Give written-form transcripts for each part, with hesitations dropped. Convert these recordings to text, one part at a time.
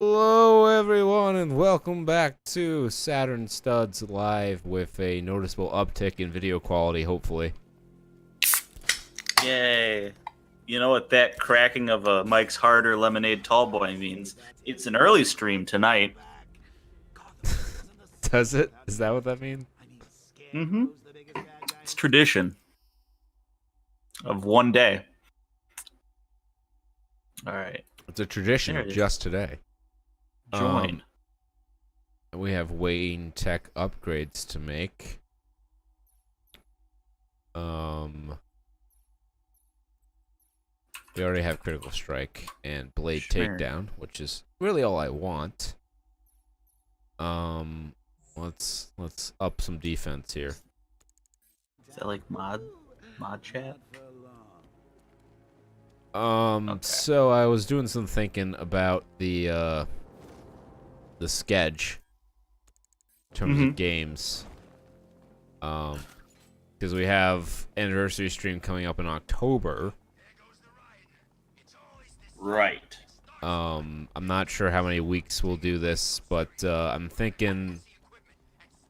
Hello, everyone, and welcome back to Saturn Studs Live with a noticeable uptick in video quality, hopefully. Yay. You know what that cracking of a Mike's Harder Lemonade Tallboy means? It's an early stream tonight. Does it? Is that what that means? Mm-hmm. It's tradition of one day. All right. It's a tradition There of it is. just today. Join. We have Wayne Tech upgrades to make. We already have Critical Strike and Blade Sure. Takedown, which is really all I want. Let's up some defense here. Is that like mod chat? Okay. So I was doing some thinking about the sketch in terms of games. Because we have anniversary stream coming up in October. Right. I'm not sure how many weeks we'll do this, but I'm thinking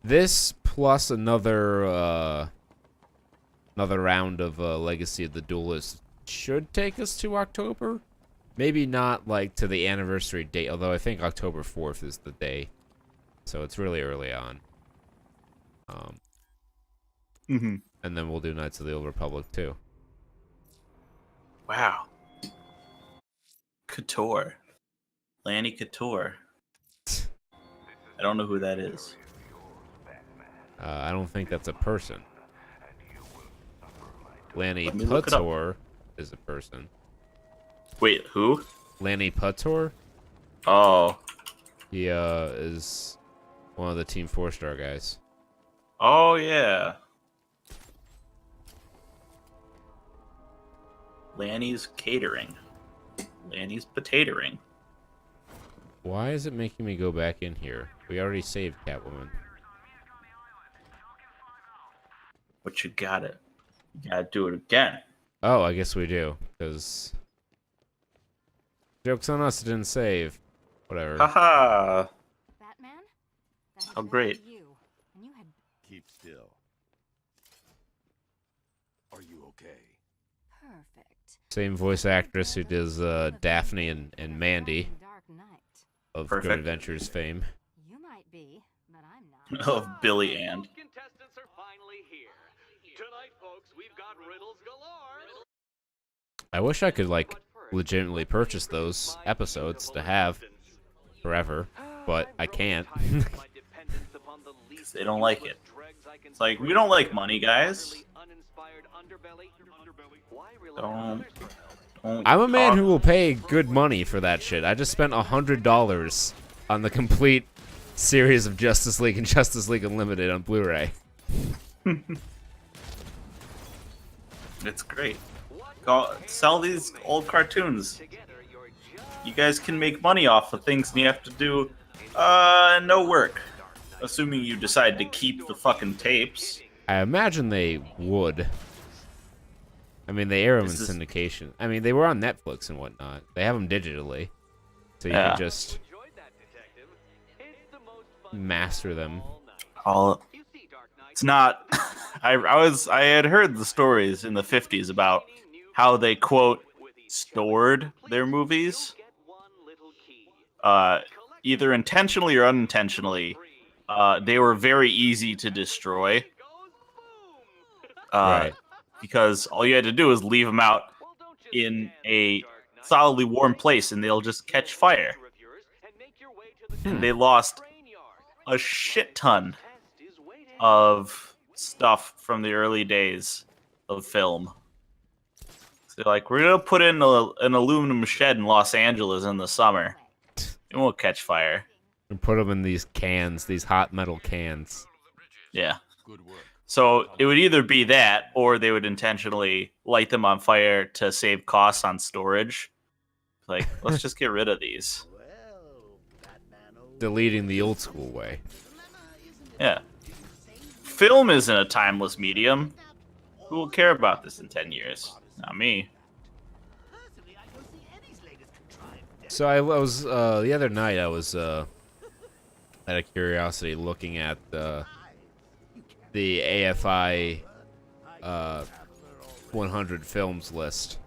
this plus another round of Legacy of the Duelist should take us to October. Maybe not like to the anniversary date, although I think October 4th is the day, so it's really early on. And then we'll do Knights of the Old Republic too. Wow. Couture. Lanny Couture. I don't know who that is. I don't think that's a person. Lanny Let me look it up. Pator is a person. Wait, who? Lanny Pator? Oh. He is one of the Team 4-star guys. Oh, yeah. Lanny's catering. Lanny's potatoing. Why is it making me go back in here? We already saved Catwoman. But you gotta do it again. Oh, I guess we do, because joke's on us, it didn't save. Whatever. Haha. Batman? How great. And you had Keep still. Are you okay? perfect. Same voice actress who does Daphne and Mandy Dark Knight. of Perfect. Good Adventures fame. You might be, but I'm not. Of Billy and. Both contestants are finally here. Tonight, folks, we've got riddles galore. I wish I could, like, legitimately purchase those episodes to have forever, but I can't. They don't like it. It's like, we don't like money, guys. Don't I'm a man talk. who will pay good money for that shit. I just spent $100 on the complete series of Justice League and Justice League Unlimited on Blu-ray. It's great. Sell these old cartoons. You guys can make money off of things, and you have to do no work. Assuming you decide to keep the fucking tapes. I imagine they would. I mean, they air them in Is this- syndication. I mean, they were on Netflix and whatnot. They have them digitally, so you Yeah. can just master them. It's not. I had heard the stories in the 50s about how they quote stored their movies, either intentionally or unintentionally. They were very easy to destroy, Right. because all you had to do is leave them out in a solidly warm place, and they'll just catch fire. And they lost a shit ton of stuff from the early days of film. So they're like, we're gonna put in an aluminum shed in Los Angeles in the summer. It won't catch fire. And put them in these cans, these hot metal cans. Yeah. Good work. So it would either be that, or they would intentionally light them on fire to save costs on storage. Like, let's just get rid of these. Deleting the old school way. Yeah. Film isn't a timeless medium. Who will care about this in 10 years? Not me. So I was the other night I was out of curiosity looking at the AFI 100 films list,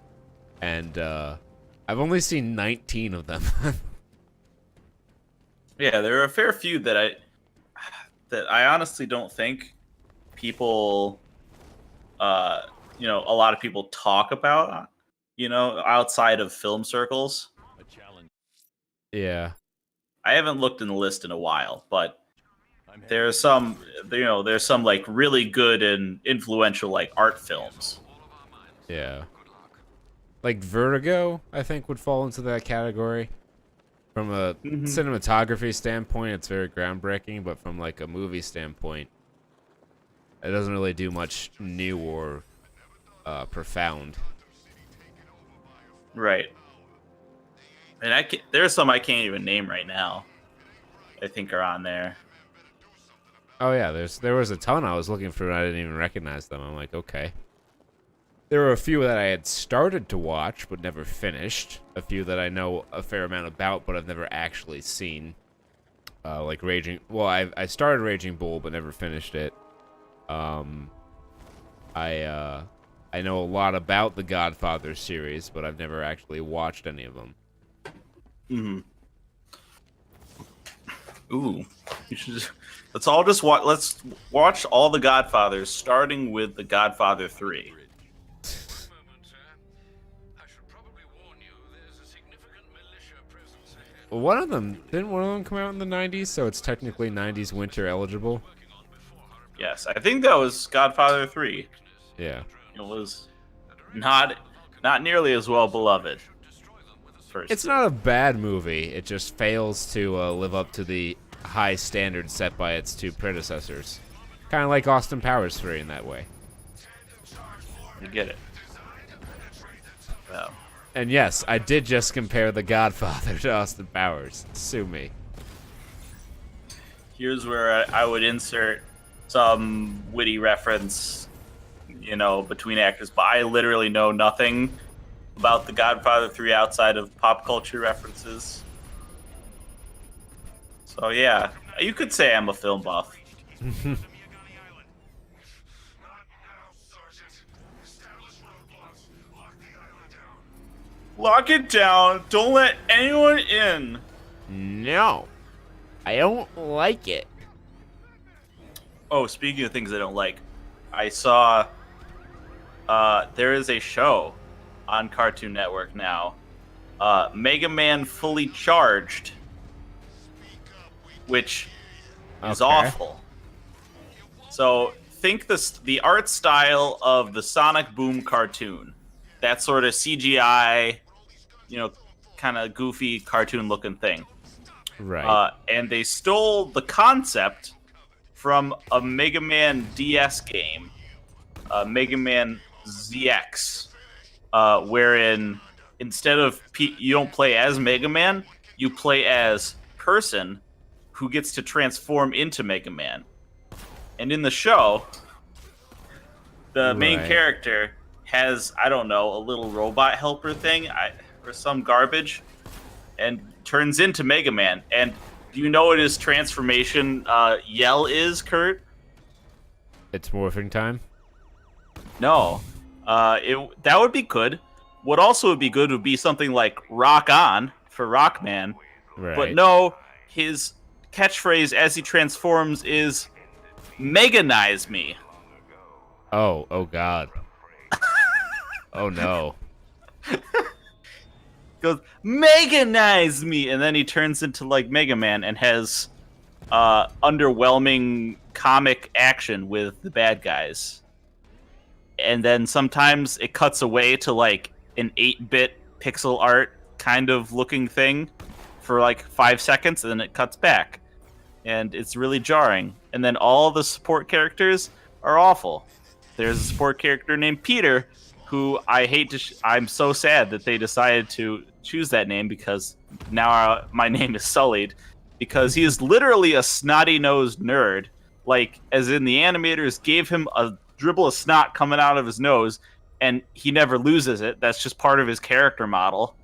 and I've only seen 19 of them. Yeah, there are a fair few that I honestly don't think people, a lot of people talk about, outside of film circles. A challenge. Yeah. I haven't looked in the list in a while, but I'm there's some, there's some like really good and influential like art films. Yeah. Like Vertigo, I think would fall into that category. From a cinematography standpoint, it's very groundbreaking, but from like a movie standpoint, it doesn't really do much new or profound. Right. And there's some I can't even name right now. I think are on there. Oh yeah, there was a ton I was looking for and I didn't even recognize them. I'm like, okay. There were a few that I had started to watch but never finished. A few that I know a fair amount about but I've never actually seen. Like Raging... Well, I started Raging Bull but never finished it. I know a lot about the Godfather series, but I've never actually watched any of them. Ooh. Let's all just watch. Let's watch all the Godfathers, starting with the Godfather 3. Didn't one of them come out in the 90s, so it's technically 90s winter eligible? Yes, I think that was Godfather 3. Yeah. It was not nearly as well beloved. It's not a bad movie. It just fails to live up to the high standards set by its two predecessors. Kind of like Austin Powers 3 in that way. You get it. Well. And yes, I did just compare The Godfather to Austin Powers. Sue me. Here's where I would insert some witty reference, between actors, but I literally know nothing about The Godfather 3 outside of pop culture references. So yeah, you could say I'm a film buff. Lock it down. Don't let anyone in. No. I don't like it. Oh, speaking of things I don't like, I saw there is a show on Cartoon Network now, Mega Man Fully Charged, which is awful. So think the art style of the Sonic Boom cartoon, that sort of CGI, kind of goofy cartoon looking thing. Right. And they stole the concept from a Mega Man DS game, Mega Man ZX, wherein instead of you don't play as Mega Man, you play as person who gets to transform into Mega Man. And in the show, the main character has, I don't know, a little robot helper thing or some garbage, and turns into Mega Man. And do you know what his transformation yell is, Kurt? It's morphing time? No. That would be good. What also would be good would be something like Rock On for Rockman. Right. But no, his catchphrase as he transforms is Meganize me. Oh God. Oh no. Goes, Meganize me! And then he turns into like Mega Man and has underwhelming comic action with the bad guys. And then sometimes it cuts away to like an 8-bit pixel art kind of looking thing for like 5 seconds, and then it cuts back. And it's really jarring. And then all the support characters are awful. There's a support character named Peter, who I hate to... I'm so sad that they decided to choose that name, because now my name is sullied. Because he is literally a snotty-nosed nerd. Like, as in the animators gave him a dribble of snot coming out of his nose, and he never loses it. That's just part of his character model.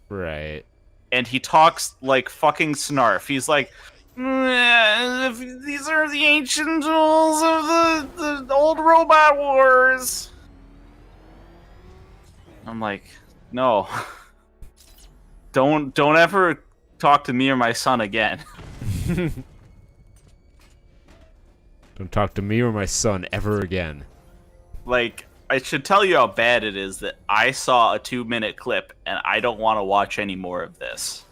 Right. and he talks like fucking Snarf. He's like, these are the ancient rules of the old robot wars. I'm like, no. Don't ever talk to me or my son again. Don't talk to me or my son ever again. Like, I should tell you how bad it is that I saw a 2-minute clip and I don't want to watch any more of this.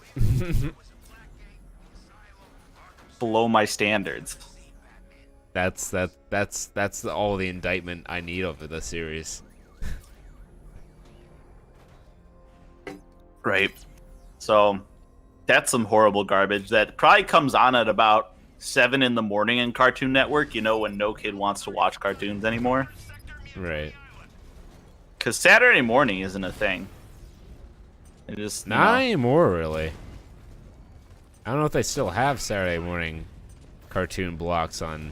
Below my standards. That's all the indictment I need of the series. Right. So, that's some horrible garbage that probably comes on at about 7 in the morning in Cartoon Network, you know, when no kid wants to watch cartoons anymore. Right. Because Saturday morning isn't a thing. It just, Not anymore, really. I don't know if they still have Saturday morning cartoon blocks on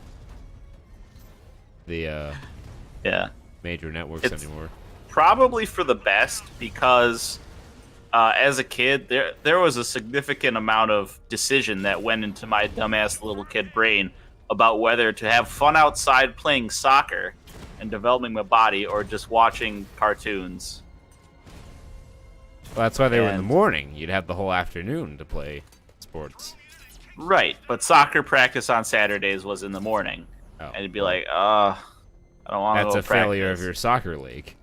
the yeah. major networks anymore. Probably for the best, because as a kid, there was a significant amount of decision that went into my dumbass little kid brain about whether to have fun outside playing soccer and developing my body or just watching cartoons. Well, that's why they were in the morning. You'd have the whole afternoon to play sports. Right, but soccer practice on Saturdays was in the morning. Oh, And it'd be like, I don't want to go that's a practice. failure of your soccer league.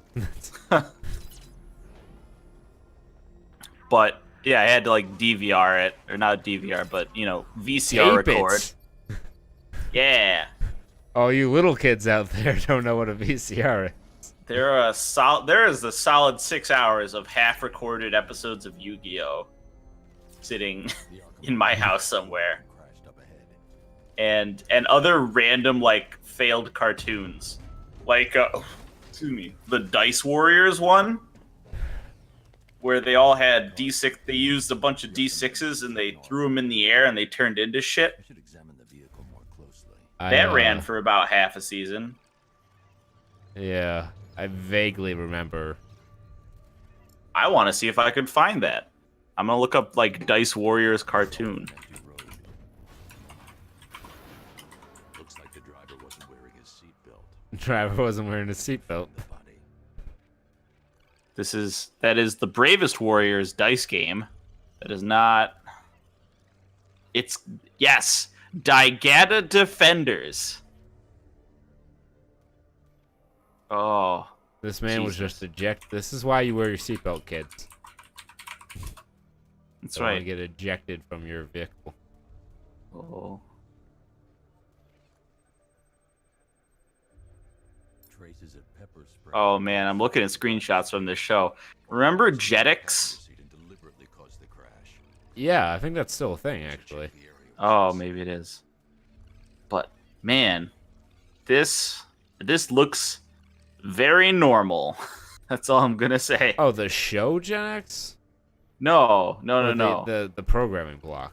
But yeah, I had to like DVR it, or not DVR, but you know, VCR Tape record. it. Yeah, All you little kids out there don't know what a VCR is. there is a solid 6 hours of half-recorded episodes of Yu-Gi-Oh sitting in my house somewhere, Crashed up ahead. and other random like failed cartoons, like excuse me, the Dice Warriors one, where they all had D6. They used a bunch of D6s and they threw them in the air and they turned into shit. I should examine the vehicle more closely. That ran for about half a season. Yeah, I vaguely remember. I want to see if I could find that. I'm gonna look up like Dice Warriors cartoon. Empty road. Looks like the driver wasn't wearing his seatbelt. Driver wasn't wearing a seatbelt. The body. That is the Bravest Warriors dice game. That is not. It's yes, Daigata Defenders. Oh, This man was Jesus. just ejected. This is why you wear your seatbelt, kids. that's Don't wanna right. get ejected from your vehicle. Oh. Traces of pepper spray. Oh man, I'm looking at screenshots from this show. Remember Jetix? Deliberately caused the crash. Yeah, I think that's still a thing, actually. The area Oh, maybe it is. But man, this looks very normal. That's all I'm gonna say. Oh, the show Gen X? No. Or No. The programming block.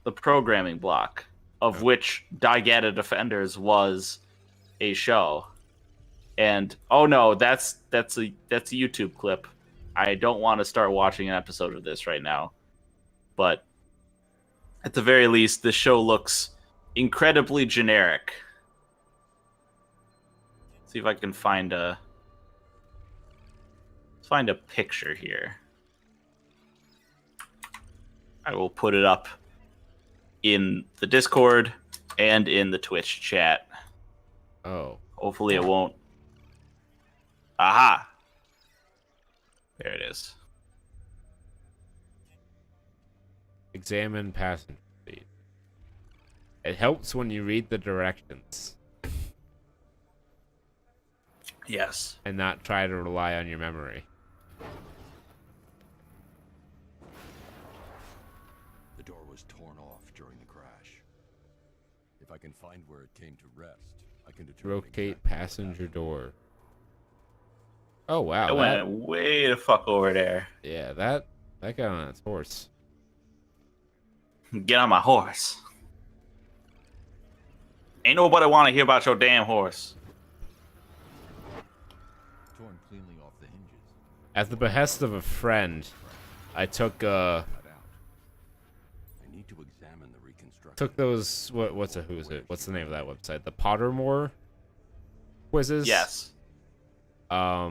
The programming block, of which Daigata Defenders was a show. And oh no, that's a YouTube clip. I don't want to start watching an episode of this right now. But at the very least, this show looks incredibly generic. See if I can find a picture here. I will put it up in the Discord and in the Twitch chat. Oh. Hopefully it won't. Aha! There it is. Examine passenger seat. It helps when you read the directions Yes. and not try to rely on your memory. The door was torn off during the crash. If I can find where it came to rest, I can determine Locate exactly what passenger happened. door. Oh wow. I went way the fuck over there. Yeah, that got on its horse. Get on my horse. Ain't nobody want to hear about your damn horse. Torn cleanly off the hinges. At the behest of a friend, I took Cut out. the reconstruction. took those what's the name of that website? The Pottermore quizzes. Yes. I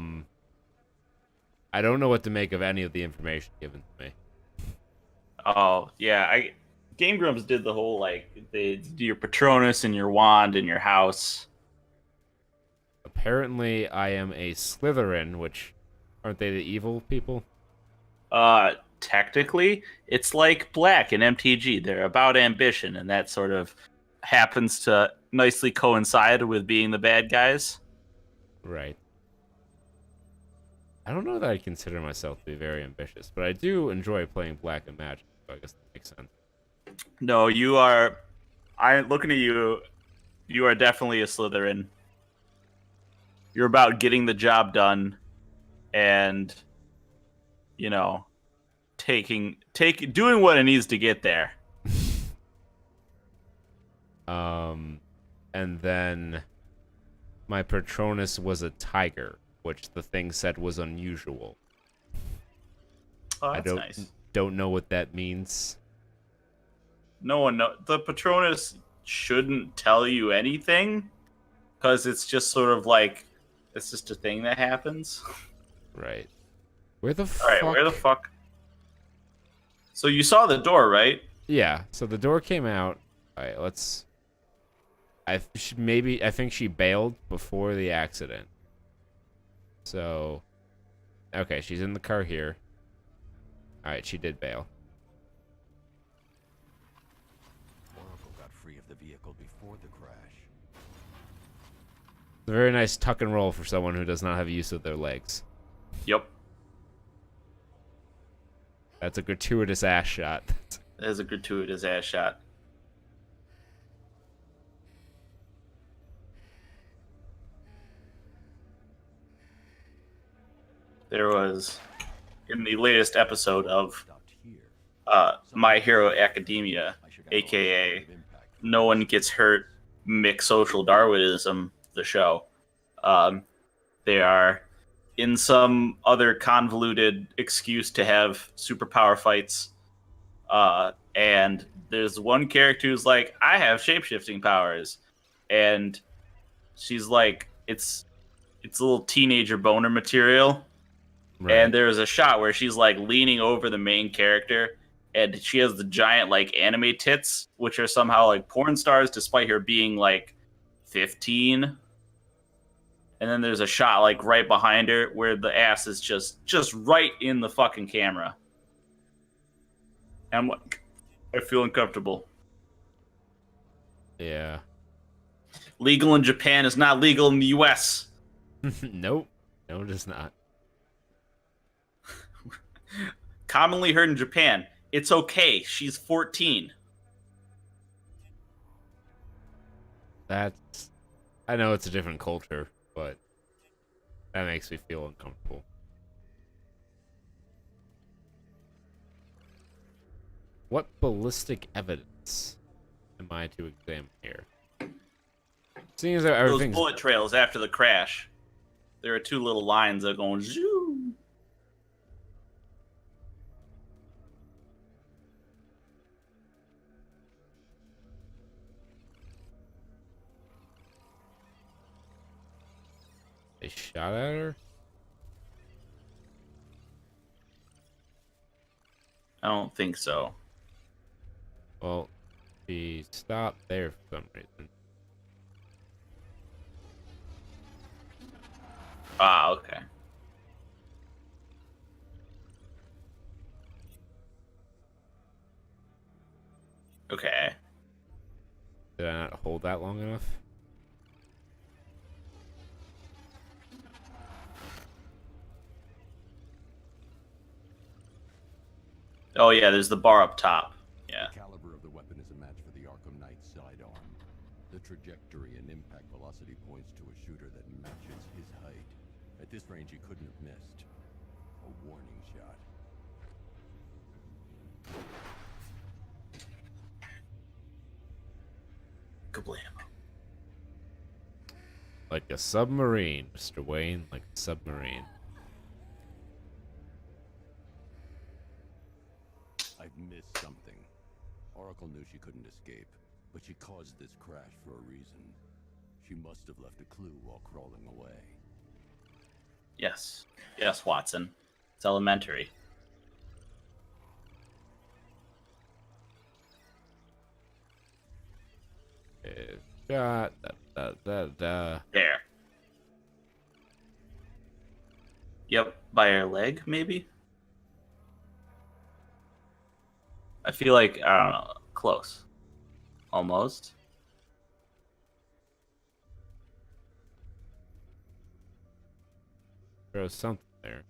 don't know what to make of any of the information given to me. Oh, yeah. Game Grumps did the whole, like, they do your Patronus and your wand in your house. Apparently, I am a Slytherin, which aren't they the evil people? Technically, it's like Black in MTG. They're about ambition, and that sort of happens to nicely coincide with being the bad guys. Right. I don't know that I consider myself to be very ambitious, but I do enjoy playing Black and Magic, so I guess that makes sense. No, you are. Looking at you. You are definitely a Slytherin. You're about getting the job done, and doing what it needs to get there. And then my Patronus was a tiger, which the thing said was unusual. Oh, that's I nice. don't know what that means. No one knows. The Patronus shouldn't tell you anything, because it's just sort of like, it's just a thing that happens. Right. Where the fuck? Alright, where the fuck? So you saw the door, right? Yeah, so the door came out. Alright, let's... I think she bailed before the accident. So... Okay, she's in the car here. Alright, she did bail. Oracle got free of the vehicle before the crash. It's a very nice tuck and roll for someone who does not have use of their legs. Yep. That's a gratuitous ass shot. That is a gratuitous ass shot. There was, in the latest episode of Stopped here. My Hero Academia, I should have aka a lot of impact. No One Gets Hurt, Mixed Social Darwinism, the show. They are in some other convoluted excuse to have superpower fights. And there's one character who's like, I have shapeshifting powers. And she's like, it's a little teenager boner material. Right. And there's a shot where she's like leaning over the main character, and she has the giant like anime tits, which are somehow like porn stars, despite her being like 15. And then there's a shot like right behind her where the ass is just right in the fucking camera. And I'm like, I feel uncomfortable. Yeah. Legal in Japan is not legal in the US. Nope. No, it is not. Commonly heard in Japan, it's okay, she's 14. That's... I know it's a different culture, but that makes me feel uncomfortable. What ballistic evidence am I to examine here? Seeing as though Those everything's... bullet trails after the crash, there are two little lines that are going zoom. They shot at her? I don't think so. Well, she stopped there for some reason. Ah, okay. Okay. Did I not hold that long enough? Oh yeah, there's the bar up top. Yeah. The caliber of the weapon is a match for the Arkham Knight's sidearm. The trajectory and impact velocity points to a shooter that matches his height. At this range, he couldn't have missed. A warning shot. Kablam. Like a submarine, Mr. Wayne, like a submarine. I've missed something. Oracle knew she couldn't escape, but she caused this crash for a reason. She must have left a clue while crawling away. Yes. Yes, Watson. It's elementary. Da, da, da, da. There. Yep, by her leg, maybe? I feel like, I don't know, close. Almost. There was something there.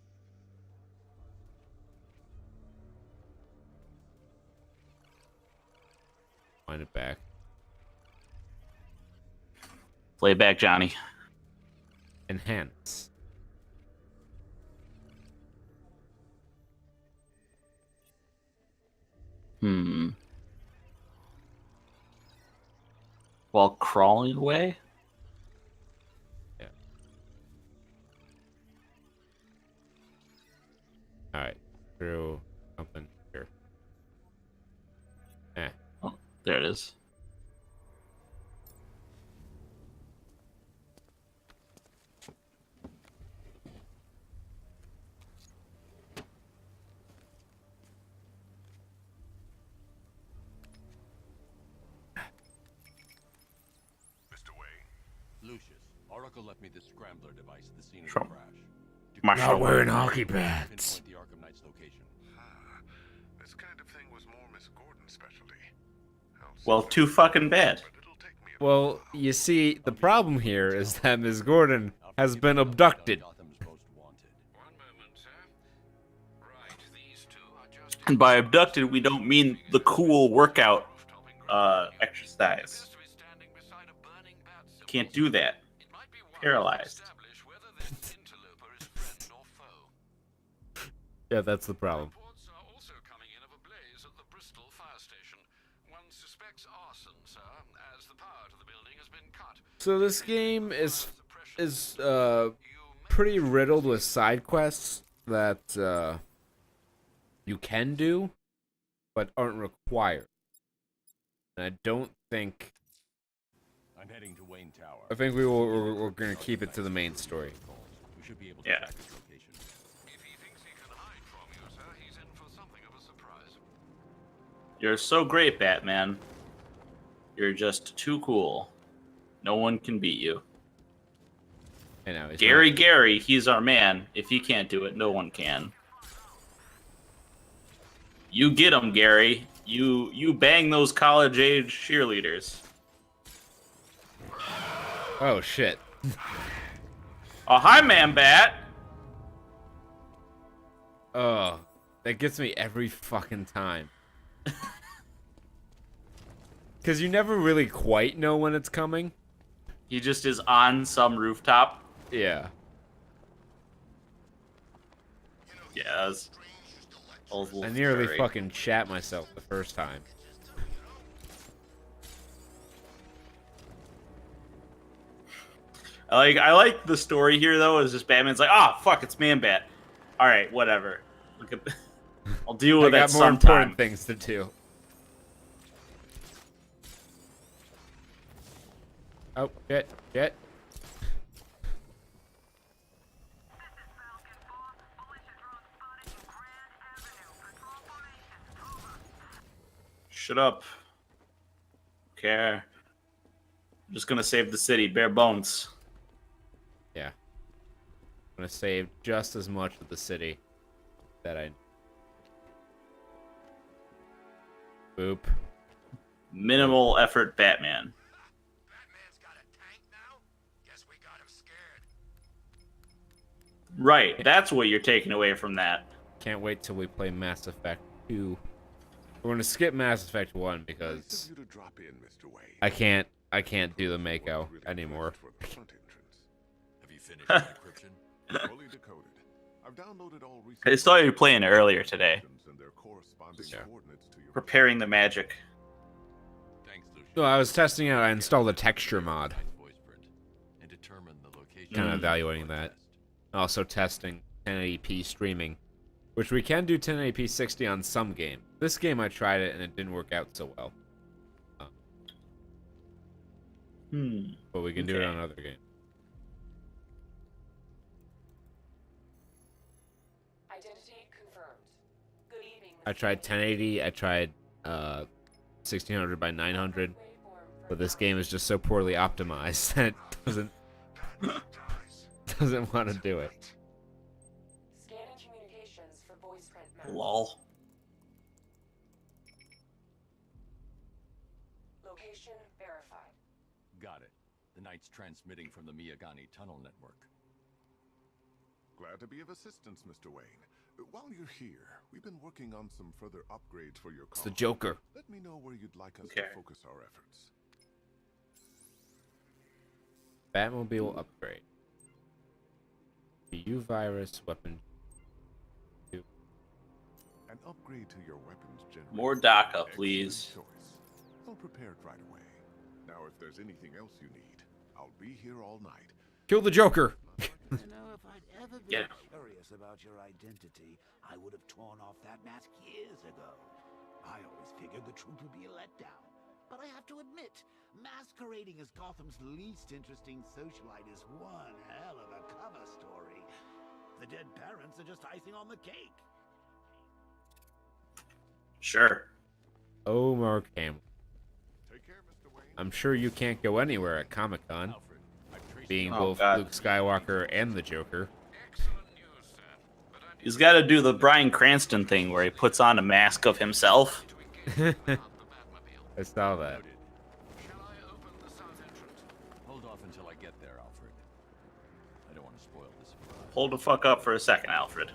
Find it back. Play it back, Johnny. Enhance. While crawling away? Yeah. Alright. Through something here. Oh, there it is. Lucius, Oracle left me the scrambler device at the scene of Sure. the crash. To Marshall. Not wearing confirm, hockey pads. pinpoint the Arkham Knight's location. This kind of thing was more Miss Gordon's specialty. Well, too fucking bad. But it'll take me a Well, you see, the problem here is that Ms. Gordon has been abducted. Gotham's most wanted. one moment, sir. Right, these two are just And by abducted, we don't mean the cool workout exercise. Can't do that. Paralyzed. Yeah, that's the problem. Reports are also coming in of a blaze at the Bristol fire station. One suspects arson, sir, as the power to the building has been cut. So this game is pretty riddled with side quests that you can do, but aren't required. And I don't think. I'm heading to Wayne Tower. I think we're gonna keep it to the main story. We should be able to Yeah. track his location. If he thinks he can hide from you, sir, he's in for something of a surprise. You're so great, Batman. You're just too cool. No one can beat you. I know. Gary, he's our man. If he can't do it, no one can. You get him, Gary. You bang those college-age cheerleaders. Oh shit. Oh, hi, Man Bat. Oh, that gets me every fucking time. Because you never really quite know when it's coming. He just is on some rooftop. Yeah. Yes. I nearly fucking shat myself the first time. I like the story here though. Is just Batman's like, fuck, it's Man Bat. All right, whatever. Look at, I'll deal I with that got more sometime. important things to do. Oh, shit. Shut up. Care. I'm just gonna save the city, bare bones. Yeah. I'm gonna save just as much of the city that I. Boop. Minimal effort, Batman. Batman's got a tank now? Guess we got him scared. Right, that's what you're taking away from that. Can't wait till we play Mass Effect 2. We're gonna skip Mass Effect 1 Nice because of you to drop in, Mr. Wayne. I can't do the Mako Really anymore. for the front entrance. Have you finished the encryption? Fully decoded. I've downloaded all recent I saw you playing it earlier today. and their corresponding Yeah. coordinates to your Preparing the magic. Thanks, Lucius. No, I was testing out. I installed a texture mod. Knight's voice print and determine the location Kind of of the evaluating test. that. Also testing 1080p streaming, Which we can do 1080p 60 on some game. This game I tried it and it didn't work out so well. But we can do it on other games. Identity confirmed. Good evening. I tried 1080, I tried 1600 by 900, but this game is just so poorly optimized that it doesn't want to do it. Scanning communications for voice print map. Lol. Location verified. Got it. The Knight's transmitting from the Miyagani tunnel network. Glad to be of assistance, Mr. Wayne. While you're here, we've been working on some further upgrades for your car. It's the Joker. Let me know where you'd like us Okay. to focus our efforts. Batmobile upgrade. EU virus weapon. An upgrade to your weapons generator. More DACA, Excellent please. choice. I'll prepare it right away. Now, if there's anything else you need, I'll be here all night. Kill the Joker. You know, if I'd ever Yeah. been curious about your identity, I would have torn off that mask years ago. I always figured the truth would be a letdown. But I have to admit, masquerading as Gotham's least interesting socialite is one hell of a cover story. The dead parents are just icing on the cake. Sure. Oh, Mark Hamill. Take care, Mr. Wayne. I'm sure you can't go anywhere at Comic-Con, Alfred, I've traced being Oh, both God. Luke Skywalker and the Joker. Excellent news, sir. But I need He's got to do the Bryan Cranston thing where he puts on a mask of himself. to engage without the Batmobile. I saw that. Noted. Shall I open the south entrance? Hold off until I get there, Alfred. I don't want to spoil this surprise. Hold the fuck up for a second, Alfred.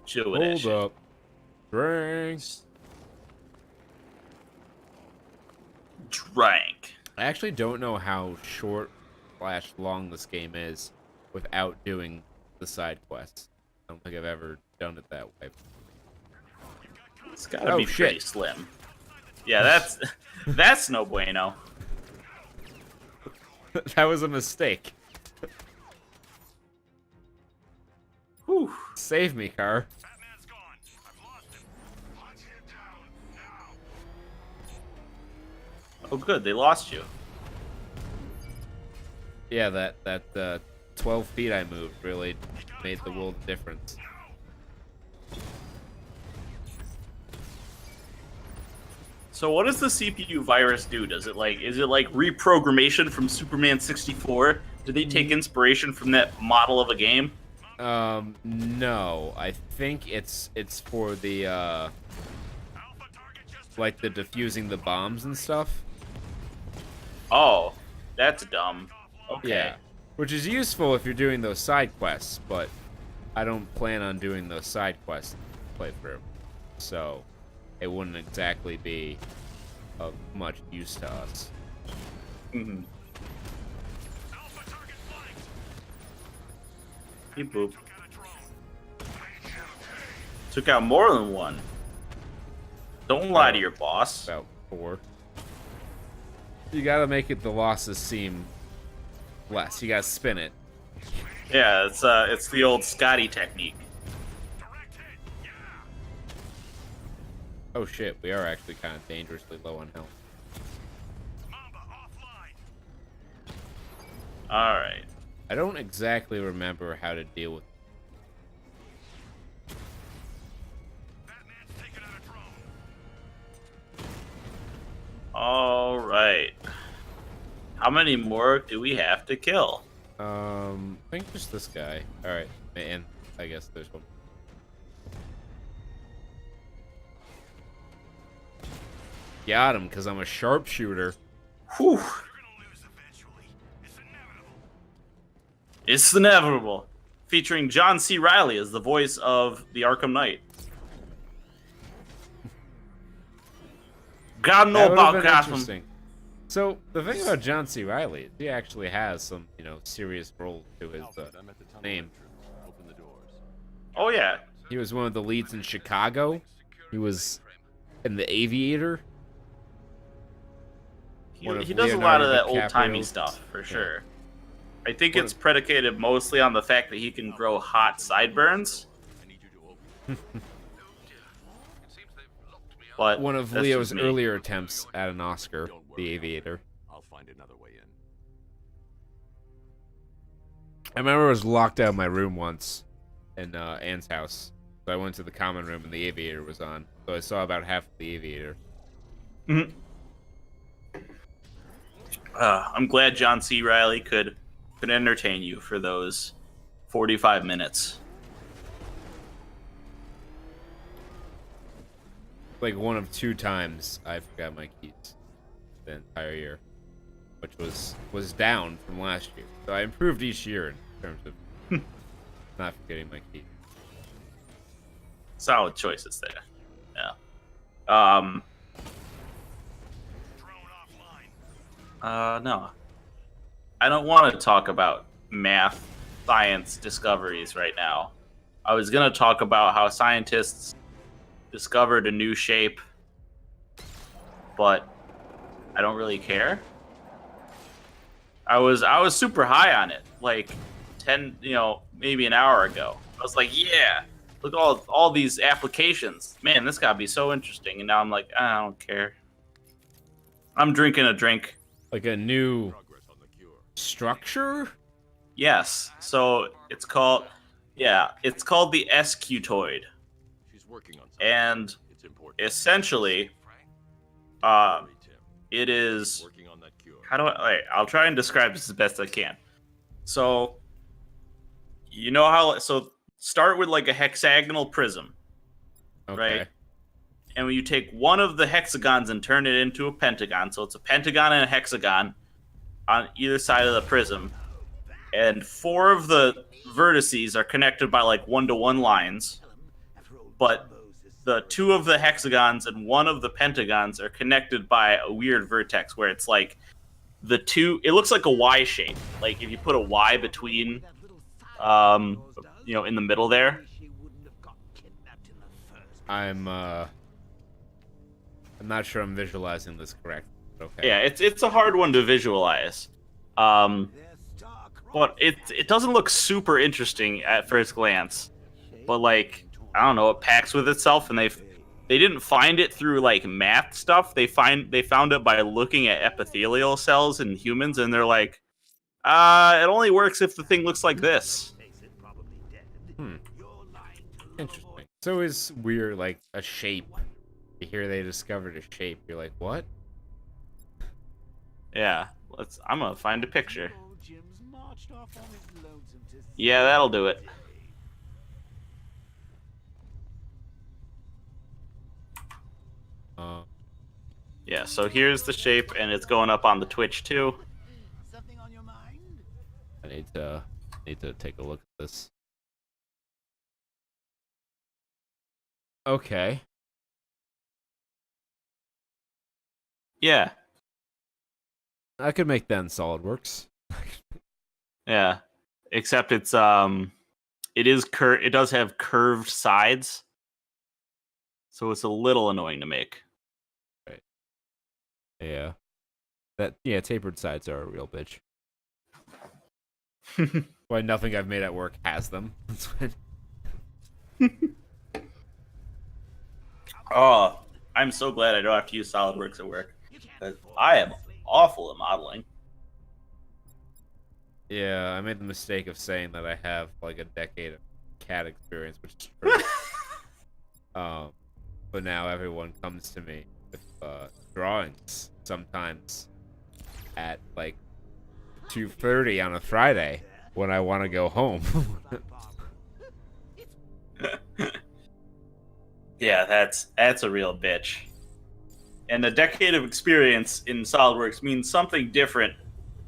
Chill with that Hold shit. up. Drink. Drank. I actually don't know how short / long this game is without doing the side quests. I don't think I've ever done it that way. It's gotta Oh, be pretty shit. slim. Yeah, that's no bueno. That was a mistake. Whew. Save me, car. Batman's gone. I've lost him. Hunt him down now. Oh, good. They lost you. Yeah, that 12 feet I moved really made the world of difference. So what does the CPU virus do? Is it like reprogrammation from Superman 64? Did they take inspiration from that model of a game? No. I think it's for the like the defusing the bombs and stuff. Oh, that's dumb. Okay. Yeah. Which is useful if you're doing those side quests, but I don't plan on doing those side quests playthrough. So it wouldn't exactly be of much use to us. Mm-hmm. He boop. Took out more than one. Don't lie to your boss. About 4. You gotta make it the losses seem less. You gotta spin it. Yeah, it's the old Scotty technique. Oh shit, we are actually kind of dangerously low on health. All right. I don't exactly remember how to deal with. All right. How many more do we have to kill? I think just this guy. All right, and I guess there's one. Got him, because I'm a sharpshooter. Whew. It's inevitable. Featuring John C. Reilly as the voice of the Arkham Knight. God That know would've about been Gotham. interesting. So the thing about John C. Reilly, he actually has some, serious role to his Alfred, I'm at the tunnel name. entrance. Open the doors. Oh yeah. He was one of the leads in Chicago. He was in The Aviator. One of He does a lot of that Leonardo old-timey DiCaprio's- stuff, for Yeah. sure. I think One it's of- predicated mostly on the fact that he can grow hot sideburns. I need you to open But One of that's Leo's just me. earlier attempts at an Oscar, Don't worry, The Aviator. I'll find another way in. I remember I was locked out of my room once in Anne's house. So I went to the common room and The Aviator was on. So I saw about half of The Aviator. Mhm. I'm glad John C. Reilly could entertain you for those 45 minutes. Like one of 2 times I forgot my keys the entire year, which was down from last year. So I improved each year in terms of not forgetting my keys. Solid choices there. Yeah. No. I don't want to talk about math, science discoveries right now. I was going to talk about how scientists discovered a new shape, but I don't really care. I was super high on it, like 10, maybe an hour ago. I was like, yeah, look at all these applications. Man, this gotta be so interesting. And now I'm like, I don't care. I'm drinking a drink. Like a new Progress on the cure. structure? Yes. So it's called the SQ-toid. She's working on something. And It's important. essentially, Hurry, Tim. it is. Working on that cure. I'll try and describe this as best I can. So, you know how, start with like a hexagonal prism, Okay. right? And when you take one of the hexagons and turn it into a pentagon, so it's a pentagon and a hexagon on either side of the prism, and 4 of the vertices are connected by like 1-to-1 lines, but the 2 of the hexagons and 1 of the pentagons are connected by a weird vertex where it's like the 2, it looks like a Y shape. Like if you put a Y between, in the middle there. I'm not sure I'm visualizing this correct. Okay. Yeah, it's a hard one to visualize. But it doesn't look super interesting at first glance. But like, I don't know, it packs with itself, and they didn't find it through like math stuff. They found it by looking at epithelial cells in humans, and they're like, it only works if the thing looks like this. Interesting. So is weird, like a shape. You hear they discovered a shape. You're like, what? Yeah, I'm gonna find a picture. Yeah, that'll do it. Yeah, so here's the shape, and it's going up on the Twitch too. Something on your mind? I need to take a look at this. Okay. Yeah, I could make that in SolidWorks. yeah. Except it does have curved sides, so it's a little annoying to make. Yeah. Tapered sides are a real bitch. Why nothing I've made at work has them. That's when... Oh, I'm so glad I don't have to use SolidWorks at work, because I am awful at modeling. Yeah, I made the mistake of saying that I have like a decade of CAD experience, which is true. But now everyone comes to me with drawings sometimes at like 2:30 on a Friday when I want to go home. Yeah, that's a real bitch. And a decade of experience in SolidWorks means something different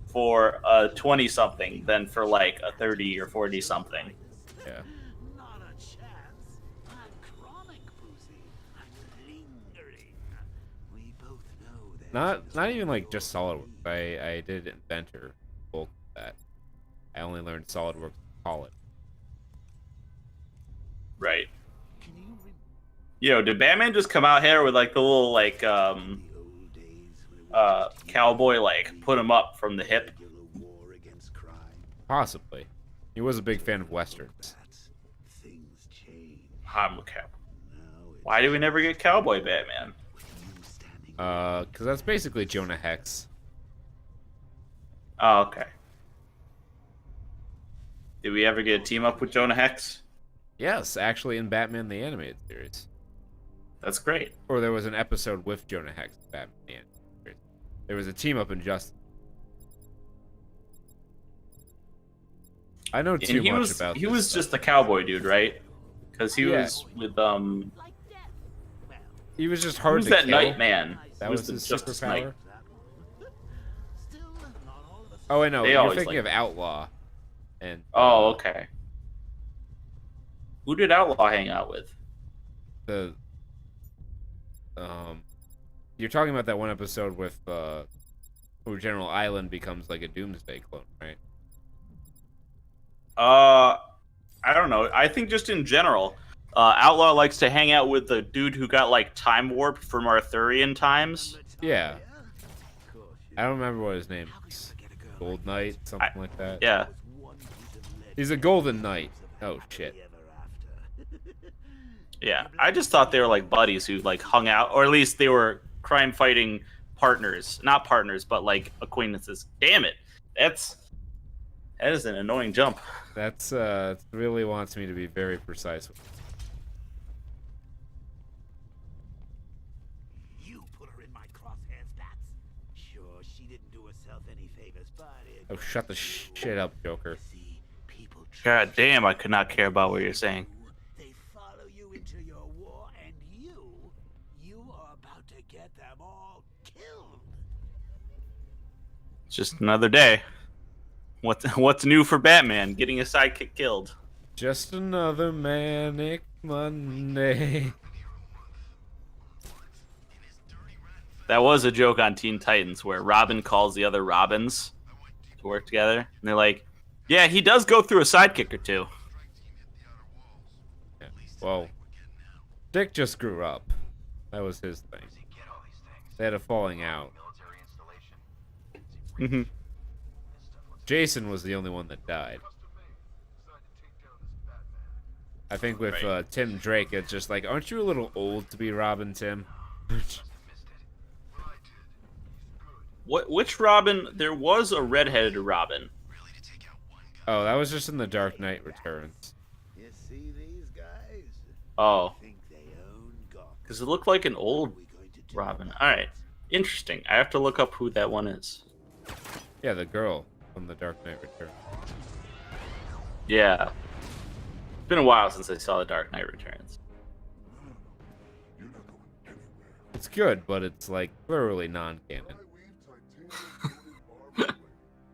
for a 20-something than for like a 30 or 40-something. Yeah. Not a chance. I'm chronic, Boozy. I'm lingering. We both know that. Not even like just SolidWorks. I did Inventor, bulk of that. I only learned SolidWorks to call it. Right. Did Batman just come out here with like the little like cowboy like put him up from the hip? Possibly. He was a big fan of westerns. I'm a cowboy. Why do we never get Cowboy Batman? Because that's basically Jonah Hex. Oh, okay. Did we ever get a team up with Jonah Hex? Yes, actually in Batman the Animated Series. That's great. Or there was an episode with Jonah Hex in Batman the Animated Series. There was a team up in Justice. I know too much about he this was stuff. just a cowboy dude, right? Because he was with He was just hard who's to that kill. Nightman? That Who's was the his Justice superpower. Knight? Oh, I know. They You're always thinking like- of Outlaw. And Oh, okay. Who did Outlaw hang out with? the you're talking about that one episode with where General Island becomes like a Doomsday clone, right? I don't know. I think just in general, Outlaw likes to hang out with the dude who got like time warped from Arthurian times. Yeah. I don't remember what his name is. Gold Knight, something like that. Yeah. He's a Golden Knight. Oh shit. Yeah, I just thought they were like buddies who like hung out, or at least they were crime fighting partners. Not partners, but like acquaintances. Damn it. That is an annoying jump. That's really wants me to be very precise with it. You put her in my crosshairs, Bats. Sure, she didn't do herself any favors, but it Oh, shut the shit up, Joker. see people God damn, I could not care about what you're saying. They follow you into your war, and you are about to get them all killed. It's just another day. What's new for Batman? Getting a sidekick killed. Just another manic Monday. That was a joke on Teen Titans where Robin calls the other Robins to work together, and they're like, "Yeah, he does go through a sidekick or two." Yeah. Well, Dick just grew up. That was his thing. They had a falling out. Mm-hmm. Jason was the only one that died. I think with Right. Tim Drake, it's just like, aren't you a little old to be Robin, Tim? Which Robin? There was a redheaded Robin. Oh, that was just in The Dark Knight Returns. You see these guys? Oh, Think they own Gotham. because it looked like an old What are we going to do Robin. about All right, interesting. I have to look up who that one is. Yeah, the girl from The Dark Knight Returns. Yeah, it's been a while since I saw The Dark Knight Returns. You're not going anywhere. It's good, but it's like thoroughly non-canon. I weave titanium coated armor.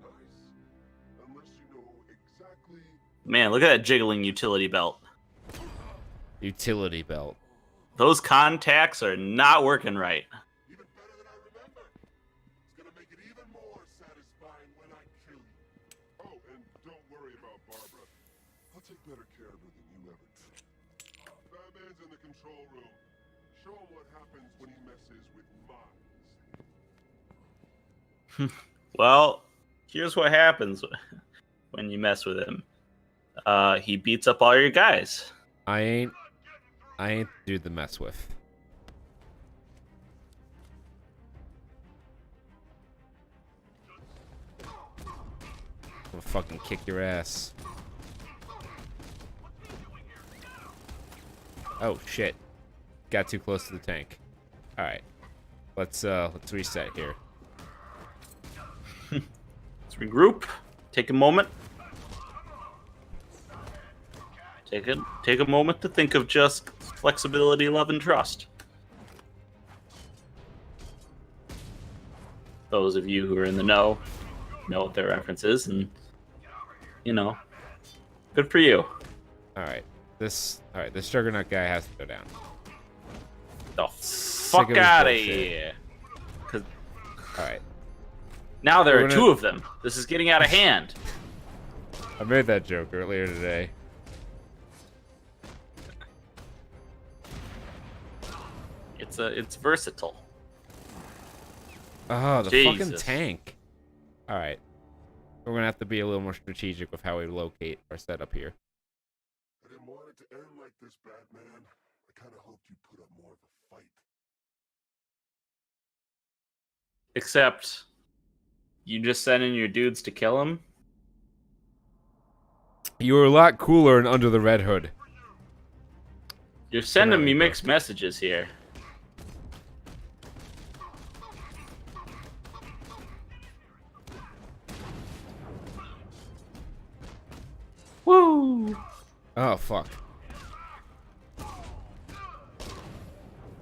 Nice. Unless you know exactly. Man, look at that jiggling utility belt. Utility belt. Those contacts are not working right. Even better than I remember. It's gonna make it even more satisfying when I kill you. Oh, and don't worry about Barbara. I'll take better care of her than you ever did. Batman's in the control room. Show him what happens when he messes with minds. Well, here's what happens when you mess with him. He beats up all your guys. I ain't the dude to mess with. I'm gonna fucking kick your ass. Oh shit. Got too close to the tank. Alright. Let's reset here. Let's regroup. Take a moment. Take a moment to think of just flexibility, love, and trust. Those of you who are in the know what their reference is, and you know, good for you. Alright. This Juggernaut guy has to go down. The Sick fuck of his out of bullshit. here. 'Cause Alright. now there We're are gonna- two of them. This is getting out of hand. I made that joke earlier today. It's versatile. Oh, the fucking Jesus. tank. Alright. We're gonna have to be a little more strategic with how we locate our setup here. I didn't want it to end like this, Batman. I kind of hoped you'd put up more of a fight. Except, you just sent in your dudes to kill him? You were a lot cooler and under the Red Hood. You're sending me Apparently, bro. mixed messages here. Woo! Oh, fuck.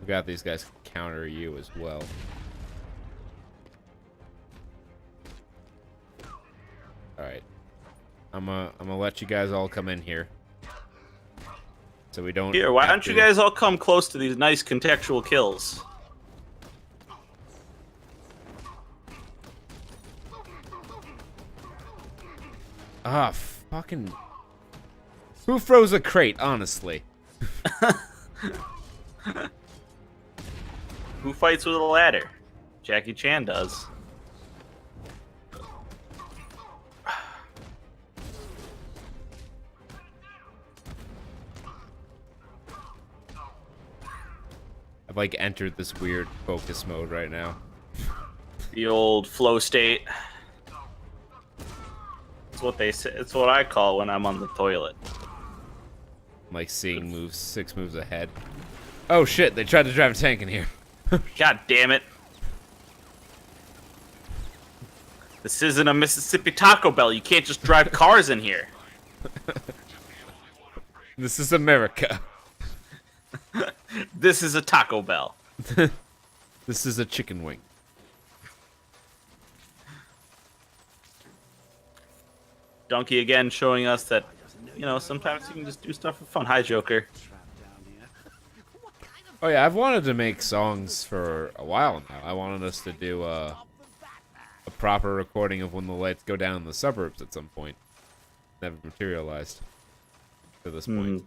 Forgot these guys can counter you as well. Alright. I'm gonna let you guys all come in here. So we don't... Here, why have don't you to- guys all come close to these nice contextual kills? Ah, fucking... Who froze a crate, honestly? Who fights with a ladder? Jackie Chan does. I've, like, entered this weird focus mode right now. The old flow state. It's what they say. It's what I call when I'm on the toilet. I'm, like, seeing moves 6 moves ahead. Oh, shit, they tried to drive a tank in here. God damn it. This isn't a Mississippi Taco Bell. You can't just drive cars in here. This is America. This is a Taco Bell. This is a chicken wing. Donkey again showing us that, you know, sometimes you can just do stuff for fun. Hi, Joker. Oh yeah, I've wanted to make songs for a while now. I wanted us to do a proper recording of When the Lights Go Down in the Suburbs at some point. Never materialized to this point.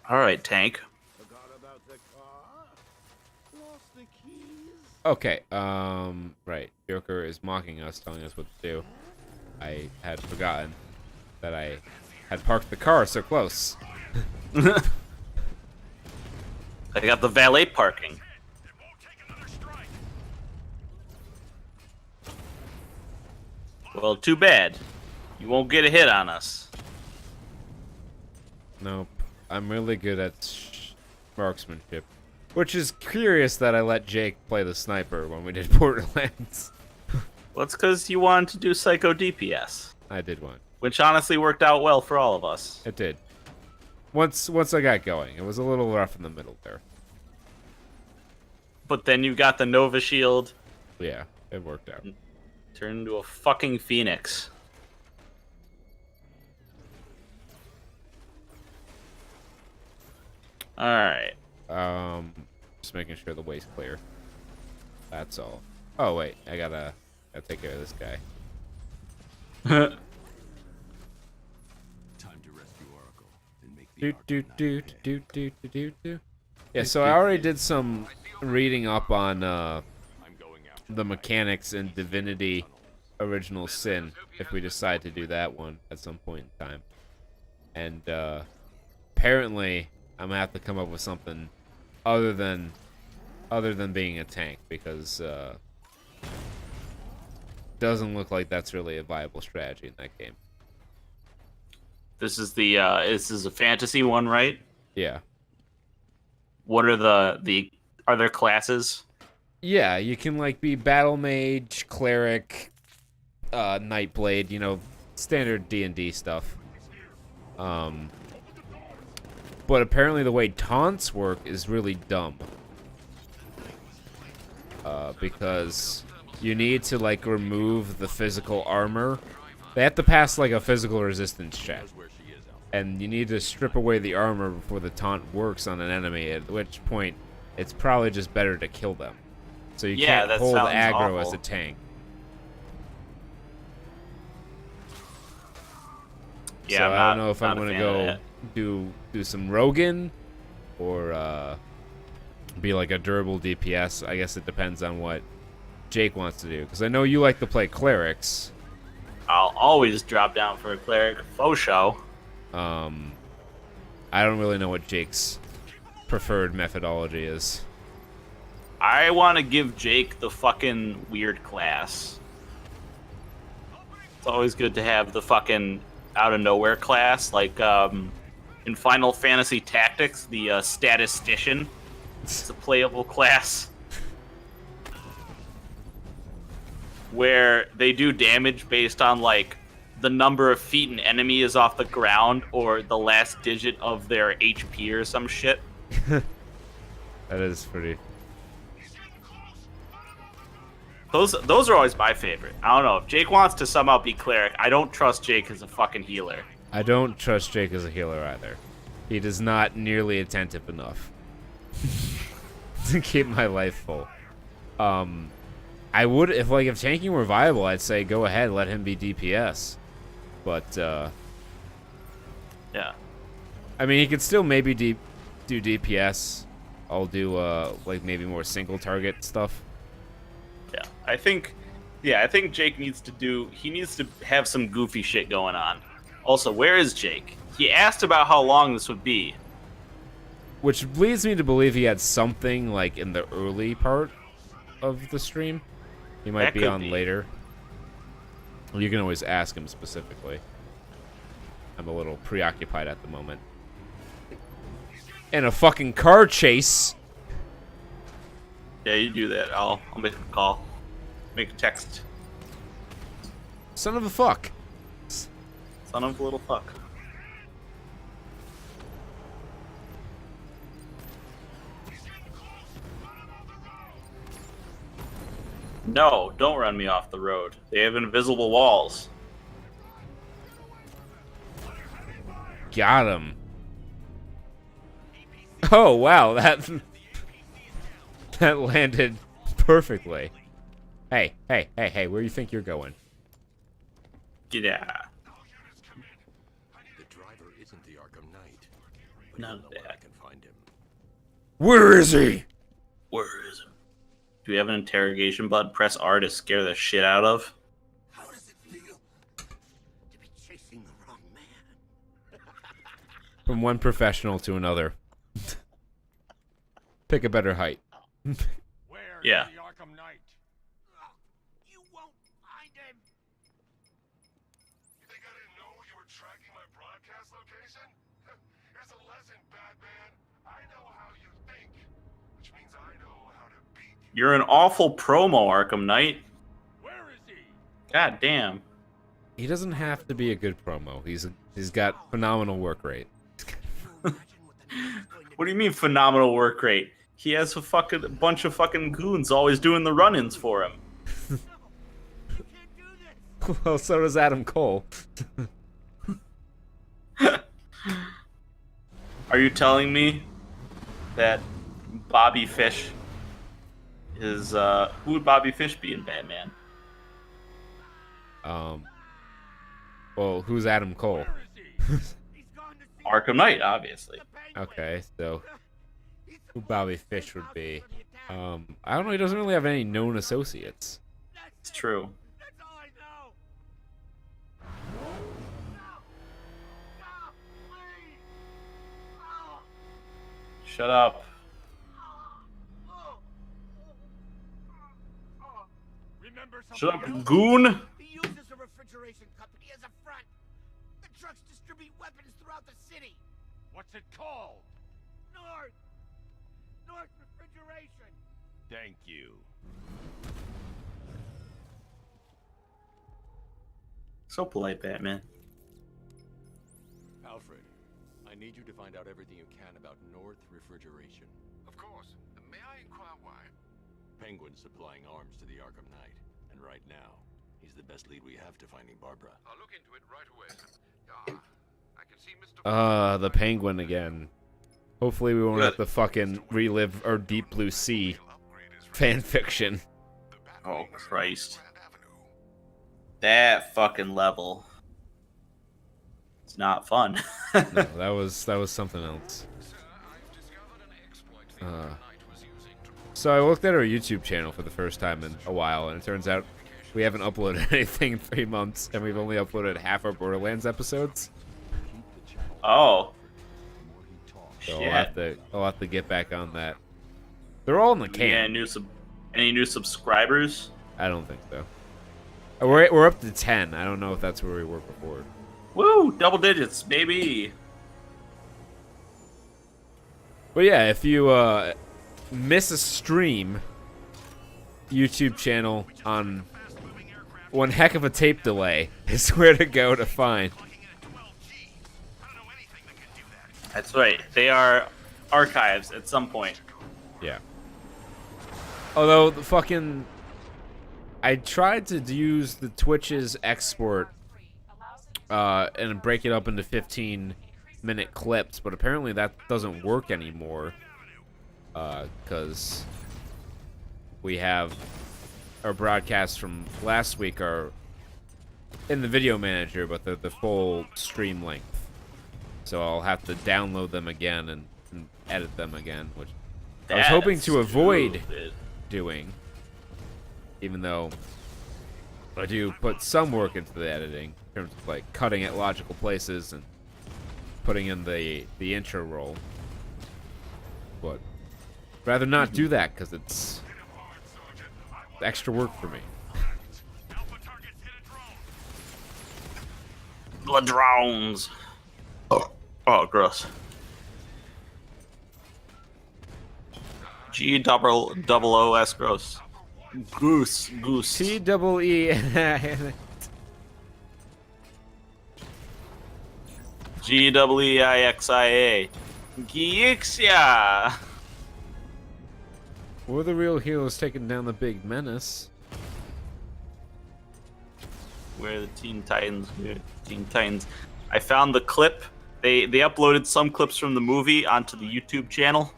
All right, Tank. Okay, right. Joker is mocking us, telling us what to do. I had forgotten that I had parked the car so close. I got the valet parking. Well, too bad. You won't get a hit on us. Nope. I'm really good at marksmanship. Which is curious that I let Jake play the sniper when we did Borderlands. Well, it's because you wanted to do Psycho DPS, I did one. which honestly worked out well for all of us. It did. Once I got going, it was a little rough in the middle there. But then you got the Nova Shield, Yeah, it worked out. turned into a fucking phoenix. Alright. Just making sure the way's clear. That's all. Oh wait, I gotta take care of this guy. Time to rescue Oracle and make the Arkham Knight pay. Yeah, so I already did some reading up on I'm going after the mechanics in Divinity Original Sin, if we decide to do that one at some point in time. And apparently I'm gonna have to come up with something other than being a tank, because doesn't look like that's really a viable strategy in that game. This is the this is a fantasy one, right? Yeah. What are are there classes? Yeah, you can like be battle mage, cleric, nightblade, you know, standard D&D stuff. But apparently the way taunts work is really dumb. Because you need to like remove the physical armor. They have to pass like a physical resistance check. And you need to strip away the armor before the taunt works on an enemy, at which point it's probably just better to kill them. So you Yeah, can't that hold sounds aggro as awful. a tank. Yeah, So I'm I not- don't know if I'm not a gonna fan of go that. do some Rogan or be like a durable DPS. I guess it depends on what Jake wants to do, because I know you like to play clerics. I'll always drop down for a cleric faux show. I don't really know what Jake's preferred methodology is. I want to give Jake the fucking weird class. It's always good to have the fucking out of nowhere class, like in Final Fantasy Tactics, the statistician. It's a playable class where they do damage based on like the number of feet an enemy is off the ground or the last digit of their HP or some shit. That is pretty. Those are always my favorite. I don't know if Jake wants to somehow be cleric. I don't trust Jake as a fucking healer. I don't trust Jake as a healer either. He does not nearly attentive enough to keep my life full. I would if tanking were viable, I'd say go ahead, let him be DPS. But yeah, I mean he could still maybe do DPS. I'll do like maybe more single target stuff. Yeah, I think Jake needs to have some goofy shit going on. Also, where is Jake? He asked about how long this would be. Which leads me to believe he had something like in the early part of the stream. He might be on later. Well, you can always ask him specifically. I'm a little preoccupied at the moment. And a fucking car chase. Yeah, you do that. I'll make a call. Make a text. Son of a fuck. Son of a little fuck. No, don't run me off the road. They have invisible walls. Got him. Oh, wow, that landed perfectly. Hey, where do you think you're going? Yeah. The driver isn't the Arkham Knight. But None you'll of know where that. I can find him. Where is he? Where is it? Do we have an interrogation button? Press R to scare the shit out of. How does it feel to be chasing the wrong man? From one professional to another. Pick a better height. Where Yeah. is the Arkham Knight? You won't find him. You think I didn't know you were tracking my broadcast location? Here's a lesson, Batman. I know how you think, which means I know how to beat you. You're an awful promo, Arkham Knight. Where is he? God damn. He doesn't have to be a good promo. He's got phenomenal work rate. What do you mean phenomenal work rate? He has a bunch of fucking goons always doing the run-ins for him. Well, so does Adam Cole. Are you telling me that Bobby Fish is who would Bobby Fish be in Batman? Well, who's Adam Cole? Arkham Knight, obviously. Okay, so who Bobby Fish would be? I don't know. He doesn't really have any known associates. It's true. That's all I know. Shut up. Remember Shut something up, else? goon. He uses a refrigeration company as a front. The trucks distribute weapons throughout the city. What's it called? North Refrigeration. Thank you. So polite, Batman. Alfred, I need you to find out everything you can about North Refrigeration. Of course. May I inquire why? Penguin's supplying arms to the Arkham Knight, and right now, he's the best lead we have to finding Barbara. I'll look into it right away. I can see Mr. The Penguin again. Hopefully we won't have to fucking relive our Deep Blue Sea fan fiction. Oh, Christ. That fucking level. It's not fun. No, that was something else. So I looked at our YouTube channel for the first time in a while, and it turns out we haven't uploaded anything in 3 months, and we've only uploaded half our Borderlands episodes. Oh. So Shit. I'll have to get back on that. They're all in the can. Yeah, any new subscribers? I don't think so. We're up to 10. I don't know if that's where we were before. Woo! Double digits, baby. But yeah, if you miss a stream, YouTube channel on one heck of a tape delay is where to go to find. That's right. They are archives at some point. Yeah. Although the fucking, I tried to use the Twitch's export and break it up into 15-minute clips, but apparently that doesn't work anymore because we have our broadcasts from last week are in the video manager, but they're the full stream length. So I'll have to download them again and edit them again, which I was hoping to avoid doing, even though I do put some work into the editing in terms of like cutting at logical places and putting in the intro roll. But rather not do that because it's extra work for me. The drones. Oh, gross. G-double-O-S gross. Goose. T-double-E. G-double-E-I-X-I-A. Geexia. We're the real heroes taking down the big menace. We're the Teen Titans. I found the clip. They uploaded some clips from the movie onto the YouTube channel.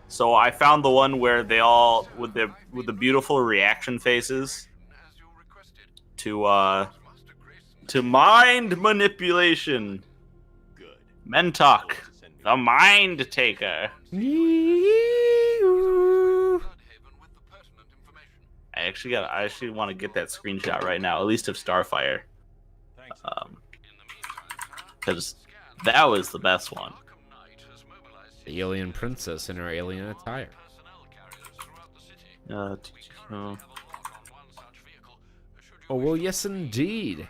So I found the one where they all with the beautiful reaction faces to mind manipulation. Good. Mentalk, the mind taker. I actually want to get that screenshot right now, at least of Starfire, because that was the best one. The alien princess in her alien attire. Oh. Oh, well, yes, indeed.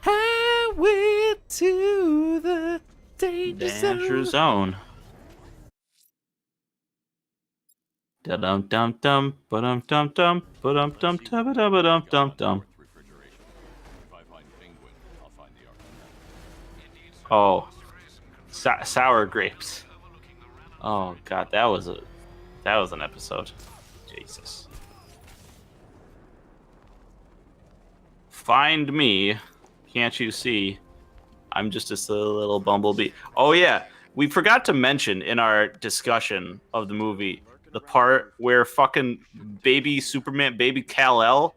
Highway to the danger zone. Da-dum-dum-dum, ba-dum-dum-dum, ba-dum-dum-dum, ba-dum-dum-dum. Oh, sour grapes. Oh god, that was an episode. Jesus. Find me, can't you see? I'm just a little bumblebee. Oh yeah, we forgot to mention in our discussion of the movie the part where fucking baby Superman, baby Kal-El,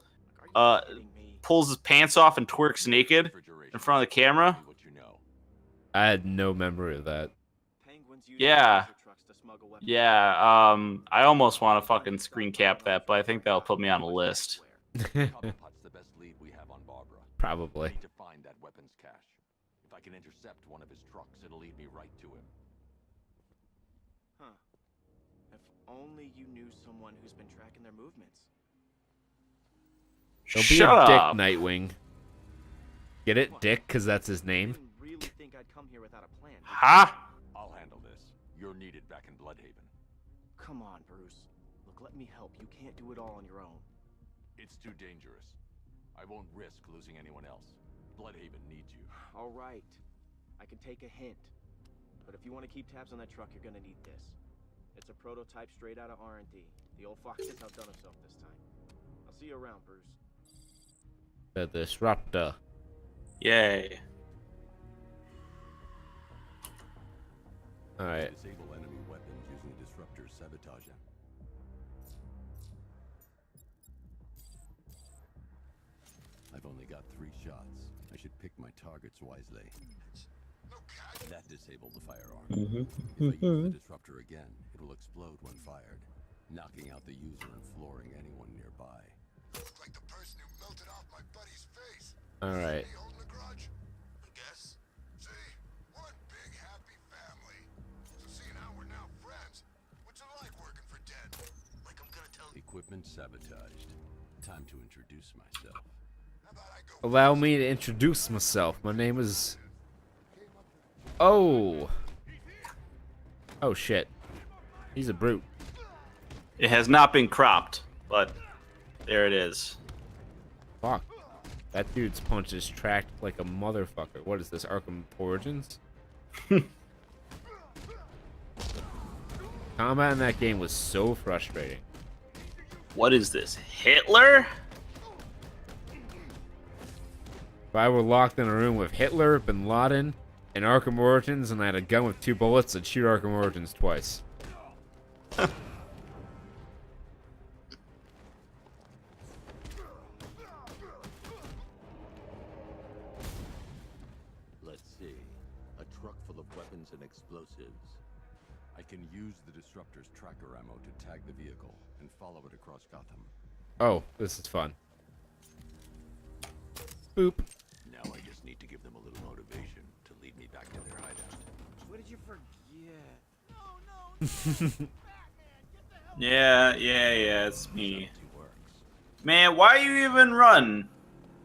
pulls his pants off and twerks naked in front of the camera. I had no memory of that. Yeah. Yeah, I almost want to fucking screen cap that, but I think that'll put me on a list. Probably. To find that weapons cache. If I can intercept one of his trucks, it'll lead me right to him. Huh. If only you knew someone who's been tracking their movements. Don't be Shut a dick, up. Nightwing. Get it, Dick, because that's his name? Really think I'd come here without a plan. Ha! I'll handle this. You're needed back in Bloodhaven. Come on, Bruce. Look, let me help. You can't do it all on your own. It's too dangerous. I won't risk losing anyone else. Bloodhaven needs you. All right. I can take a hint. But if you want to keep tabs on that truck, you're gonna need this. It's a prototype straight out of R&D. The old fox has outdone himself this time. I'll see you around, Bruce. The Disruptor. Yay. Alright. Disable enemy weapons using disruptor sabotage. I've only got 3 shots. I should pick my targets wisely. That disabled the firearm. If I use the disruptor again, it will explode when fired, knocking out the user and flooring anyone nearby. Look like the person who melted off my buddy's face. Alright. He holding a grudge? Equipment sabotaged. Time to introduce myself. Allow me to introduce myself. My name is... Oh. Oh, shit. He's a brute. It has not been cropped, but there it is. Fuck. That dude's punch is tracked like a motherfucker. What is this, Arkham Origins? Combat in that game was so frustrating. What is this, Hitler? If I were locked in a room with Hitler, Bin Laden, and Arkham Origins, and I had a gun with 2 bullets, I'd shoot Arkham Origins twice. Let's see. A truck full of weapons and explosives. I can use the disruptor's tracker ammo to tag the vehicle and follow it across Gotham. Oh, this is fun. Boop. Now I just need to give them a little motivation to lead me back to their hideout. What did you forget? Yeah, it's me. Man, why you even run?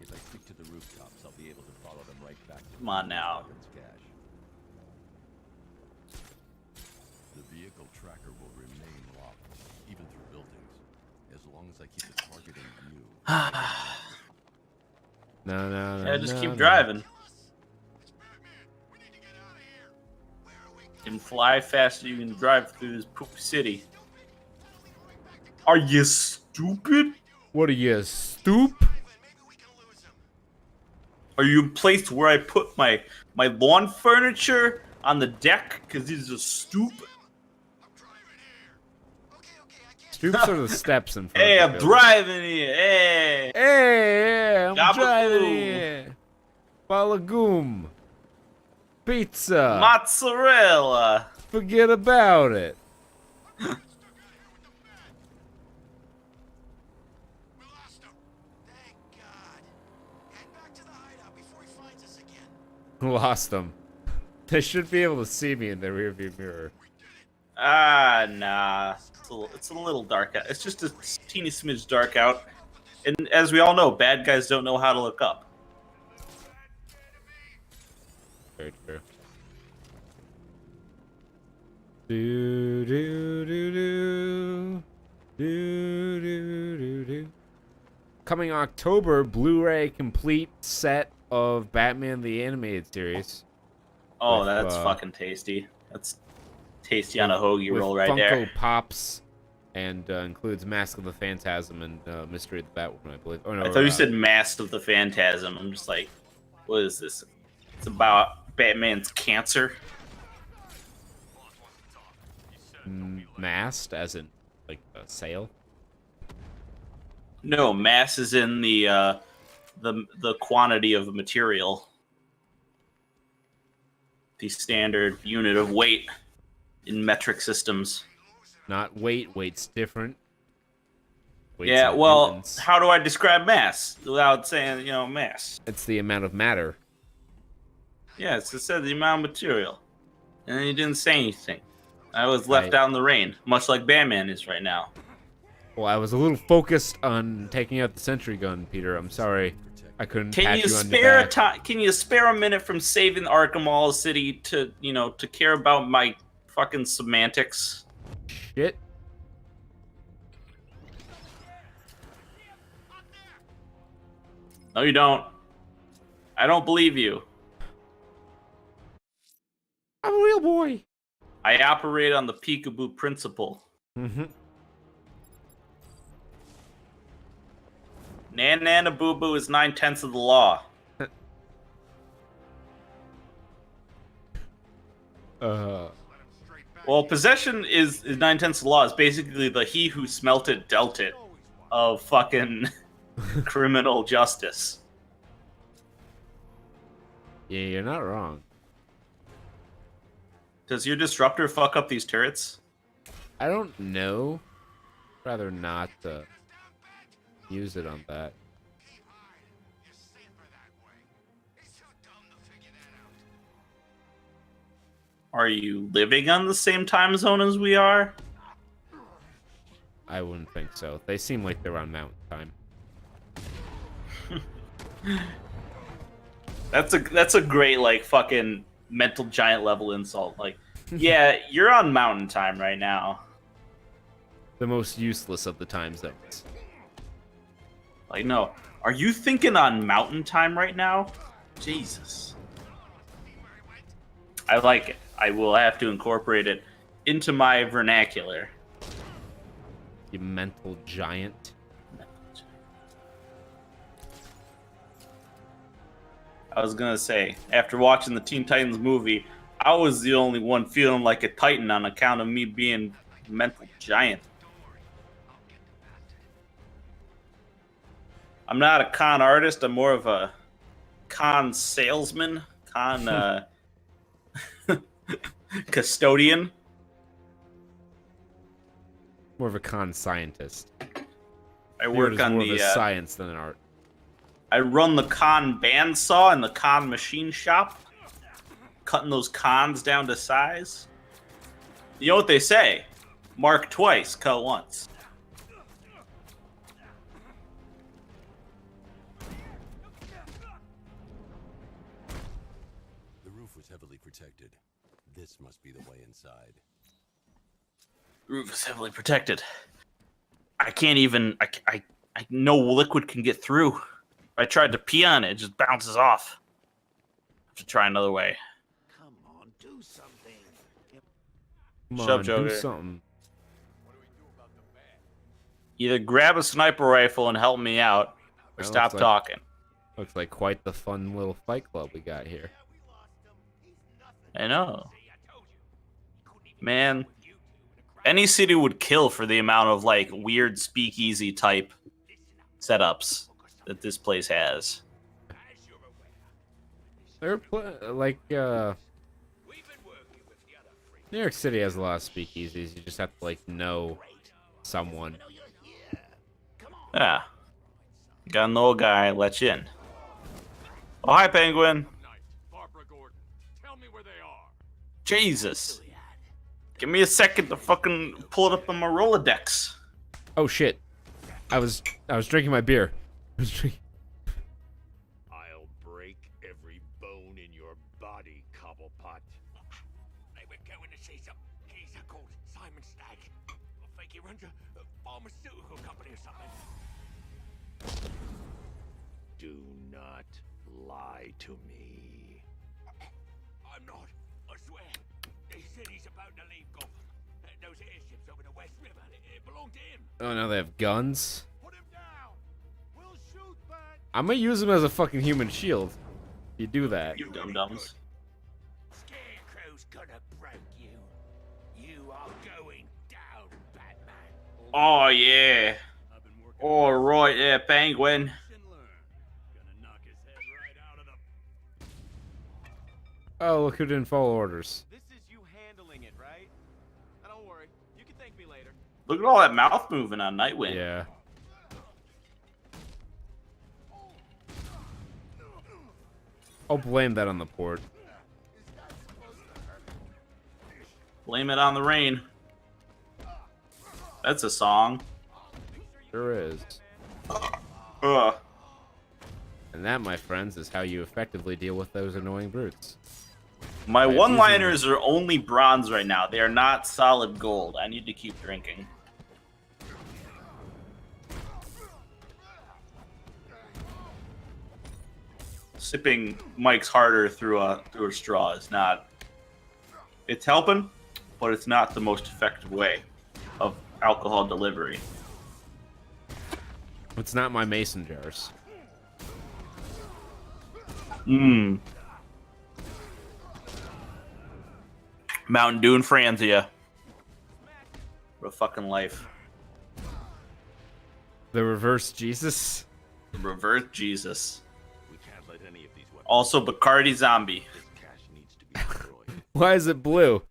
If I stick to the rooftops, I'll be able to follow them right back to Come on now. Gotham's cache. The vehicle tracker will remain locked, even through buildings, as long as I keep the target in view. No. Yeah, just keep driving. You can fly faster, you can drive through this poop city. Are you stupid? What are you, stoop? Are you placed where I put my lawn furniture on the deck? Because this is a stoop? Stoops are the steps in front Hey, of I'm the building. driving here. Hey. Hey, I'm Gabagool. driving here. Balagoom. Pizza. Mozzarella. Forget about it. Lost them. They should be able to see me in the rearview mirror. Ah, nah. It's a little dark out. It's just a teeny smidge dark out. And as we all know, bad guys don't know how to look up. Very true. Do do do do do do do do. Coming October, Blu-ray complete set of Batman the Animated Series. Oh, With, that's fucking tasty. That's tasty on a hoagie with roll right Funko there. Pops, and includes Mask of the Phantasm and Mystery of the Batwoman, I believe. Oh no, I thought you said Mask of the Phantasm. I'm just like, what is this? It's about Batman's cancer. Masked, as in like a sail. No, mass is in the quantity of material. The standard unit of weight in metric systems. Not weight. Weight's different. Weight's Yeah, in well, newtons. how do I describe mass without saying, mass? It's the amount of matter. Yeah, it said the amount of material. And then you didn't say anything. I was left out in the rain, much like Batman is right now. Well, I was a little focused on taking out the sentry gun, Peter. I'm sorry. I couldn't Can pat you you on the spare back. Can you spare a minute from saving Arkham All City to care about my fucking semantics? Shit. No, you don't. I don't believe you. I'm a real boy. I operate on the peekaboo principle. Mm-hmm. Nana boo boo is 9/10 of the law. Well, possession is 9/10 of the law. It's basically the he who smelt it dealt it of fucking criminal justice. Yeah, you're not wrong. Does your disruptor fuck up these turrets? I don't know. Rather not use it on that. Are you living on the same time zone as we are? I wouldn't think so. They seem like they're on mountain time. That's a great like fucking mental giant level insult. Like, yeah, you're on mountain time right now. The most useless of the time zones. Like, no, are you thinking on mountain time right now? Jesus. I like it. I will have to incorporate it into my vernacular. You mental giant. I was gonna say, after watching the Teen Titans movie, I was the only one feeling like a Titan on account of me being a mental giant. I'm not a con artist, I'm more of a con salesman, custodian. More of a con scientist. I work on more the of a science than an art. I run the con bandsaw in the con machine shop, cutting those cons down to size. You know what they say? Mark twice, cut once. The roof was heavily protected. This must be the way inside. Roof is heavily protected. I can't even. I no liquid can get through. I tried to pee on it, it just bounces off. Have to try another way. Come on, do something. Come Shut up, on, Joker. do something. Either grab a sniper rifle and help me out, or That stop looks like- talking. Looks like quite the fun little fight club we got here. I know. Man, any city would kill for the amount of like weird speakeasy type setups that this place has. They're like New York City has a lot of speakeasies. You just have to like know someone. Yeah. Got an old guy, let you in. Oh, hi, Penguin. Barbara Gordon, tell me where they are. Jesus. Give me a second to fucking pull it up on my Rolodex. Oh shit! I was drinking my beer. I'll break every bone in your body, Cobblepot. They were going to see some geezer called Simon Stagg. I think he runs a pharmaceutical company or something. Do not lie to me. I'm not, I swear. He said he's about to leave Gotham. Those airships over the West River, it belonged to him. Oh, now they have guns. Put him down. We'll shoot back. I'm gonna use them as a fucking human shield. You do that. You dum-dums. Scarecrow's gonna break you. You are going down, Batman. Oh, yeah. All right, yeah, Penguin. Oh, look who didn't follow orders. This is you handling it, right? Now, don't worry. You can thank me later. Look at all that mouth moving on Nightwing. Yeah. I'll blame that on the port. Blame it on the rain. That's a song. Sure is. Ugh. And that, my friends, is how you effectively deal with those annoying brutes. My By one-liners are only bronze right now. They are not solid gold. I need to keep drinking. Sipping Mike's harder through a straw is not. It's helping, but it's not the most effective way of alcohol delivery. It's not my mason jars. Mmm. Mountain Dew and Franzia. What a fucking life. The reverse Jesus? Reverse Jesus. We can't let any of these weapons. Also Bacardi Zombie. This cache needs to be destroyed. Why is it blue?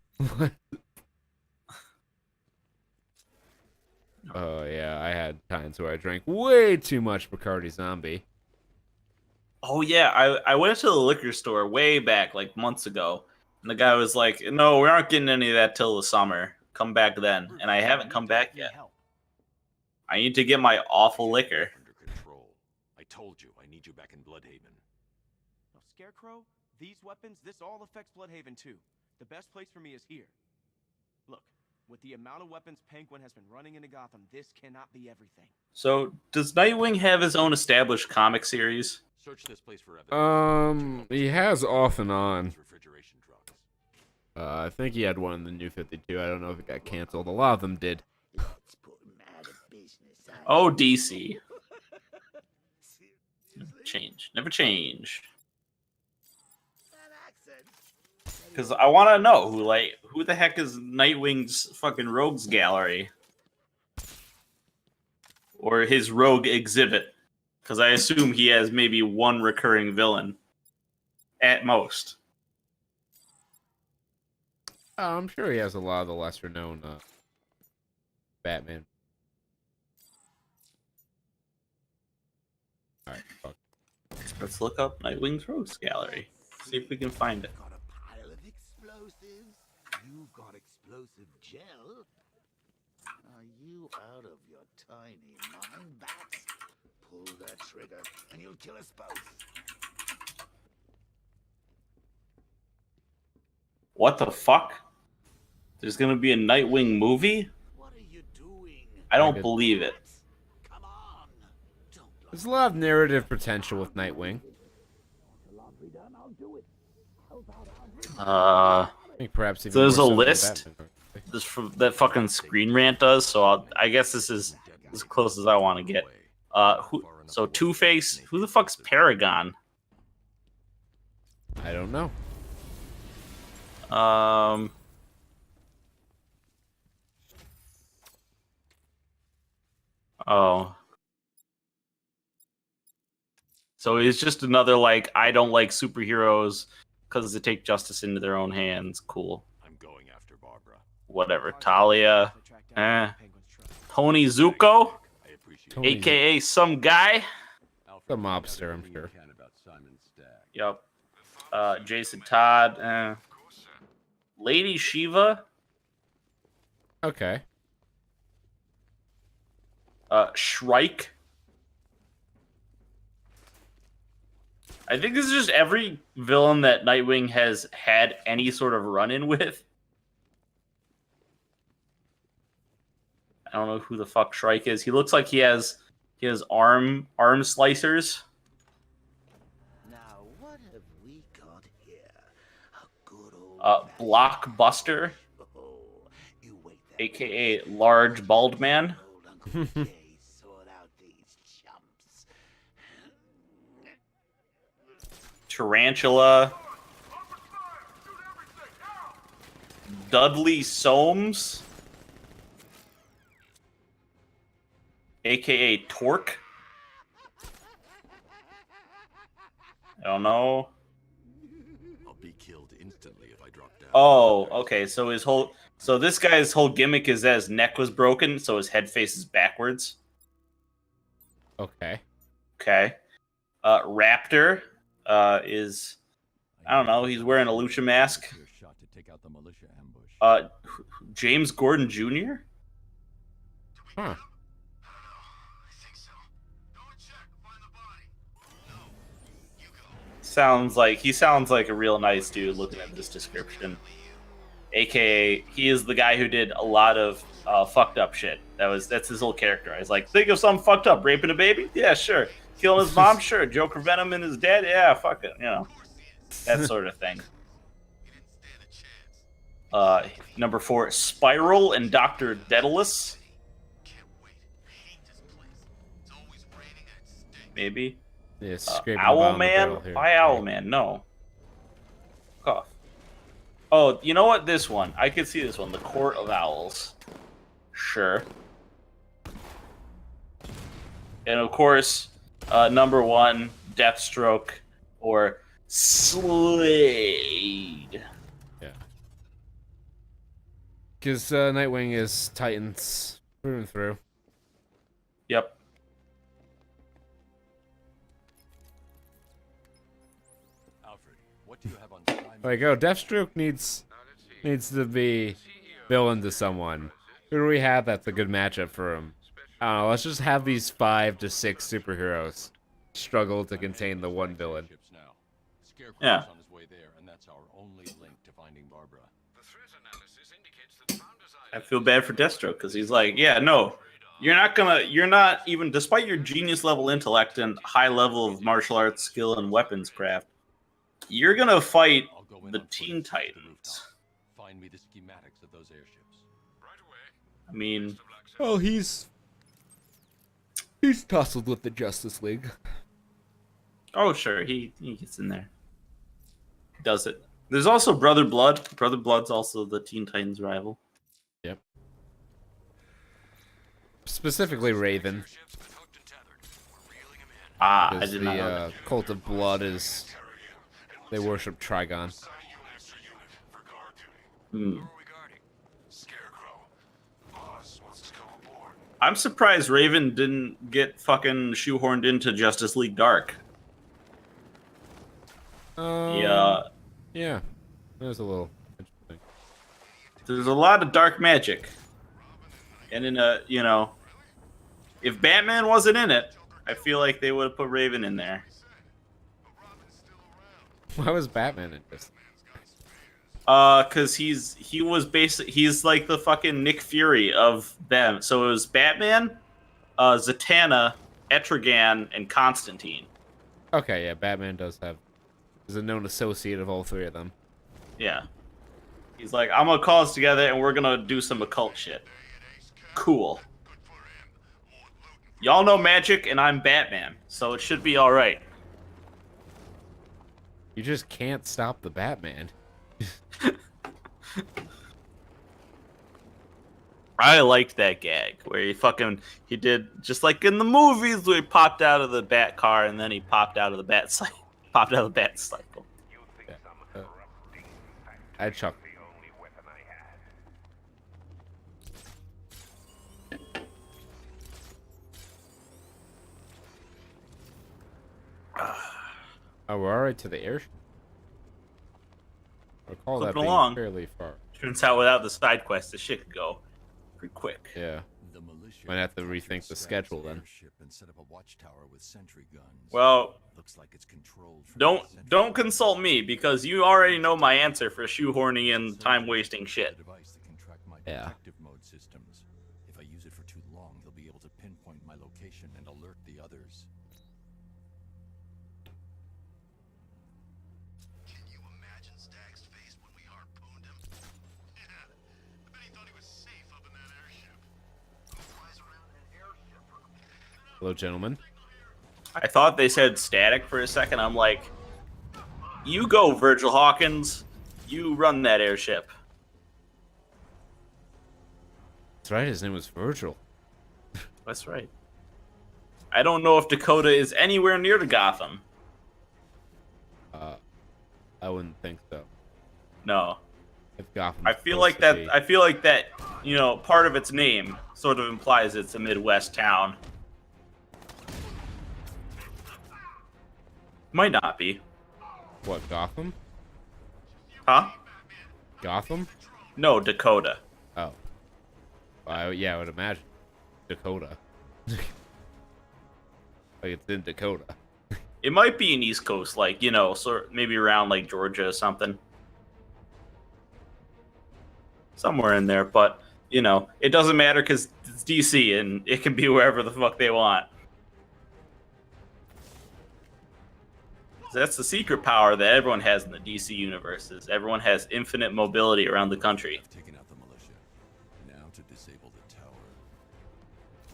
Oh, yeah, I had times where I drank way too much Bacardi Zombie. Oh yeah, I went to the liquor store way back, like months ago, and the guy was like, "No, we aren't getting any of that till the summer. Come back then." And I haven't come back yet. I need to get my awful liquor. Under control. I told you, I need you back in Bloodhaven. Now, Scarecrow, these weapons, this all affects Bloodhaven too. The best place for me is here. Look, with the amount of weapons Penguin has been running into Gotham, this cannot be everything. So, does Nightwing have his own established comic series? Search this place for evidence. He has off and on. Refrigeration drugs. I think he had one in the New 52. I don't know if it got canceled. A lot of them did. Let's put him out of business. Oh, DC. Change. Never change. Because I want to know who the heck is Nightwing's fucking rogues gallery? Or his rogue exhibit. Because I assume he has maybe one recurring villain. At most. I'm sure he has a lot of the lesser known Batman. Alright, fuck. Let's look up Nightwing's rogues gallery. See if we can find it. Got a pile of explosives. You've got explosive gel. Are you out of your tiny mind, Bats? Pull that trigger, and you'll kill us both. What the fuck? There's gonna be a Nightwing movie? What are you doing? I don't believe it. Come on. Don't There's a lot of narrative potential with Nightwing. I I think perhaps even There's more a so than list? Batman. this from that fucking Screen Rant does, so I guess this is as close as I want to get. So Two-Face, who the fuck's Paragon? I don't know. Oh. So he's just another, like, I don't like superheroes because they take justice into their own hands. Cool. I'm going after Barbara. Whatever. Talia. Tony Zuko, I appreciate Tony aka some guy. The mobster, I'm sure. Yep. Jason Todd. Lady Shiva. Okay. Shrike. I think this is just every villain that Nightwing has had any sort of run-in with. I don't know who the fuck Shrike is. He looks like he has arm slicers. Now, what have we got here? A good old Blockbuster, Oh, you wait there. aka Large Bald Man. Old Uncle Jay sort out these chumps. Tarantula. Dudley Soames, aka Torque. I don't know. I'll be killed instantly if I drop down. Oh, okay. So this guy's whole gimmick is that his neck was broken, so his head faces backwards. Okay. Okay. Raptor is, I don't know. He's wearing a lucha mask. Your shot to take out the militia ambush. James Gordon Jr. Huh. Sounds like a real nice dude looking at this description. AKA, he is the guy who did a lot of fucked up shit. That's his whole character. He's like, think of something fucked up, raping a baby? Yeah, sure. Killing his mom? Sure. Joker Venom and his dad? Yeah, fuck it. You know, that sort of thing. Number 4, Spiral and Dr. Daedalus. Maybe. Yeah, scraping the bottom of the barrel Owlman? here. Why Owlman? No. Fuck off. Oh, you know what? This one. I could see this one. The Court of Owls. Sure. And of course, number 1, Deathstroke or Slade. Yeah. Because Nightwing is Titans through and through. Yep. Alfred, what do you have on Simon? There we go. Deathstroke needs to be villain to someone. Who do we have that's a good matchup for him? I don't know, let's just have these 5 to 6 superheroes struggle to contain the one villain. Scarecrow's Yeah. on his way there, and that's our only link to finding Barbara. The threat analysis indicates that Founders I Island feel bad for Deathstroke because he's like, yeah, no, you're not even, despite your genius level intellect and high level of martial arts skill and weapons craft, you're gonna fight I'll go in the on foot Teen and search the Titans. rooftop. Find me the schematics of those airships. right away. I mean, Oh, he's tussled with the Justice League. oh sure, he gets in there, does it. There's also Brother Blood. Brother Blood's also the Teen Titans rival. Yep. Specifically Raven. Ship's been hooked and tethered. We're reeling him in. Ah, I Because did not know the that. Cult of Blood is... They worship Trigon. Hmm. Who are we guarding? Scarecrow. Boss wants to come aboard. I'm surprised Raven didn't get fucking shoehorned into Justice League Dark. Yeah, Yeah. That was a little interesting. there's a lot of dark magic. And in a, you know, if Batman wasn't in it, I feel like they would have put Raven in there. Why was Batman in this? Cause he's like the fucking Nick Fury of them. So it was Batman, Zatanna, Etrigan, and Constantine. Okay, yeah, Batman is a known associate of all 3 of them. Yeah. He's like, I'm gonna call us together and we're gonna do some occult shit. Cool. Y'all know magic and I'm Batman, so it should be alright. You just can't stop the Batman. I liked that gag where he did just like in the movies where he popped out of the bat car and then he popped out of the bat cycle. I chuck. Oh, we're alright to the airship. I recall that Flipping being along. fairly far. Turns out without the side quest, this shit could go pretty quick. Yeah. The militia Might have to attacked rethink the Stag's schedule then. airship and set up a watchtower with sentry guns. Well, looks like it's controlled from the sentry don't gun. consult me because you already know my answer for shoehorning in time wasting The shit. device that can track my Yeah. detective mode systems. If I use it for too long, they'll be able to pinpoint my location and alert the others. Can you imagine Stag's face when we harpooned him? Yeah, I bet he thought he was safe up in that airship. Who flies around in an airship? Hello, gentlemen. I thought they said static for a second. I'm like, you go, Virgil Hawkins. You run that airship. That's right, his name was Virgil. That's right. I don't know if Dakota is anywhere near to Gotham. I wouldn't think so. No. If Gotham. I feel like that, you know, part of its name sort of implies it's a Midwest town. Might not be. What, Gotham? Huh? Gotham? No, Dakota. Oh. Yeah, I would imagine. Dakota. Like it's in Dakota. It might be an East Coast, like, you know, sort maybe around like Georgia or something. Somewhere in there, but you know, it doesn't matter because it's DC and it can be wherever the fuck they want. That's the secret power that everyone has in the DC universe. Is everyone has infinite mobility around the country. I've taken out the militia. Now to disable the tower.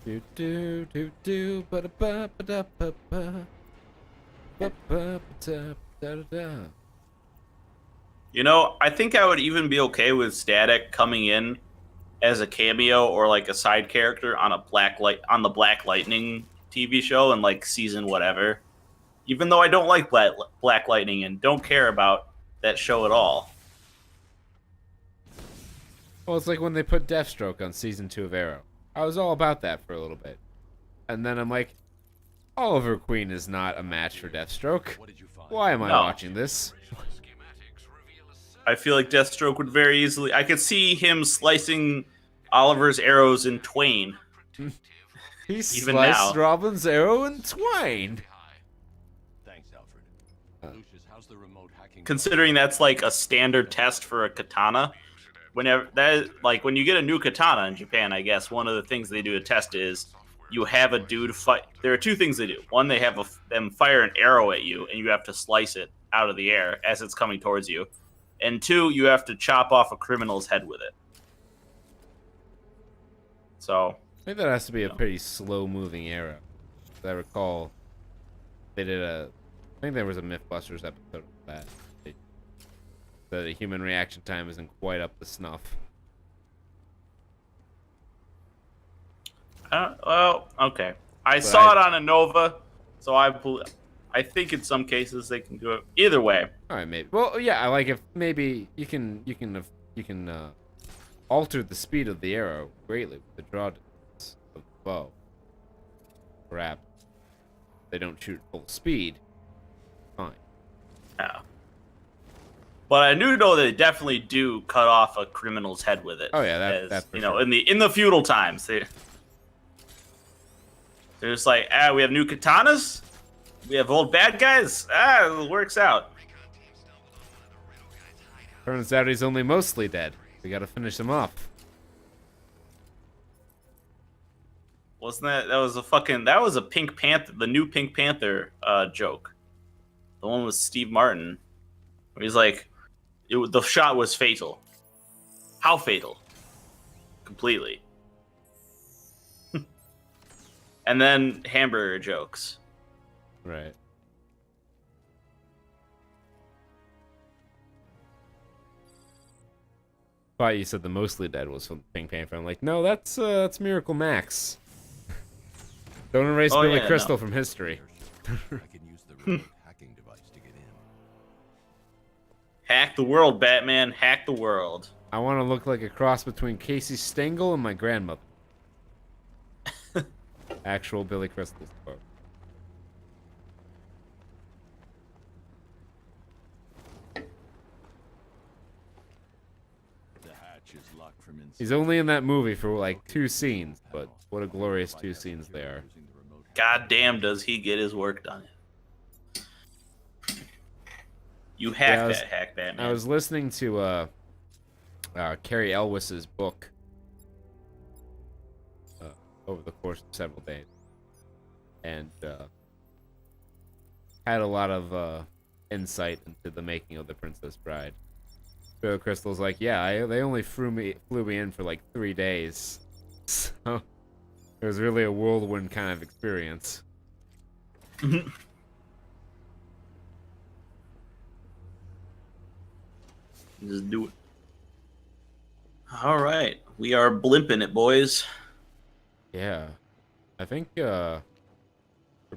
Do do do do ba da ba ba da ba ba ba ba da da da da. You know, I think I would even be okay with Static coming in as a cameo or like a side character on the Black Lightning TV show and like season whatever. Even though I don't like Black Lightning and don't care about that show at all. Well, it's like when they put Deathstroke on season 2 of Arrow. I was all about that for a little bit. And then I'm like, Oliver Queen is not a match for Deathstroke. What did you find? Why am I No. watching this? Schematics reveal a I feel like Deathstroke would very easily... I could see him slicing Oliver's arrows in twain. protective He Even sliced now. Robin's arrow in twain. Thanks, Alfred. Lucius, how's the remote hacking? Considering that's like a standard test for a katana, whenever when you get a new katana in Japan, I guess one of the things they do to test is you have a dude fight. There are two things they do. One, they have them fire an arrow at you, and you have to slice it out of the air as it's coming towards you. And two, you have to chop off a criminal's head with it. So I think that has to be a pretty slow-moving arrow. As I recall, they did I think there was a MythBusters episode of that. The human reaction time isn't quite up to snuff. Well, okay. I saw it on a Nova, so I think in some cases they can do it either way. All right, maybe. Well, yeah, I like if maybe you can alter the speed of the arrow greatly with the draw distance of the bow. Perhaps they don't shoot full speed. Fine. Yeah. But I do know they definitely do cut off a criminal's head with it. Oh yeah, that's for you know, sure. in the feudal times, they're just like, we have new katanas, we have old bad guys. It works out. Turns out he's only mostly dead. We gotta finish him off. Wasn't that was a Pink Panther, the new Pink Panther joke, the one with Steve Martin, where he's like, the shot was fatal. How fatal? Completely. And then hamburger jokes. Right. Thought you said the mostly dead was from Pink Panther. I'm like, no, that's Miracle Max. Don't erase Billy Crystal from history. I can use the remote hacking device to get in. Hack the world, Batman. Hack the world. I want to look like a cross between Casey Stengel and my grandmother. Actual Billy Crystal's quote. The hatch is locked from inside. He's only in that movie for like 2 scenes, but what a glorious 2 scenes they are. God damn, does he get his work done? You hack that hack, Batman. I was listening to Carrie Elwes's book over the course of several days, and had a lot of insight into the making of The Princess Bride. Billy Crystal's like, yeah, they only flew me in for like 3 days, so it was really a whirlwind kind of experience. Just do it. All right, we are blimping it, boys. Yeah, I think we're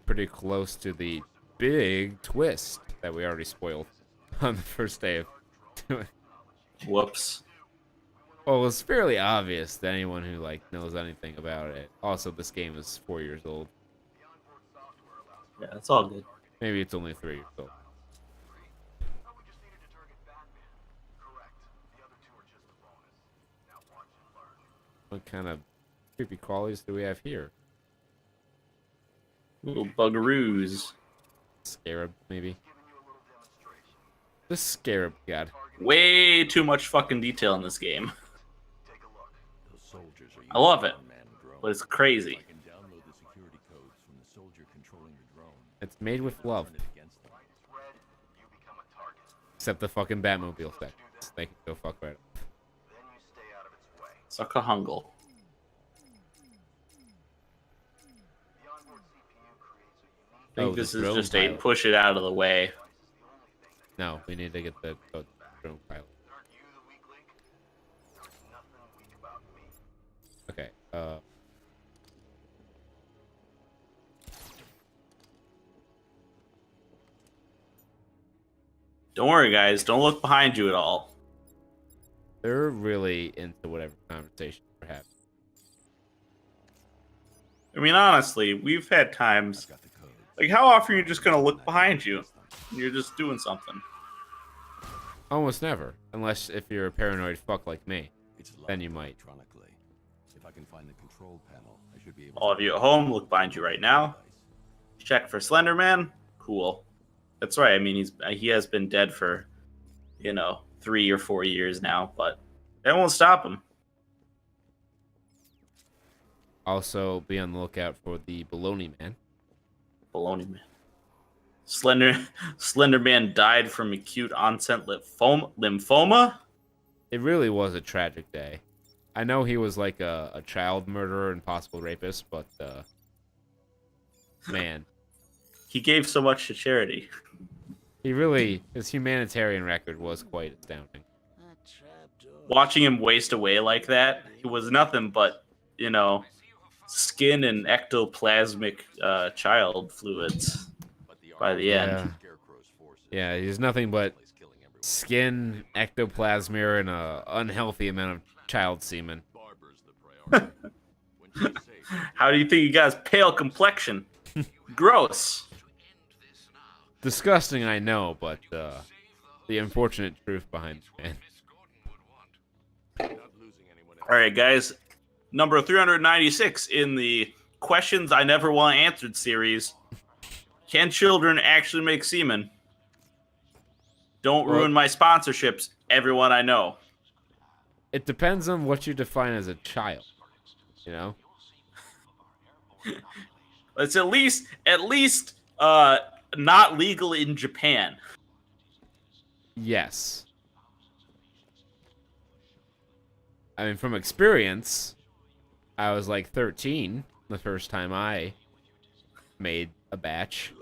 pretty close to the big twist that we already spoiled on the first day of doing. Whoops. Well, it was fairly obvious to anyone who knows anything about it. Also, this game is 4 years old. Yeah, it's all good. Maybe it's only 3 years old. What kind of creepy crawlies do we have here? Little buggeroos. Scarab, maybe? The Scarab God. Way too much fucking detail in this game. Those soldiers are I love it, unmanned drones. but it's crazy. I can download the security codes from the soldier controlling the drone. It's made with love. Turn it against them. Except the fucking Batmobile section. They can go fuck right up. Suck a hungle. I think this is just a push it out of the way. No, we need to get the drone pilot. Okay, Don't worry, guys. Don't look behind you at all. they're really into whatever conversation we're having. I mean, honestly, we've had times. Got the code. Like, how often are you just gonna look behind you? You're just doing something. Almost never. Unless if you're a paranoid fuck like me. It's Then you might. electronically. If I can find the control panel, I should be able All to of you at home, look behind you right now. Check for Slender Man. Cool. That's right. I mean, he has been dead for, 3 or 4 years now, but that won't stop him. Also, be on the lookout for the Baloney Man. Baloney Man. Slender Man died from acute onset lymphoma. It really was a tragic day. I know he was like a child murderer and possible rapist, but man, He gave so much to charity. his humanitarian record was quite astounding. Watching him waste away like that, he was nothing but, skin and ectoplasmic child fluids by the end. Yeah, he's nothing but skin, ectoplasmia, and a unhealthy amount of child semen. How do you think he got his pale complexion? Gross. Disgusting, I know, but the unfortunate truth behind it, man. All right, guys. Number 396 in the Questions I Never Want Answered series. Can children actually make semen? Don't ruin my sponsorships, everyone I know. It depends on what you define as a child, you know? It's at least not legal in Japan. Yes. I mean, from experience, I was like 13 the first time I made a batch.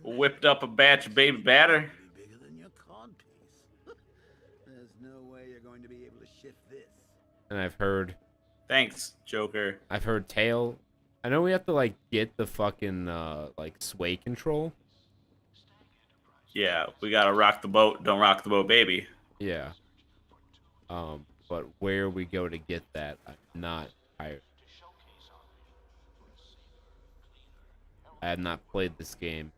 Whipped up a batch of baby batter. Bigger than your codpiece. There's no way you're going to be able to shift this. And I've heard... Thanks, Joker. I've heard tail... I know we have to, like, get the fucking, like, sway control. Yeah, we gotta rock the boat. Don't rock the boat, baby. Yeah. But where we go to get that, I'm not tired. I have not played this game.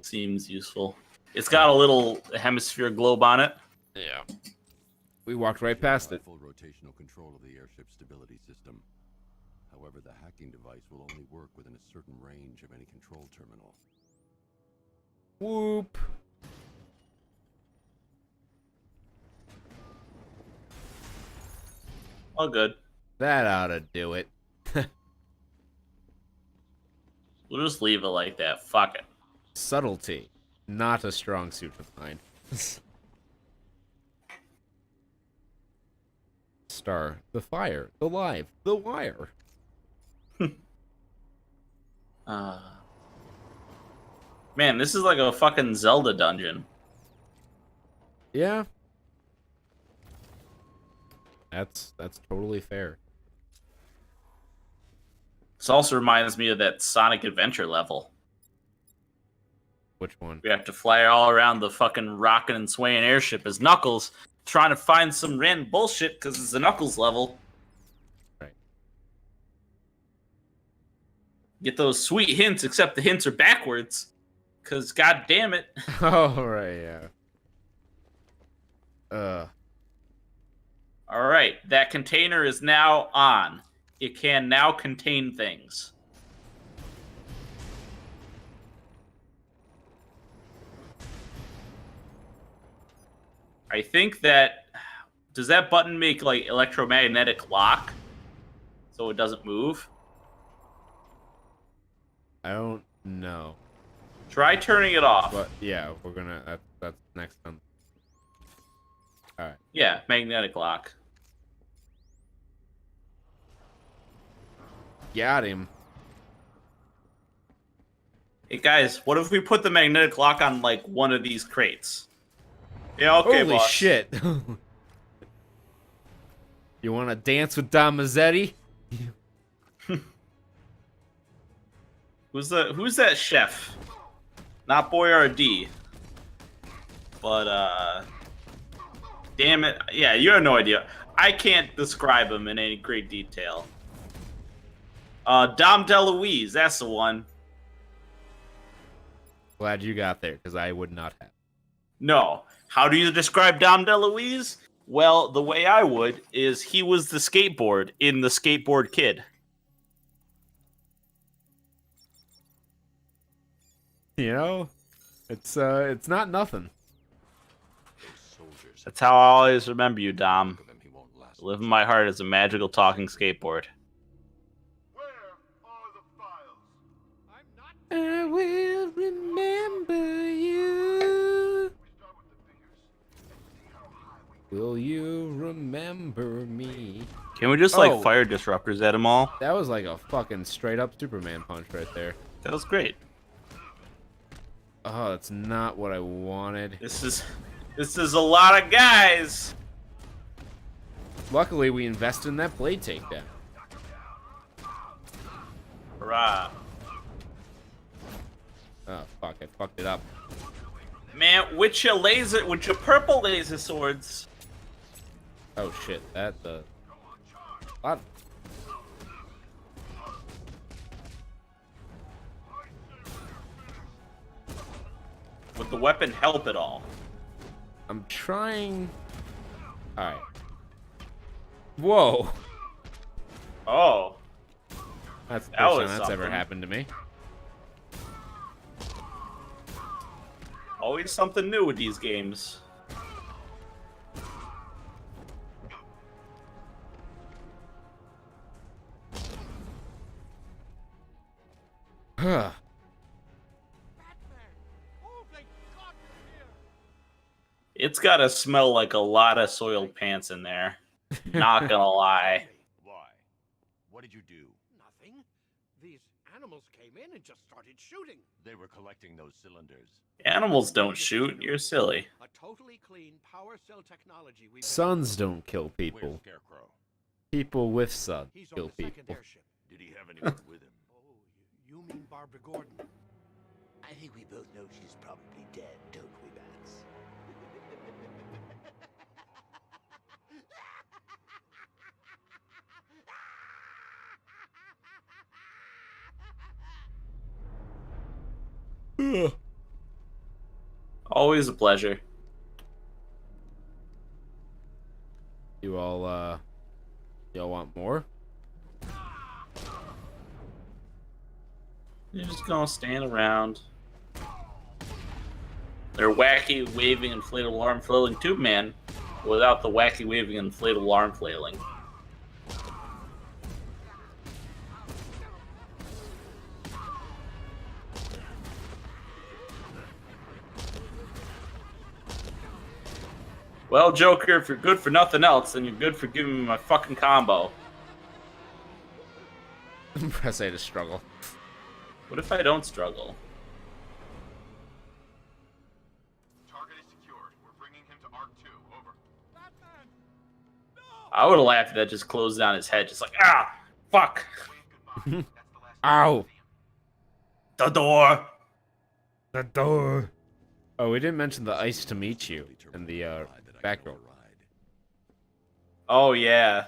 Seems useful. It's got a little hemisphere globe on it. Yeah. We walked right past it. Full rotational control of the airship stability system. However, the hacking device will only work within a certain range of any control terminal. Whoop. All good. That ought to do it. We'll just leave it like that. Fuck it. Subtlety. Not a strong suit of mine. Star. The fire. The live. The wire. Man, this is like a fucking Zelda dungeon. Yeah. That's totally fair. This also reminds me of that Sonic Adventure level. Which one? We have to fly all around the fucking rocking and swaying airship as Knuckles, trying to find some random bullshit because it's a Knuckles level. Right. Get those sweet hints, except the hints are backwards. Because, god damn it. Oh, right, yeah. Alright, that container is now on. It can now contain things. I think that... Does that button make, like, electromagnetic lock? So it doesn't move? I don't know. Try turning it off. But, yeah, we're gonna... That's next time. Alright. Yeah, magnetic lock. Got him. Hey, guys, what if we put the magnetic lock on, like, one of these crates? Yeah, okay, Holy boss. shit. You want to dance with Don Mazzetti? Who's that chef? Not Boyardee. But, damn it. Yeah, you have no idea. I can't describe him in any great detail. Dom DeLuise, that's the one. Glad you got there, because I would not have. No. How do you describe Dom DeLuise? Well, the way I would is he was the skateboard in the Skateboard Kid. You know, it's not nothing. Those soldiers. That's how I always remember you, Dom. For them, he won't last. Live in my heart as a magical talking skateboard. Where are the files? I'm not. I will remember you. We start with the fingers and see how high we Will you remember me? Can we just, Oh. fire disruptors at them all? That was like a fucking straight up Superman punch right there. That was great. Oh, that's not what I wanted. This is a lot of guys. Luckily, we invested in that blade takedown. Hurrah. Oh, fuck, I fucked it up. Man, with your purple laser swords. Oh, shit, that, What? Would the weapon help at all? I'm trying... Alright. Whoa! Oh. That's the That first was time that's ever something. happened to me. Always something new with these games. Huh. Oh, thank God you're here. It's gotta smell like a lot of soiled pants in there. Not gonna lie. Why? What did you do? Nothing. These animals came in and just started shooting. They were collecting those cylinders. Animals don't shoot. You're silly. A totally clean power cell technology. Suns don't kill Where's people. Scarecrow? People with suns He's on kill the second people. airship. Did he have anyone with him? Oh, you mean Barbara Gordon? I think we both know she's probably dead, don't we, Bats? Always a pleasure. Y'all want more? You're just gonna stand around. They're wacky, waving, inflatable arm flailing tube man without the wacky, waving, inflatable arm flailing. Well, Joker, if you're good for nothing else, then you're good for giving me my fucking combo. Press A to struggle. What if I don't struggle? Target is secured. We're bringing him to Arc 2. Over. Batman! No! I would have laughed if that just closed down his head, just like, ah, fuck. Wave goodbye. That's the last Ow! The door. The door! Oh, we didn't mention the ice to meet you in the, background. Oh, yeah.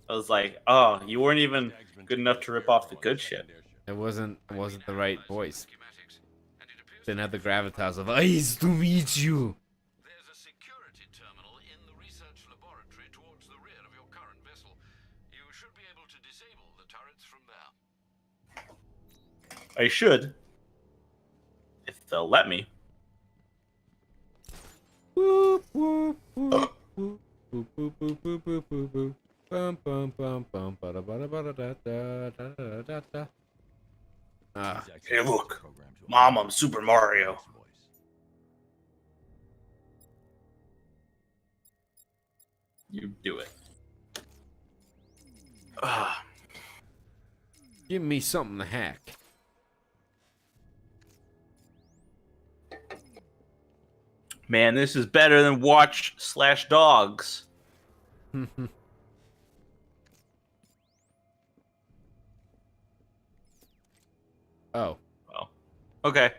I was like, oh, you weren't even good enough to rip off the good shit. It wasn't the right voice. Didn't have the gravitas of ice to meet you. There's a security terminal in the research laboratory towards the rear of your current vessel. You should be able to disable the turrets from there. I should. If they'll let me. Boop, boop, boop, boop, boop, boop, boop, boop, boop, boop, boop. Bum, bum, bum, bum, bada, bada, bada, da, da, da, da, da, da. Ah, Hey, look. Mom, I'm Super Mario. You do it. Ah. give me something to hack. Man, this is better than Watch/Dogs. Oh, Oh. Okay.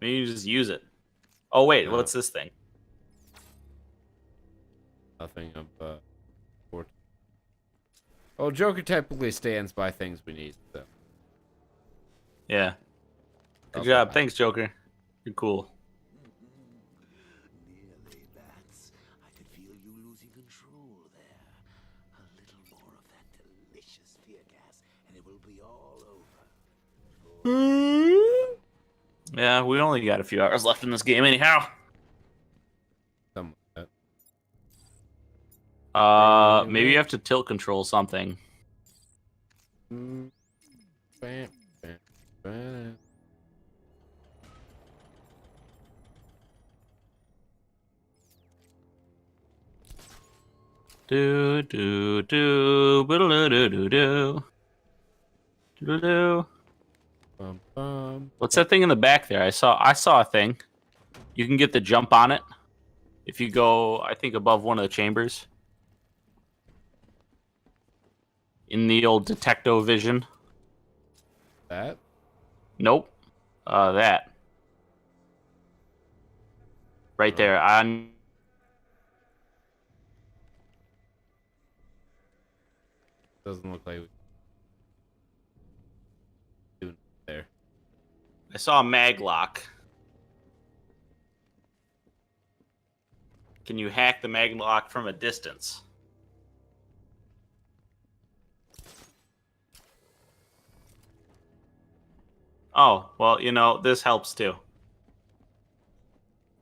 Maybe you just use it. Oh, wait. No. What's this thing? nothing of importance. Well, Joker typically stands by things we need, so. Yeah. Good Okay. job. Thanks, Joker. You're cool. Nearly, Bats. I could feel you losing it will be all over. Yeah, we only got a few hours left in this game anyhow. Something like that. Maybe you have to tilt control something. Bam, bam, bam. Do do do do do do do do. Bum, bum. What's that thing in the back there? I saw a thing. You can get the jump on it if you go, I think, above one of the chambers. In the old detecto vision. That? Nope. That. Right there. On. Doesn't look like we do there. I saw a mag lock. Can you hack the mag lock from a distance? Oh, well, you know, this helps too.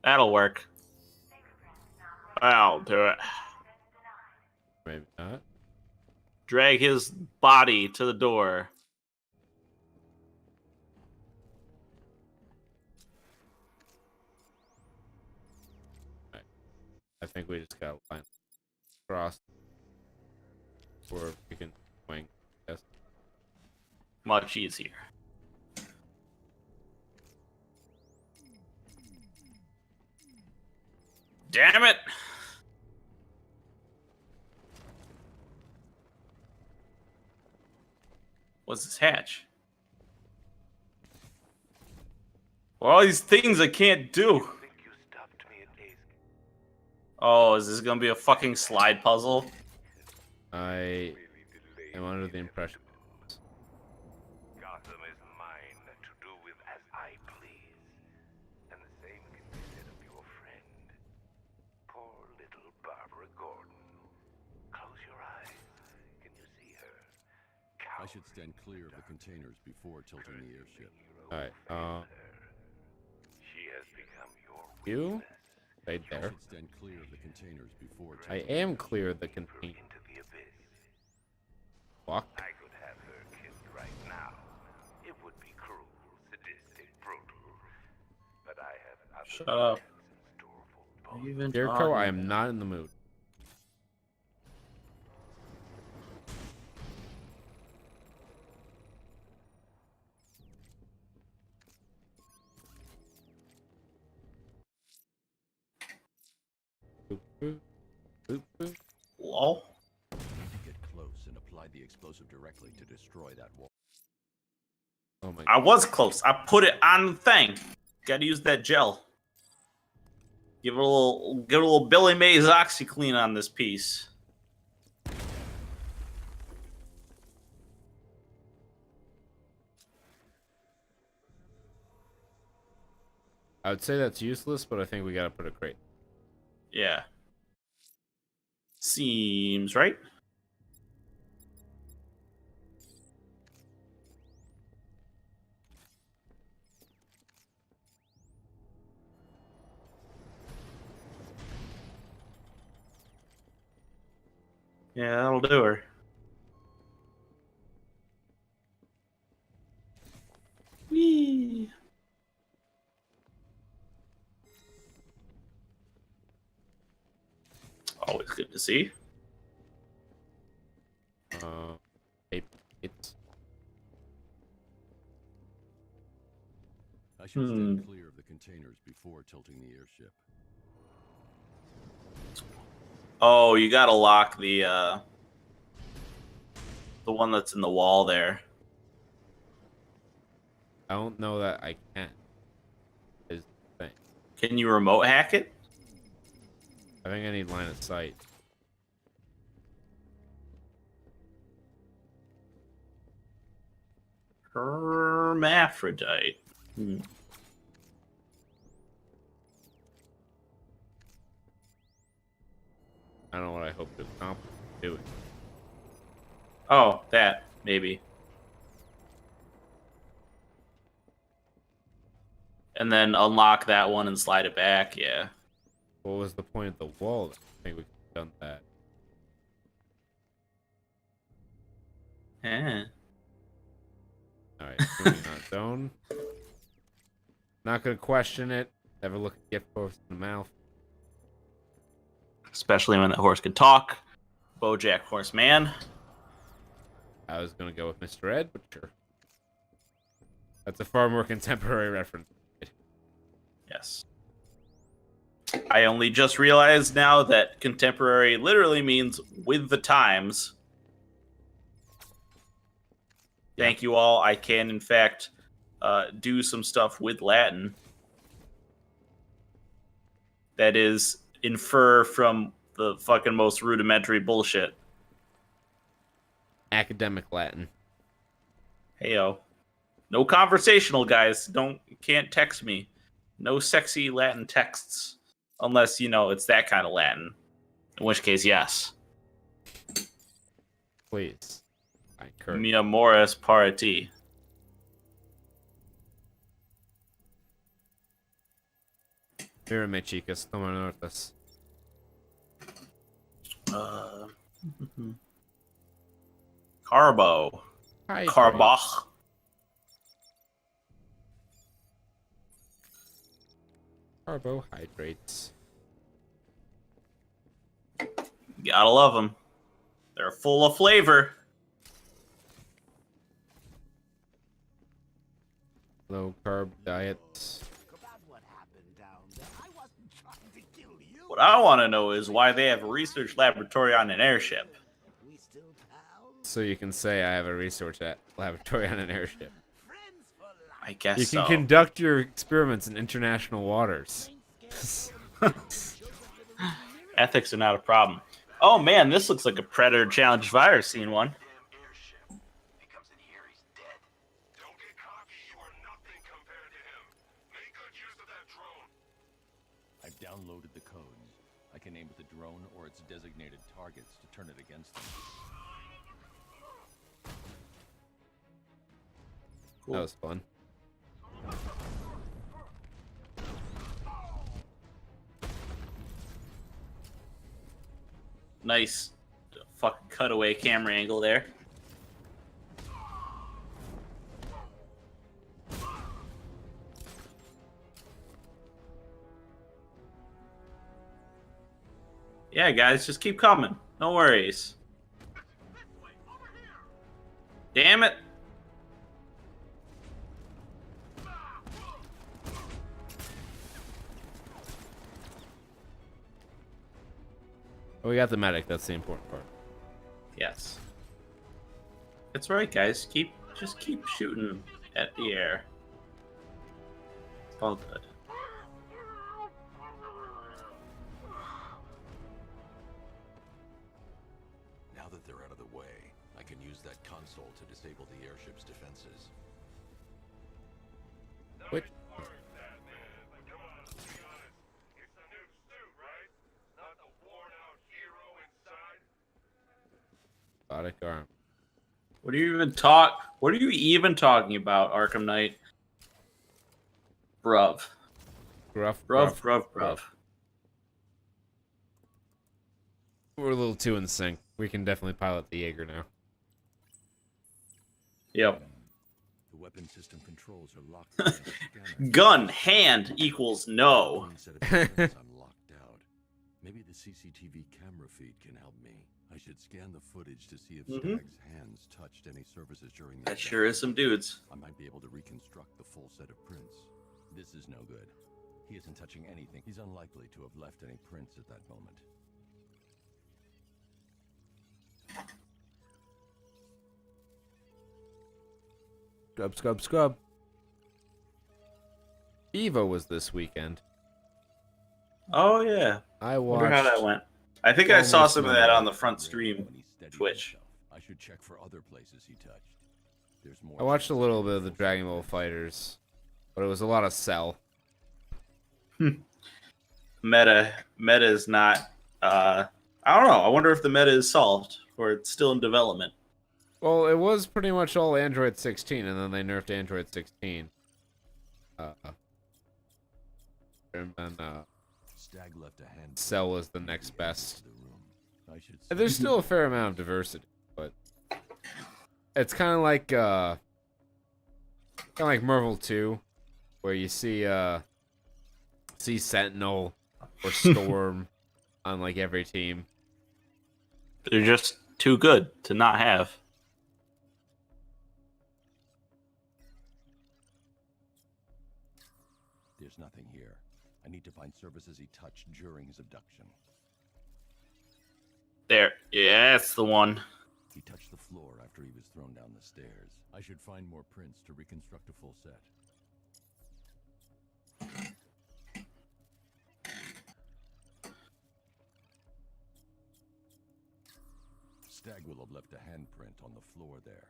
That'll work. I'll do it. Maybe not. Drag his body to the door. I think we just got line across or we can swing. Yes. Much easier. Damn it! What's this hatch? Well, all these things I can't do. Oh, is this gonna be a fucking slide puzzle? I am under the impression. Gotham is mine to do with as I please. And the same can be said of your friend. Poor little Barbara Gordon. Close your eyes. Can you see her? I should stand clear of the containers before tilting the airship. Alright, She has become your you? Right I there. should stand clear of the containers before I tilting am clear of the container. into the abyss. Fuck. I could have her killed right now. It would be cruel, sadistic, brutal. But I have other Shut up. plans in store for both. Even Jericho, I am not in the mood. Boop, boop, boop, boop. Lol. Get close and apply the explosive directly to destroy that wall. Oh my I was close. I put it on the thing. Gotta use that gel. Give it a little Billy Mays OxyClean on this piece. I would say that's useless, but I think we gotta put a crate. Yeah. Seems right. Yeah, that'll do her. Whee! Always good to see. It's I should stand clear of the containers before tilting the airship. Oh, you gotta lock the one that's in the wall there. I don't know that I can. Is the thing. Can you remote hack it? I think I need line of sight. Hermaphrodite. I don't know what I hope to accomplish doing. Oh, that maybe. And then unlock that one and slide it back. Yeah. What was the point of the wall? I think we could have done that. Yeah. Alright, moving on. Zone. Not gonna question it. Never look a gift horse in the mouth. Especially when that horse could talk. BoJack Horseman. I was gonna go with Mr. Ed, but sure. That's a far more contemporary reference. Yes. I only just realized now that contemporary literally means with the times. Thank you all. I can, in fact, do some stuff with Latin. That is, infer from the fucking most rudimentary bullshit. Academic Latin. Heyo. No conversational, guys. Can't text me. No sexy Latin texts. Unless, it's that kind of Latin. In which case, yes. Please. I encourage. Mi amoris parati. Mírame, chicas. Toma notas. Carbo. Hydrate. Carbach. Carbohydrates. Gotta love them. They're full of flavor. Low carb diets. What I want to know is why they have a research laboratory on an airship. So you can say I have a research laboratory on an airship. I guess You so. can conduct your experiments in international waters. Ethics are not a problem. Oh man, this looks like a Predator Challenge virus scene one. I've downloaded the codes. I can aim at the drone or its designated targets to turn it against them. Cool. That was fun. Nice fucking cutaway camera angle there. Yeah, guys, just keep coming. No worries. Damn it. Oh, we got the medic. That's the important part. Yes. That's right, guys. Just keep shooting at the air. It's all good. Now that they're out of the way, I can use that console to disable the airship's defenses. Which? Robotic arm. What are you even talking about, Arkham Knight? Bruv. Gruff. Bruv. We're a little too in sync. We can definitely pilot the Jaeger now. Yep. The weapon system controls are locked against the scanner. Gun hand equals no. One set of cameras I'm locked out. Maybe the CCTV camera feed can help me. I should scan the footage to see if Stag's hands touched any surfaces during the That sure is some dudes. I might be able to reconstruct the full set of prints. This is no good. He isn't touching anything. He's unlikely to have left any prints at that moment. Scrub. Evo was this weekend. Oh yeah. I watched. Wonder how that went. I think I saw some of that on the front stream, Twitch. I should check for other places he touched. There's more. I watched a little bit of the Dragon Ball Fighters, but it was a lot of Cell. Meta is not. I don't know. I wonder if the meta is solved or it's still in development. Well, it was pretty much all Android 16, and then they nerfed Android 16. and then Stag left a hand. Cell is the next best. I should And there's still a fair amount of diversity, but it's kind of like Marvel 2, where you see Sentinel or Storm on like every team. They're just too good to not have. There's nothing here. I need to find services he touched during his abduction. There. Yeah, that's the one. He touched the floor after he was thrown down the stairs. I should find more prints to reconstruct a full set. Stag will have left a handprint on the floor there.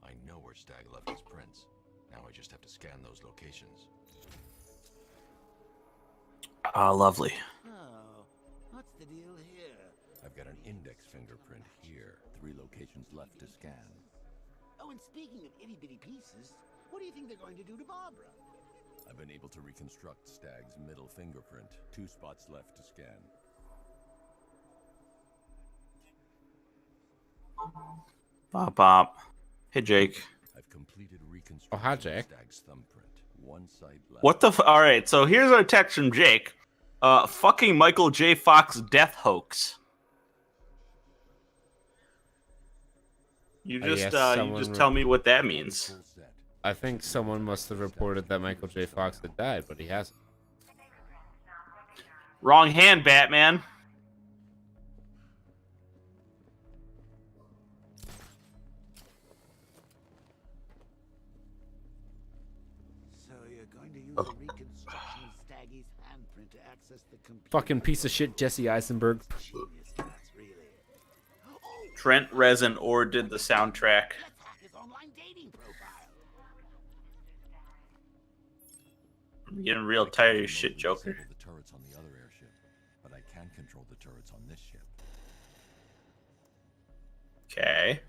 I know where Stag left his prints. Now I just have to scan those locations. Ah, lovely. Oh, what's the deal here? I've got an index fingerprint here. 3 locations left to scan. Oh, and speaking of itty-bitty pieces, what do you think they're going to do to Barbara? I've been able to reconstruct Stag's middle fingerprint. 2 spots left to scan. Bop bop. Hey, Jake. I've completed Oh, reconstruction hi, of Jake. Stag's thumbprint. 1 side left. What the All right, so here's our text from Jake. Fucking Michael J. Fox death hoax. You I just guess you just someone tell me what that means. Full set. I think someone must have reported that Michael J. Fox had died, but he hasn't. Wrong hand, Batman. So you're going to use the reconstruction of Staggy's handprint to access the computer. Fucking piece of shit, Jesse Eisenberg. Genius, that's really. Trent Reznor or did the soundtrack. Let's hack his online dating profile. I'm getting real tired of your shit, Disable Joker. the turrets on the other airship, but I can control the turrets on this ship. Okay.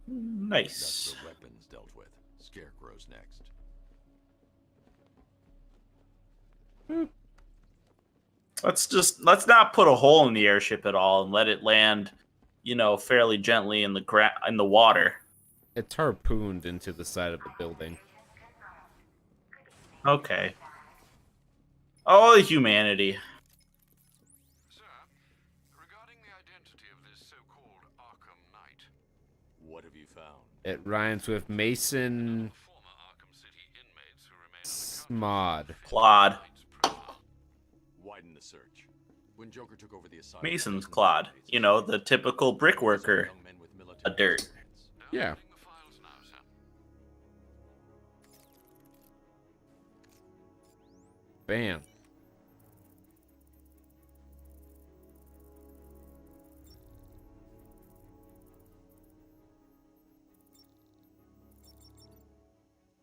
That's Nice. the weapons dealt with. Scarecrow's next. Let's not put a hole in the airship at all and let it land, fairly gently in the water. It's harpooned into the side of the building. Okay. Oh, the humanity. Sir, regarding the identity of this so-called Arkham Knight, What have you found? It rhymes with Mason former Arkham City inmates who remain Smod. Claude. Widen the search. When Joker took over the asylum, Mason's Claude. The typical brick worker. young men with military A dirt. experience. Yeah. downloading the files now, sir. Bam.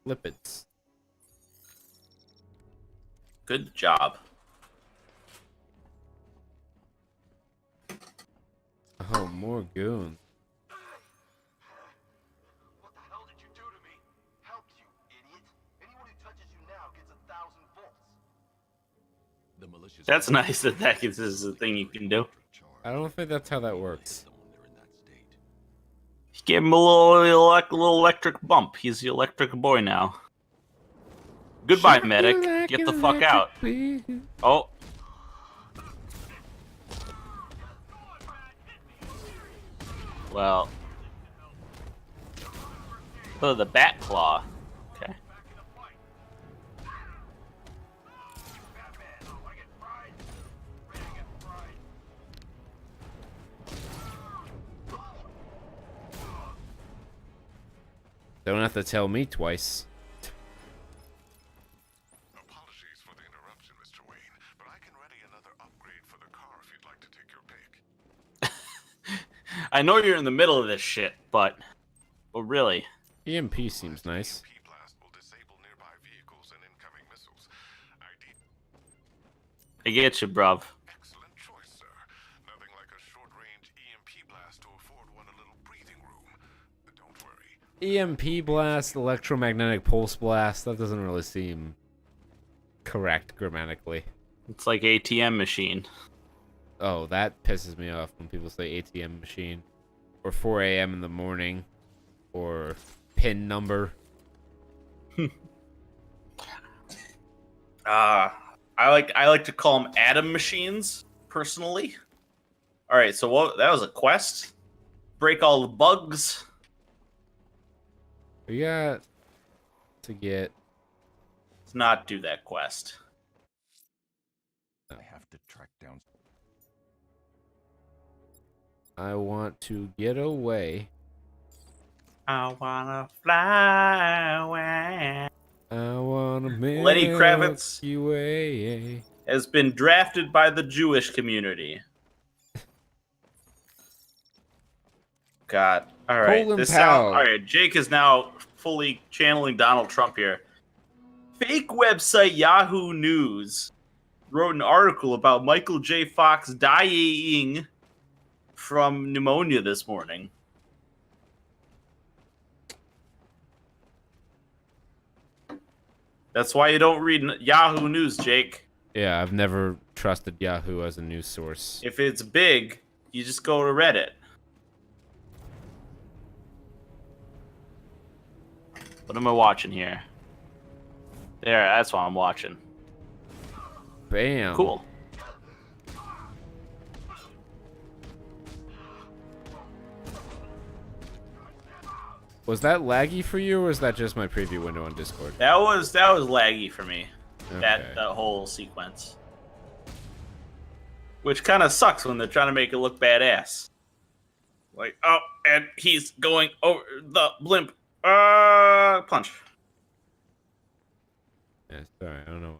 Lipids. Good job. Oh, more goons. What the hell did you do to me? Helps you, idiot. Anyone who touches you now gets 1,000 volts. The malicious That's nice that this is a thing you can do. I don't think that's how that works. them when they're in that state. Give him a little electric bump. He's the electric boy now. Goodbye, medic. Get the fuck out. Oh. Well. Oh, the bat claw. Okay. Don't have to tell me twice. Apologies for the interruption, Mr. Wayne, but I can ready another upgrade for the car if you'd like to take your pick. I know you're in the middle of this shit, but really. EMP seems nice. EMP blast will disable nearby vehicles and incoming missiles. I get you, bruv. Excellent choice, sir. Nothing like a short-range EMP blast to afford one a little breathing room. But don't worry, EMP blast, electromagnetic pulse blast. That doesn't really seem correct grammatically. It's like ATM machine. Oh, that pisses me off when people say ATM machine. Or 4 a.m. in the morning. Or PIN number. I like to call them atom machines, personally. All right, so that was a quest. Break all the bugs. We got to get... Let's not do that quest. I have to track down. I want to get away. I wanna fly away. I wanna Lenny Kravitz Milky Way. has been drafted by the Jewish community. God. All right. Colin This Powell. all right. Jake is now fully channeling Donald Trump here. Fake website Yahoo News wrote an article about Michael J. Fox dying from pneumonia this morning. That's why you don't read Yahoo News, Jake. Yeah, I've never trusted Yahoo as a news source. If it's big, you just go to Reddit. What am I watching here? There, that's what I'm watching. Bam. Cool. Was that laggy for you, or was that just my preview window on Discord? That was laggy for me. Okay. That whole sequence. Which kind of sucks when they're trying to make it look badass. Like, oh, and he's going over the blimp. Punch. Yeah, sorry, I don't know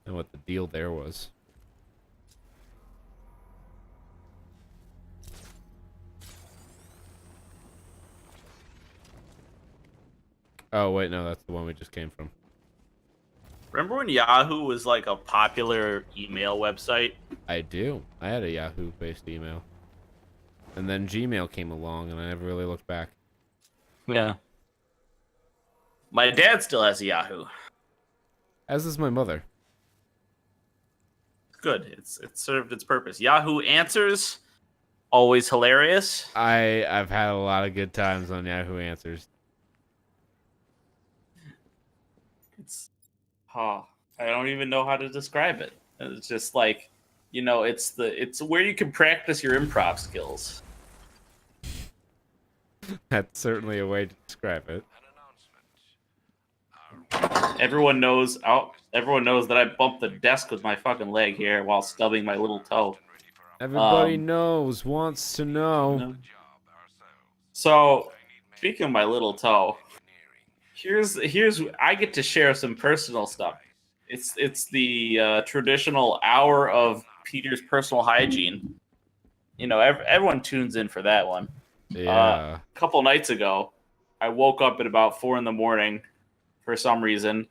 what the deal there was. Oh wait, no, that's the one we just came from. Remember when Yahoo was like a popular email website? I do. I had a Yahoo-based email. And then Gmail came along, and I never really looked back. Yeah. My dad still has a Yahoo. As does my mother. Good. It served its purpose. Yahoo Answers, always hilarious. I've had a lot of good times on Yahoo Answers. I don't even know how to describe it. It's just like, it's where you can practice your improv skills. That's certainly a way to describe it. Everyone knows that I bumped the desk with my fucking leg here while stubbing my little toe. Everybody knows, wants to know. So, speaking of my little toe, here's I get to share some personal stuff. It's the traditional hour of Peter's personal hygiene. Everyone tunes in for that one. Yeah. A couple nights ago, I woke up at about 4 a.m. for some reason,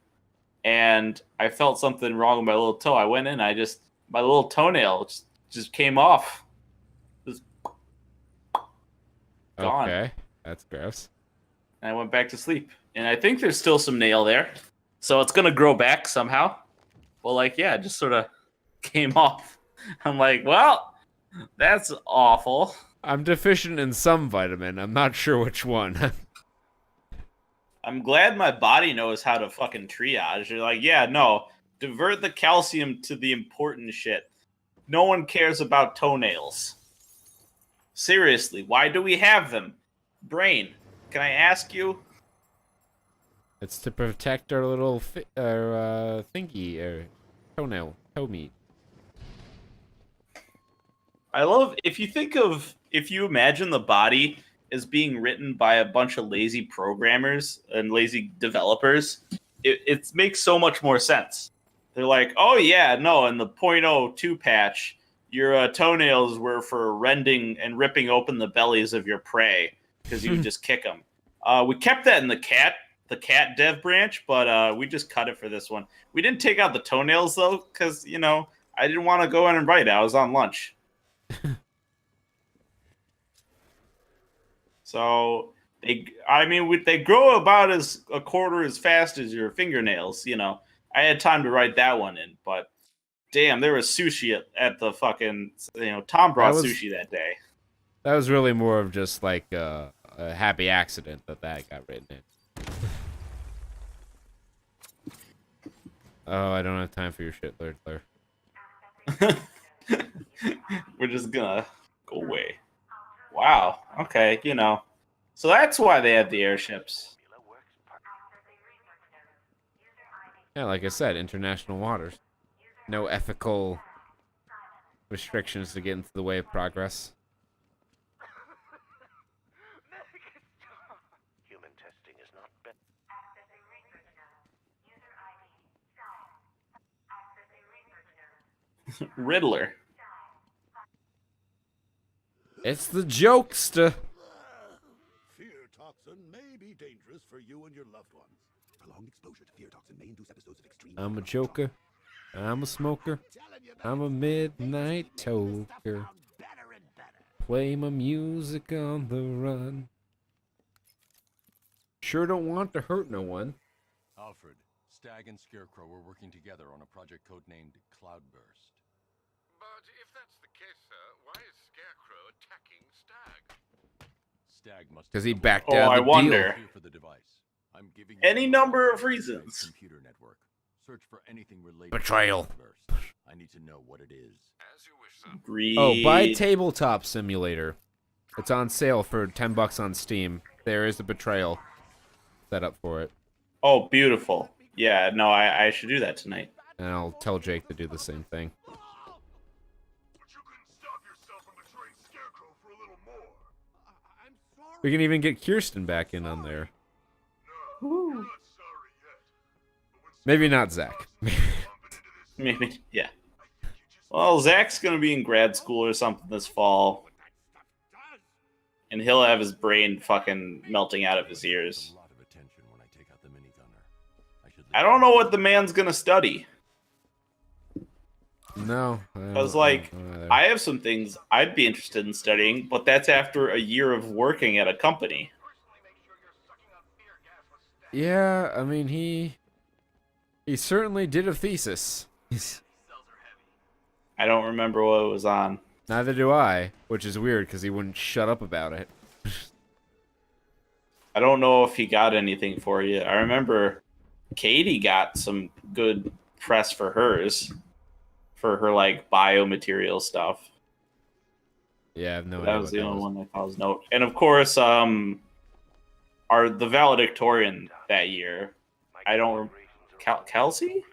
and I felt something wrong with my little toe. I went in, my little toenail just came off. Just gone. Okay, that's gross. And I went back to sleep. And I think there's still some nail there. So it's going to grow back somehow. Well, it just sort of came off. I'm like, well, that's awful. I'm deficient in some vitamin. I'm not sure which one. I'm glad my body knows how to fucking triage. You're like, yeah, no, divert the calcium to the important shit. No one cares about toenails. Seriously, why do we have them? Brain, can I ask you? It's to protect our little thingy, or toe meat. I love, if you imagine the body as being written by a bunch of lazy programmers and lazy developers, it makes so much more sense. They're like, oh yeah, no, in the .02 patch, your toenails were for rending and ripping open the bellies of your prey because you would just kick them. We kept that in the cat dev branch, but we just cut it for this one. We didn't take out the toenails though, because I didn't want to go in and write it. I was on lunch. So they grow about as a quarter as fast as your fingernails. You know, I had time to write that one in, but damn, there was sushi at the fucking. Tom brought sushi that day. That was really more of just like a happy accident that got written in. Oh, I don't have time for your shit, Lord. We're just gonna go away. Wow. Okay. So that's why they have the airships. Yeah, like I said, international waters. No ethical restrictions to get into the way of progress. Human testing is not better. Riddler. It's the jokester. Fear toxin may be dangerous for you and your loved ones. Prolonged exposure to fear toxin may induce episodes of extreme. I'm a joker. I'm a smoker. I'm a midnight toker. Play my music on the run. Sure don't want to hurt no one. Alfred, Stag and Scarecrow were working together on a project codenamed Cloudburst. But if that's the case, sir, why is Scarecrow attacking Stag? Stag must. Because he backed Oh, out I of the wonder. deal. For the device. I'm giving Any number of reasons. Computer network. Search for anything related. Betrayal. To Cloudburst. I need to know what it is. As you wish, sir. Greed. Oh, buy Tabletop Simulator. It's on sale for $10 on Steam. There is a betrayal set up for it. Oh, beautiful. Yeah, no, I should do that tonight. And I'll tell Jake to do the same thing. But you couldn't stop yourself from betraying Scarecrow for a little more. I'm sorry. We can even get Kirsten back in on there. No, you're not sorry yet. But when Maybe not Zach. Maybe, yeah. Well, Zach's gonna be in grad school or something this fall, and he'll have his brain fucking melting out of his ears. A lot of attention when I take out the minigunner. I don't know what the man's gonna study. No. Because, like, I have some things I'd be interested in studying, but that's after a year of working at a company. Yeah, I mean, he certainly did a thesis. I don't remember what it was on. Neither do I, which is weird because he wouldn't shut up about it. I don't know if he got anything for you. I remember Katie got some good press for hers, for her, like, biomaterial stuff. Yeah, I have no idea. That was the only one that caused note. And of course, the valedictorian that year, I don't Kelsey?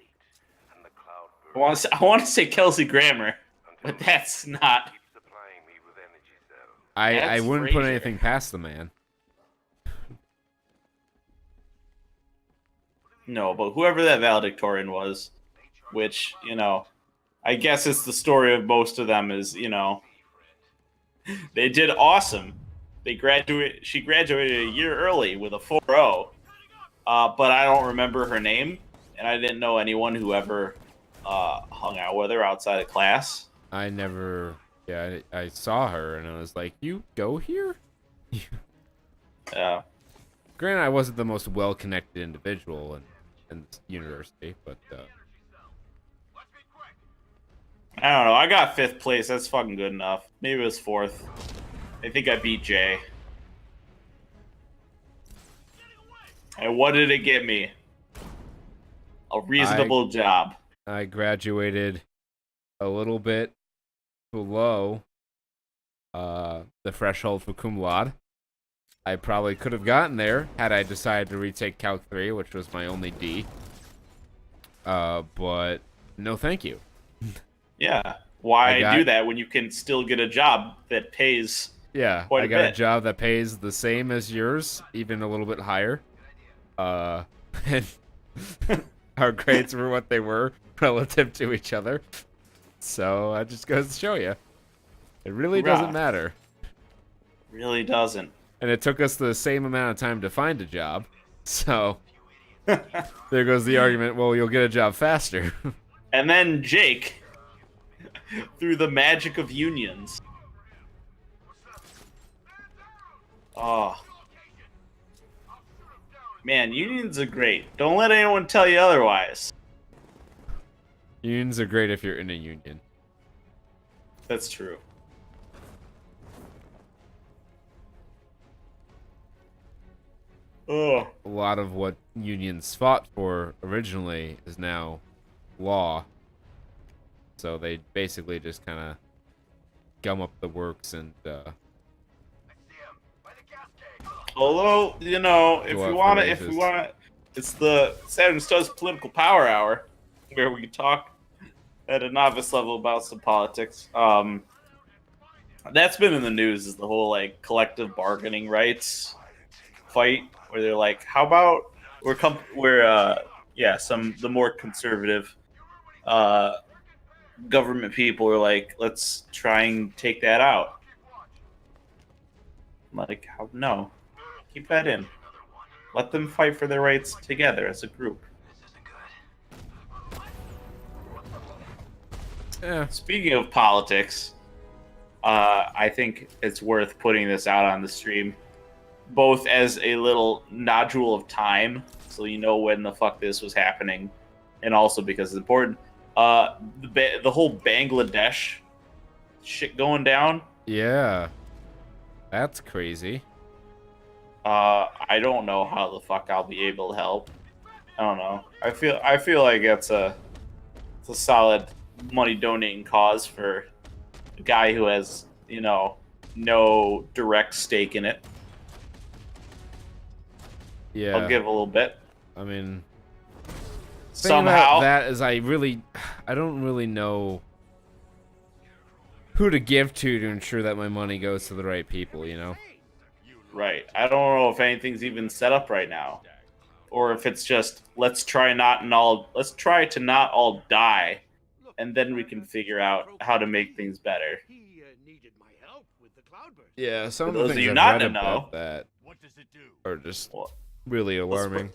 I want to say Kelsey Grammer, but that's not. I wouldn't put Frazier. anything past the man. No, but whoever that valedictorian was, which, I guess it's the story of most of them is, they did awesome. She graduated a year early with a 4.0, but I don't remember her name, and I didn't know anyone who ever hung out with her outside of class. I never... Yeah, I saw her, and I was like, you go here? Yeah. Granted, I wasn't the most well-connected individual in university, but... I don't know. I got 5th place. That's fucking good enough. Maybe it was 4th. I think I beat Jay. And what did it get me? A reasonable job. I graduated a little bit below the threshold for cum laude. I probably could have gotten there had I decided to retake Calc 3, which was my only D. But no thank you. Yeah. Why do that when you can still get a job that pays quite I a got bit? a job that pays the same as yours, even a little bit higher. And our grades were what they were relative to each other. So that just goes to show you. It really doesn't matter. Really doesn't. And it took us the same amount of time to find a job. So there goes the argument, well, you'll get a job faster. And then Jake, through the magic of unions, Oh. Man, unions are great. Don't let anyone tell you otherwise. Unions are great if you're in a union. That's true. Oh. A lot of what unions fought for originally is now law. So they basically just kind of gum up the works and Although, you know, if Go we out want for to, if we raises. want to, it's the Saturn Studs Political Power Hour, where we talk at a novice level about some politics. That's been in the news, is the whole like collective bargaining rights fight, where they're like, how about the more conservative government people are like, let's try and take that out. Like, no, keep that in. Let them fight for their rights together as a group. yeah. Speaking of politics, I think it's worth putting this out on the stream, both as a little nodule of time, so you know when the fuck this was happening, and also because it's important. The whole Bangladesh shit going down. Yeah. That's crazy. I don't know how the fuck I'll be able to help. I don't know. I feel like it's a solid money donating cause for a guy who has, you know, no direct stake in it. Yeah. I'll give a little bit. I mean, Somehow. that is, I don't really know who to give to ensure that my money goes to the right people, you know? Right. I don't know if anything's even set up right now, or if it's just let's try to not all die, and then we can figure out how to make things better. Yeah, some For of the those of things you I've not read to about know, that are just Well, really alarming.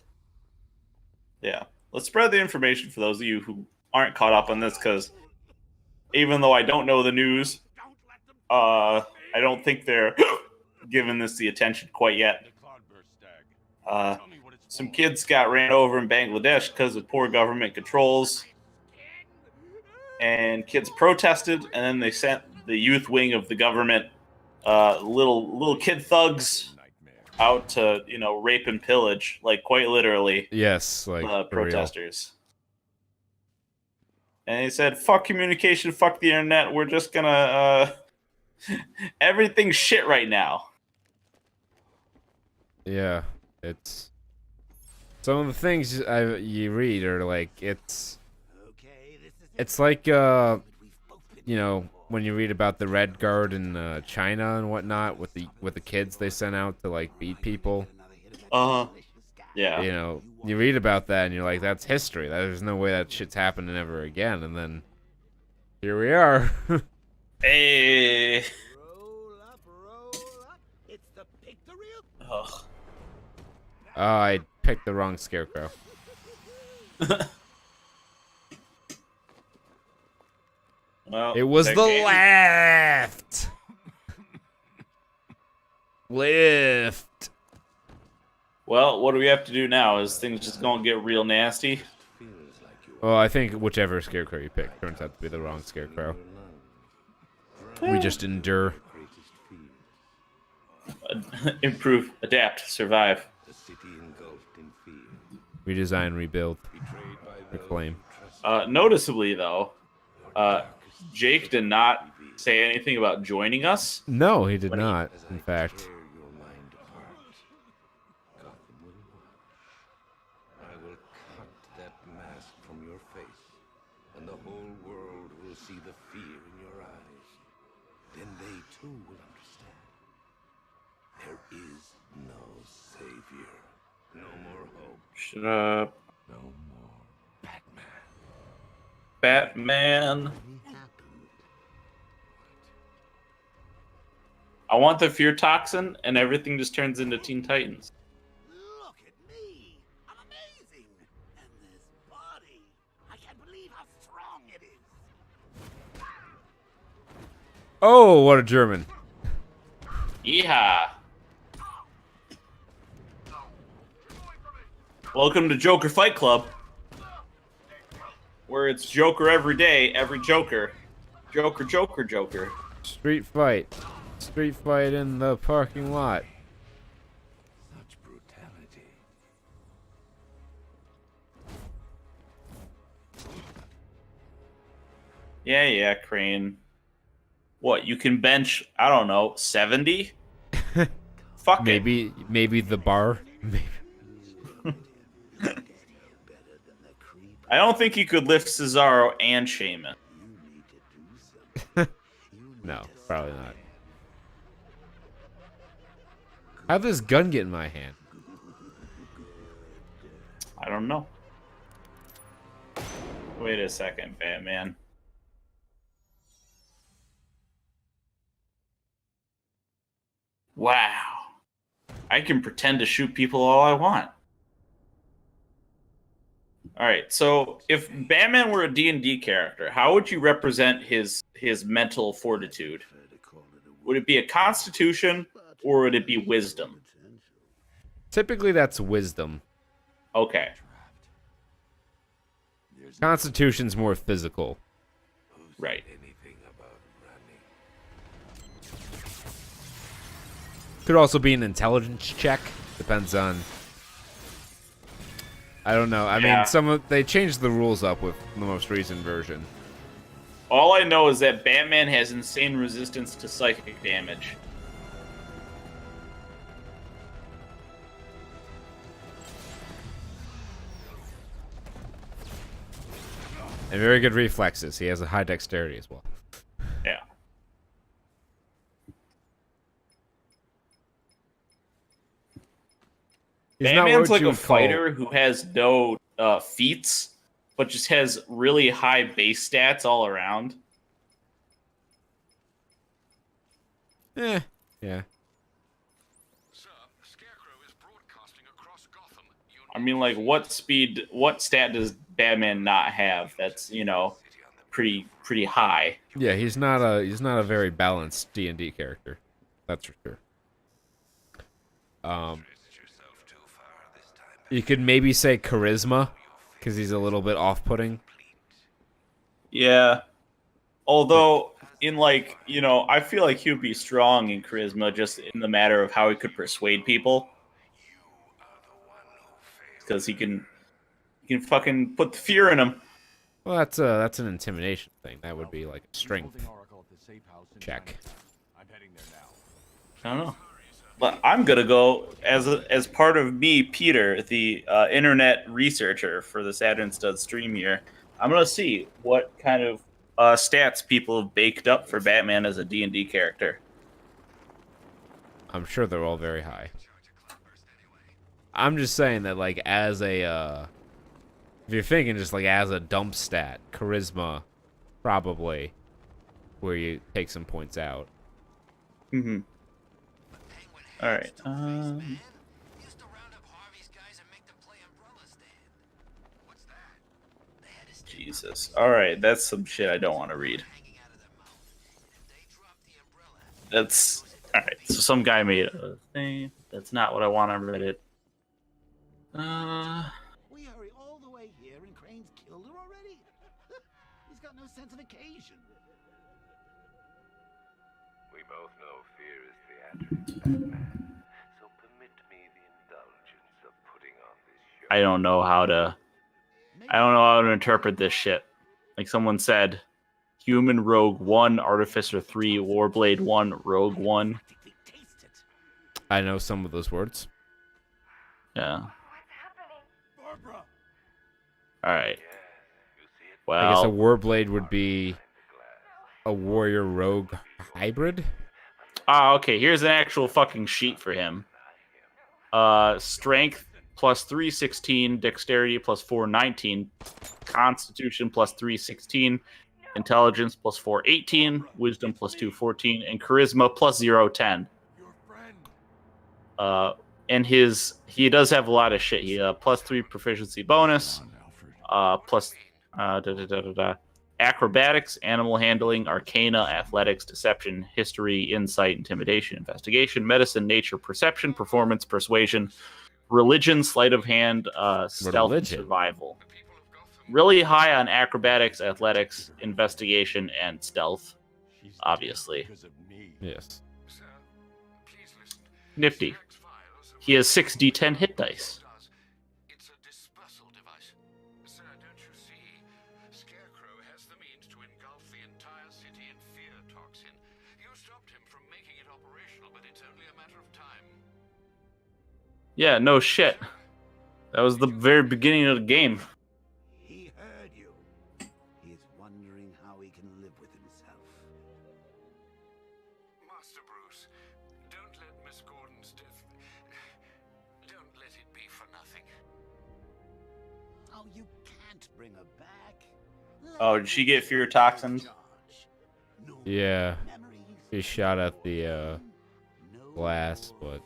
Yeah. Let's spread the information for those of you who aren't caught up on this, because even though I don't know the news, I don't think they're giving this the attention quite yet. Some kids got ran over in Bangladesh because of poor government controls, and kids protested, and then they sent the youth wing of the government, little kid thugs, out to, you know, rape and pillage, like quite literally. Yes, like for real. Protesters. And he said, "Fuck communication, fuck the internet. We're just gonna everything's shit right now." Yeah, it's some of the things you read are like it's like you know, when you read about the Red Guard in China and whatnot with the kids they sent out to like beat people. Yeah. You know, you read about that and you're like, that's history. There's no way that shit's happening ever again. And then here we are. Hey. Ugh. Oh, I picked the wrong scarecrow. Well, It was that the game- left. Lift. Well, what do we have to do now? Is things just gonna get real nasty? Well, I think whichever scarecrow you pick turns out to be the wrong scarecrow. We just endure. Improve, adapt, survive. Redesign, rebuild, reclaim. Noticeably, though, Jake did not say anything about joining us. No, he did not, in fact. I will cut that mask from your face, and the whole world will see the fear in your eyes. Then they too will understand. There is no savior, no more hope, Shut up. no more Batman. Batman. I want the fear toxin, and everything just turns into Teen Titans. Look at me! I'm amazing! And this body! I can't believe how strong it is! Oh, what a German. Yeehaw. Welcome to Joker Fight Club, where it's Joker every day, every Joker. Joker, Joker, Joker. Street fight. Street fight in the parking lot. Such brutality. Yeah, Crane. What, you can bench, I don't know, 70? Fuck it. Maybe the bar. Maybe. I don't think you could lift Cesaro and Shaman. No, probably not. How'd this gun get in my hand? I don't know. Wait a second, Batman. Wow. I can pretend to shoot people all I want. Alright, so if Batman were a D&D character, how would you represent his mental fortitude? Would it be a constitution, or would it be wisdom? Typically, that's wisdom. Okay. Constitution's more physical. Right. Could also be an intelligence check. Depends on. I don't know. I mean, they changed the rules up with the most recent version. All I know is that Batman has insane resistance to psychic damage. And very good reflexes. He has a high dexterity as well. Yeah. Batman's like a fighter who has no feats, but just has really high base stats all around. Yeah. I mean, like, what stat does Batman not have? That's, pretty high. Yeah, he's not a very balanced D&D character. That's for sure. You could maybe say charisma, because he's a little bit off-putting. Yeah. Although, I feel like he would be strong in charisma just in the matter of how he could persuade people. Because he can fucking put the fear in them. Well, that's an intimidation thing. That would be like a strength check. I don't know. But I'm gonna go as part of me, Peter, the internet researcher for the Saturn Studs stream here. I'm gonna see what kind of stats people have baked up for Batman as a D&D character. I'm sure they're all very high. I'm just saying that, like, as a if you're thinking just like as a dump stat, charisma, probably where you take some points out. Mm-hmm. All right. Jesus. All right, that's some shit I don't want to read. That's all right. So some guy made a thing. That's not what I want on Reddit. We hurry all the way here, and Crane's killed her already. He's got no sense of occasion. We both know fear is theatrics, so permit me the indulgence of putting on this show. I don't know how to interpret this shit. Like someone said, Human Rogue 1, Artificer 3, Warblade 1, Rogue 1. I know some of those words. Yeah. All right. Well, I guess a Warblade would be a warrior rogue hybrid. Okay. Here's an actual fucking sheet for him. Strength plus 316, dexterity plus 419, constitution plus 316, intelligence plus 418, wisdom plus 214, and charisma plus 010. And he does have a lot of shit. He plus 3 proficiency bonus, plus acrobatics, animal handling, arcana, athletics, deception, history, insight, intimidation, investigation, medicine, nature, perception, performance, persuasion, religion, sleight of hand, stealth, and survival. Really high on acrobatics, athletics, investigation, and stealth. Obviously. Yes. Nifty. He has 6d10 hit dice. It's a dispersal device. Sir, don't you see? Scarecrow has the means to engulf the entire city in fear toxin. You stopped him from making it operational, but it's only a matter of time. Yeah, no shit. That was the very beginning of the game. He heard you. He's wondering how he can live with himself. Master Bruce, don't let Miss Gordon's death... Don't let it be for nothing. Oh, you can't bring her back. Oh, did she get fear toxins? Yeah. She shot at the glass, but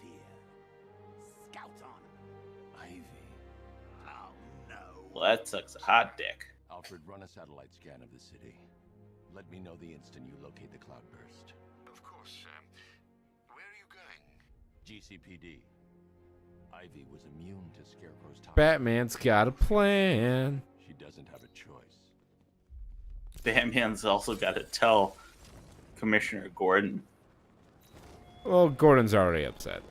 Scouts on him. Ivy. Oh no. Well, that sucks a hot dick. Alfred, run a satellite scan of the city. Let me know the instant you locate the cloudburst. Of course, where are you going? GCPD. Ivy was immune to Scarecrow's toxin. Batman's got a plan. She doesn't have a choice. Batman's also got to tell Commissioner Gordon. Well, Gordon's already upset.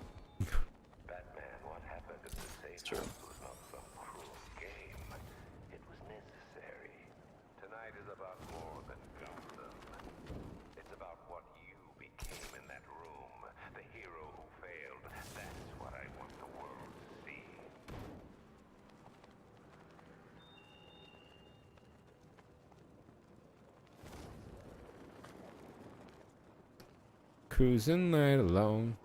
Batman, what happened at the safe It's true. house was not some cruel game. It was necessary. Tonight is about more than Gotham. It's about what you became in that room. The hero who failed. That's what I want the world to see. Cruising night alone.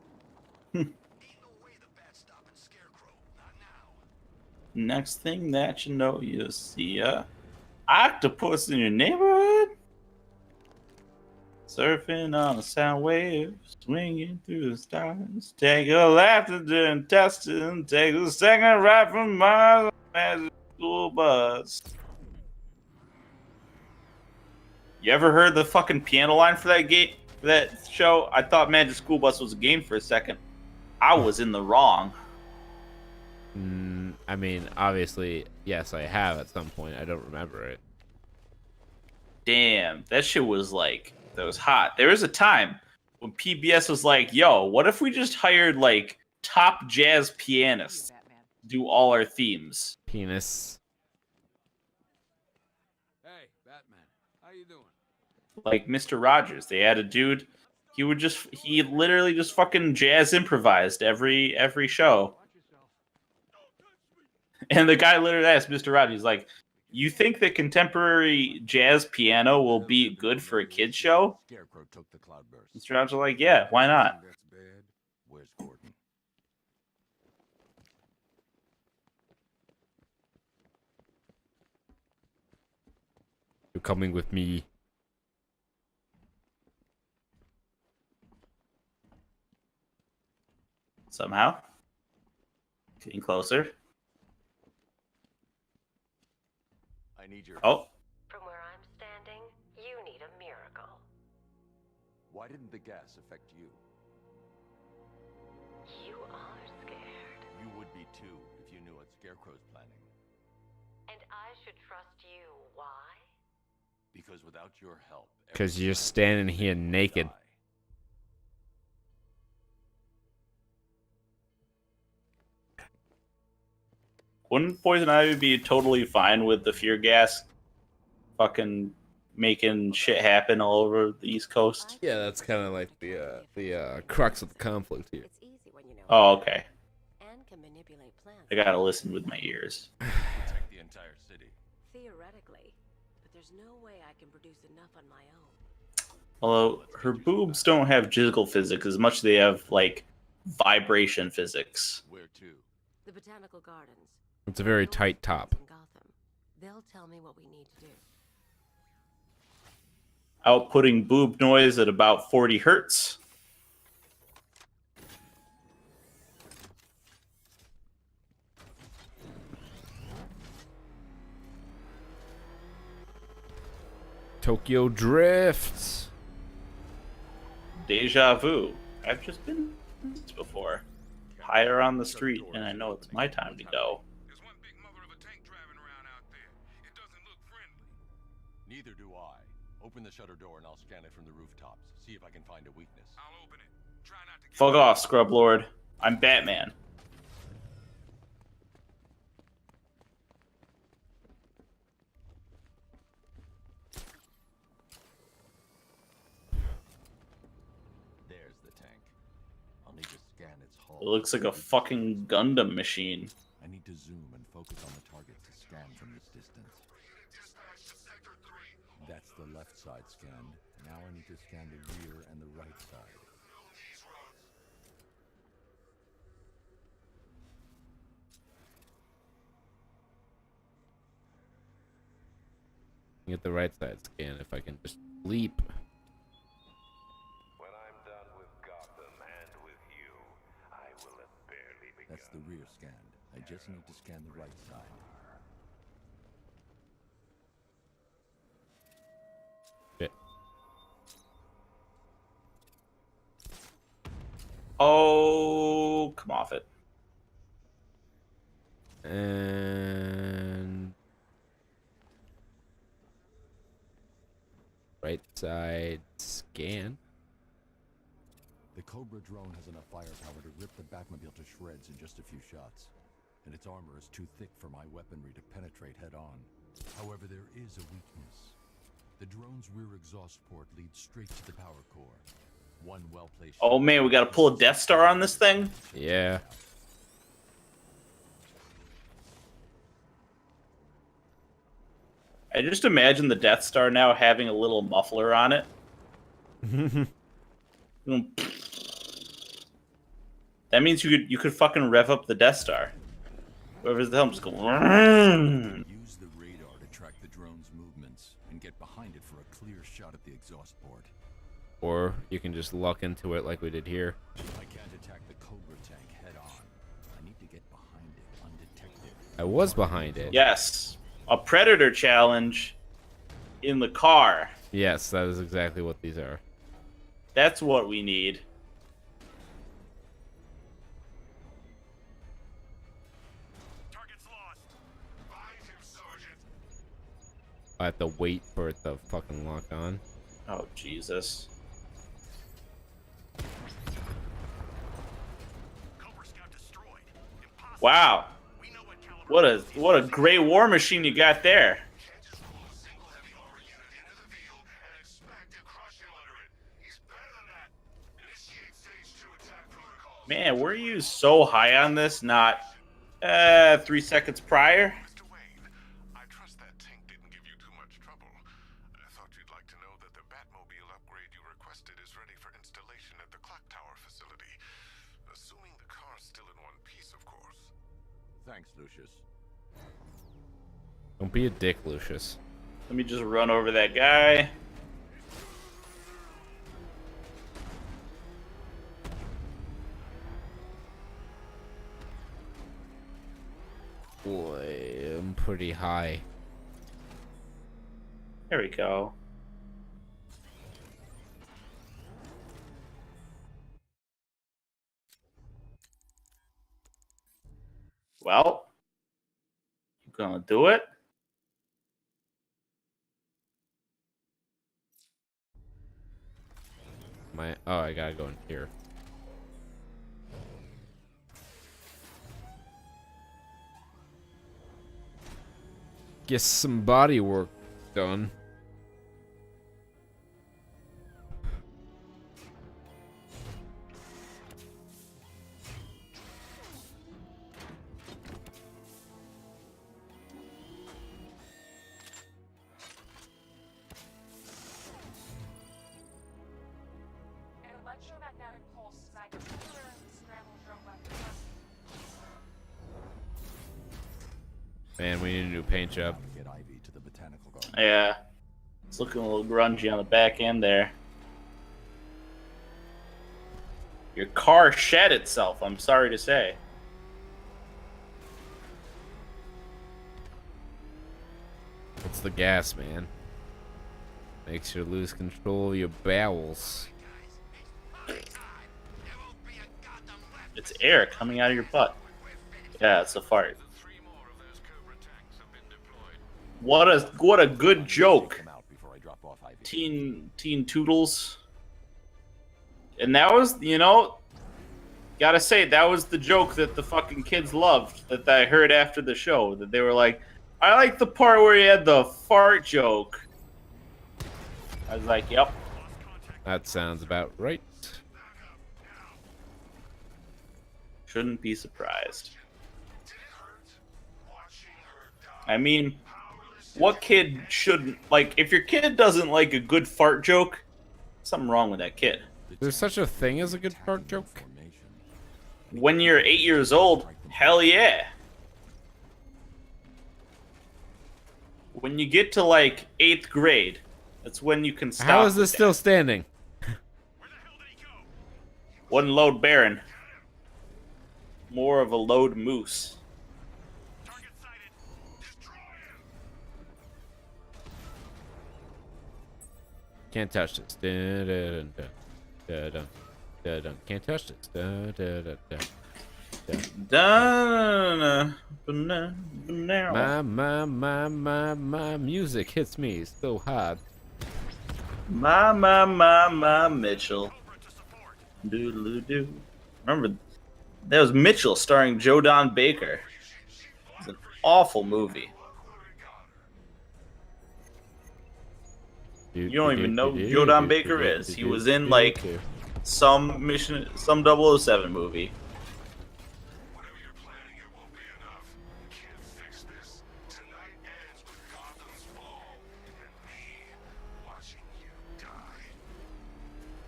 Next thing that you know, you'll see a octopus in your neighborhood. Surfing on a sound wave, swinging through the stars. Take a left at the intestine, take a second right from Mars, magic school bus. You ever heard the fucking piano line for that that show? I thought Magic School Bus was a game for a second. I was in the wrong. I mean, obviously, yes, I have at some point. I don't remember it. Damn, that shit was like, that was hot. There was a time when PBS was like, yo, what if we just hired like top jazz pianists to do all our themes? Penis. Hey, Batman, how you doing? Like Mr. Rogers. They had a dude, he literally just fucking jazz improvised every show. And the guy literally asked Mr. Rogers, he's like, you think that contemporary jazz piano will be good for a kid's show? Scarecrow took the cloudburst. Mr. Rogers was like, yeah, why not? That's bad. Where's Gordon? You're coming with me. Somehow. Getting closer. I need your... Oh. From where I'm standing, you need a miracle. Why didn't the gas affect you? You are scared. You would be too if you knew what Scarecrow's planning. And I should trust you. Why? Because without your help... Because you're standing here naked. Die. Wouldn't Poison Ivy be totally fine with the fear gas fucking making shit happen all over the East Coast? Yeah, that's kind of like the crux of the conflict here. It's easy when you know. Oh, okay. And can manipulate plans. I gotta listen with my ears. Protect the entire city. Theoretically, but there's no way I can produce enough on my own. Although her boobs don't have jiggle physics as much as they have like vibration physics. Where to? The botanical gardens. It's a very tight top. In Gotham. They'll tell me what we need to do. Outputting boob noise at about 40 hertz. Tokyo Drift. Deja vu. I've just been this before. higher on the street, and I know it's my time to go. There's one big mother of a tank driving around out there. It doesn't look friendly. Neither do I. Open the shutter door and I'll scan it from the rooftops. See if I can find a weakness. I'll open it. Try not to get Fuck off, Scrub Lord. I'm Batman. There's the tank. I'll need to scan its hull. It looks like a fucking Gundam machine. I need to zoom and focus on the target to scan from this distance. That's the left side scanned. Now I need to scan the rear and the right side. Get the right side scan if I can just leap. When I'm done with Gotham and with you, I will have barely begun. That's the rear scanned. I just need to scan the right side. Shit. Oh, come off it. And right side scan. The Cobra drone has enough firepower to rip the Batmobile to shreds in just a few shots. And its armor is too thick for my weaponry to penetrate head-on. However, there is a weakness. The drone's rear exhaust port leads straight to the power core. One well-placed... Oh man, we gotta pull a Death Star on this thing? Yeah. I just imagine the Death Star now having a little muffler on it. That means you could fucking rev up the Death Star. Whoever's the hell just go. Use the radar to track the drone's movements and get behind it for a clear shot at the exhaust port. Or you can just luck into it like we did here. I can't attack the Cobra tank head-on. I need to get behind it undetected. I was behind it. Yes, a Predator challenge in the car. Yes, that is exactly what these are. That's what we need. Target's lost. Find him, Sergeant. I have to wait for it to fucking lock on. Oh Jesus. Cobra Scout destroyed. Impossible. Wow. We know what caliber. What a great war machine you got there. Can't just roll a single heavy armor unit into the field and expect to crush him under it. He's better than that. Initiate stage 2 attack protocol. Man, were you so high on this? Not 3 seconds prior. Mr. Wayne, I trust that tank didn't give you too much trouble. I thought you'd like to know that the Batmobile upgrade you requested is ready for installation at the clock tower facility. Assuming the car's still in one piece, of course. Thanks, Lucius. Don't be a dick, Lucius. Let me just run over that guy. Boy, I'm pretty high. There we go. Well, you gonna do it? Oh, I gotta go in here. Get some body work done. An electromagnetic pulse snagged anywhere in the scramble drone weapon. Man, we need a new paint job. Get Ivy to the botanical garden. Yeah. It's looking a little grungy on the back end there. Your car shed itself, I'm sorry to say. It's the gas, man. Makes you lose control of your bowels. It's air coming out of your butt. Yeah, it's a fart. What a good joke. Teen Toodles. And that was, gotta say, that was the joke that the fucking kids loved, that I heard after the show. That they were like, I like the part where he had the fart joke. I was like, yep. That sounds about right. Shouldn't be surprised. I mean, what kid shouldn't, like, if your kid doesn't like a good fart joke, something wrong with that kid. There's such a thing as a good fart joke? When you're 8 years old, hell yeah. When you get to, like, 8th grade, that's when you can stop. How is this still standing? One load Baron. More of a load Moose. Can't touch this. Dun, dun, dun, dun, dun, dun, dun. Can't touch this. Dun, dun, dun, dun, My music hits me so hard. My Mitchell. Doodle-doo. Remember, that was Mitchell starring Joe Don Baker. It's an awful movie. You don't even know who Joe Don Baker is. He was in, like, some 007 movie.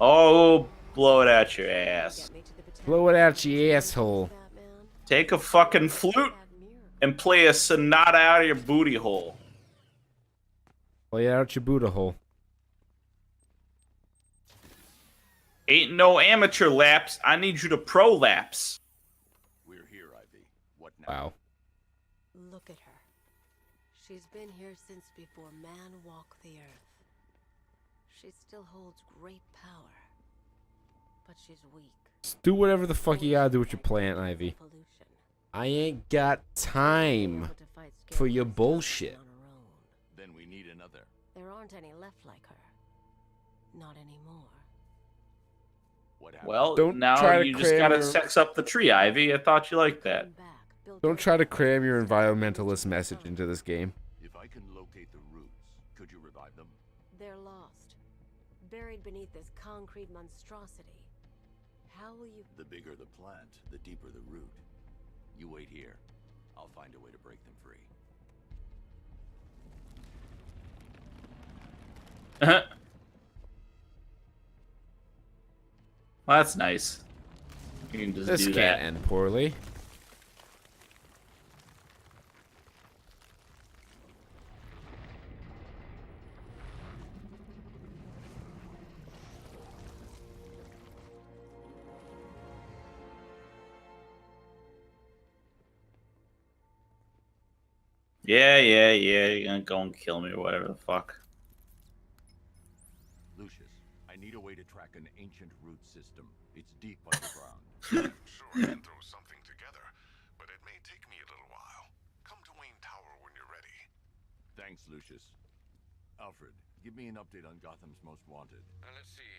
Oh, blow it out your ass. Blow it out your asshole. Take a fucking flute and play a sonata out of your booty hole. Play it out your Buddha hole. Ain't no amateur laps. I need you to prolapse. We're here, Ivy. What now? Wow. Look at her. She's been here since before man walked the earth. She still holds great power, but she's weak. Just do whatever the fuck you gotta do with your plant, Ivy. I ain't got time for your bullshit. Then we need another. There aren't any left like her. Not anymore. Well, Don't now try to you just cram gotta your- sex up the tree, Ivy. I thought you liked that. Don't try to cram your environmentalist message into this game. If I can locate the roots, could you revive them? They're lost, buried beneath this concrete monstrosity. How will you... The bigger the plant, the deeper the root. You wait here. I'll find a way to break them free. Well, that's nice. You can just This do can't that. end poorly. Yeah, you're gonna go and kill me or whatever the fuck. Lucius, I need a way to track an ancient root system. It's deep underground. Sure, I can throw something together, but it may take me a little while. Come to Wayne Tower when you're ready. Thanks, Lucius. Alfred, give me an update on Gotham's Most Wanted. Let's see.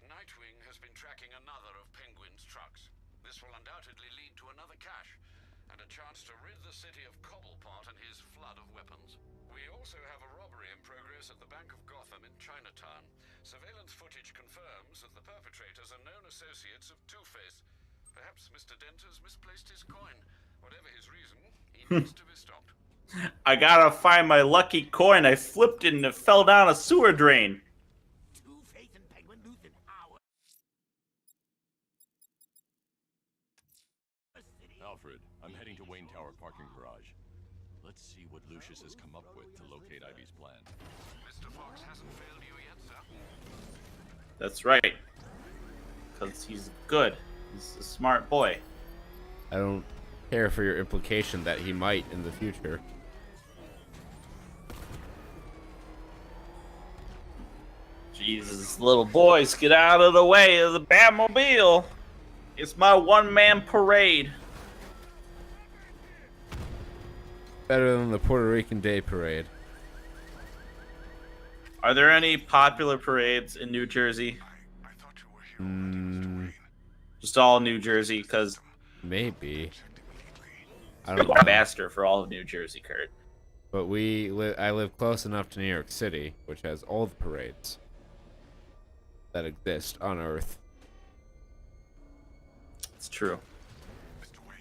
Nightwing has been tracking another of Penguin's trucks. This will undoubtedly lead to another cache, and a chance to rid the city of Cobblepot and his flood of weapons. We also have a robbery in progress at the Bank of Gotham in Chinatown. Surveillance footage confirms that the perpetrators are known associates of Two-Face. Perhaps Mr. Dent has misplaced his coin. Whatever his reason, he needs to be stopped. I gotta find my lucky coin. I flipped it and it fell down a sewer drain. Two-Face and Penguin losing hours. Alfred, I'm heading to Wayne Tower parking garage. Let's see what Lucius has come up with to locate Ivy's plan. Mr. Fox hasn't failed you yet, sir. That's right. Because he's good. He's a smart boy. I don't care for your implication that he might in the future. Jesus, little boys, get out of the way of the Batmobile. It's my one-man parade. Better than the Puerto Rican Day Parade. Are there any popular parades in New Jersey? Just all New Jersey, because Maybe. I I'm don't the know. ambassador for all of New Jersey, Kurt. But I live close enough to New York City, which has all the parades that exist on Earth. It's true. Mr. Wayne,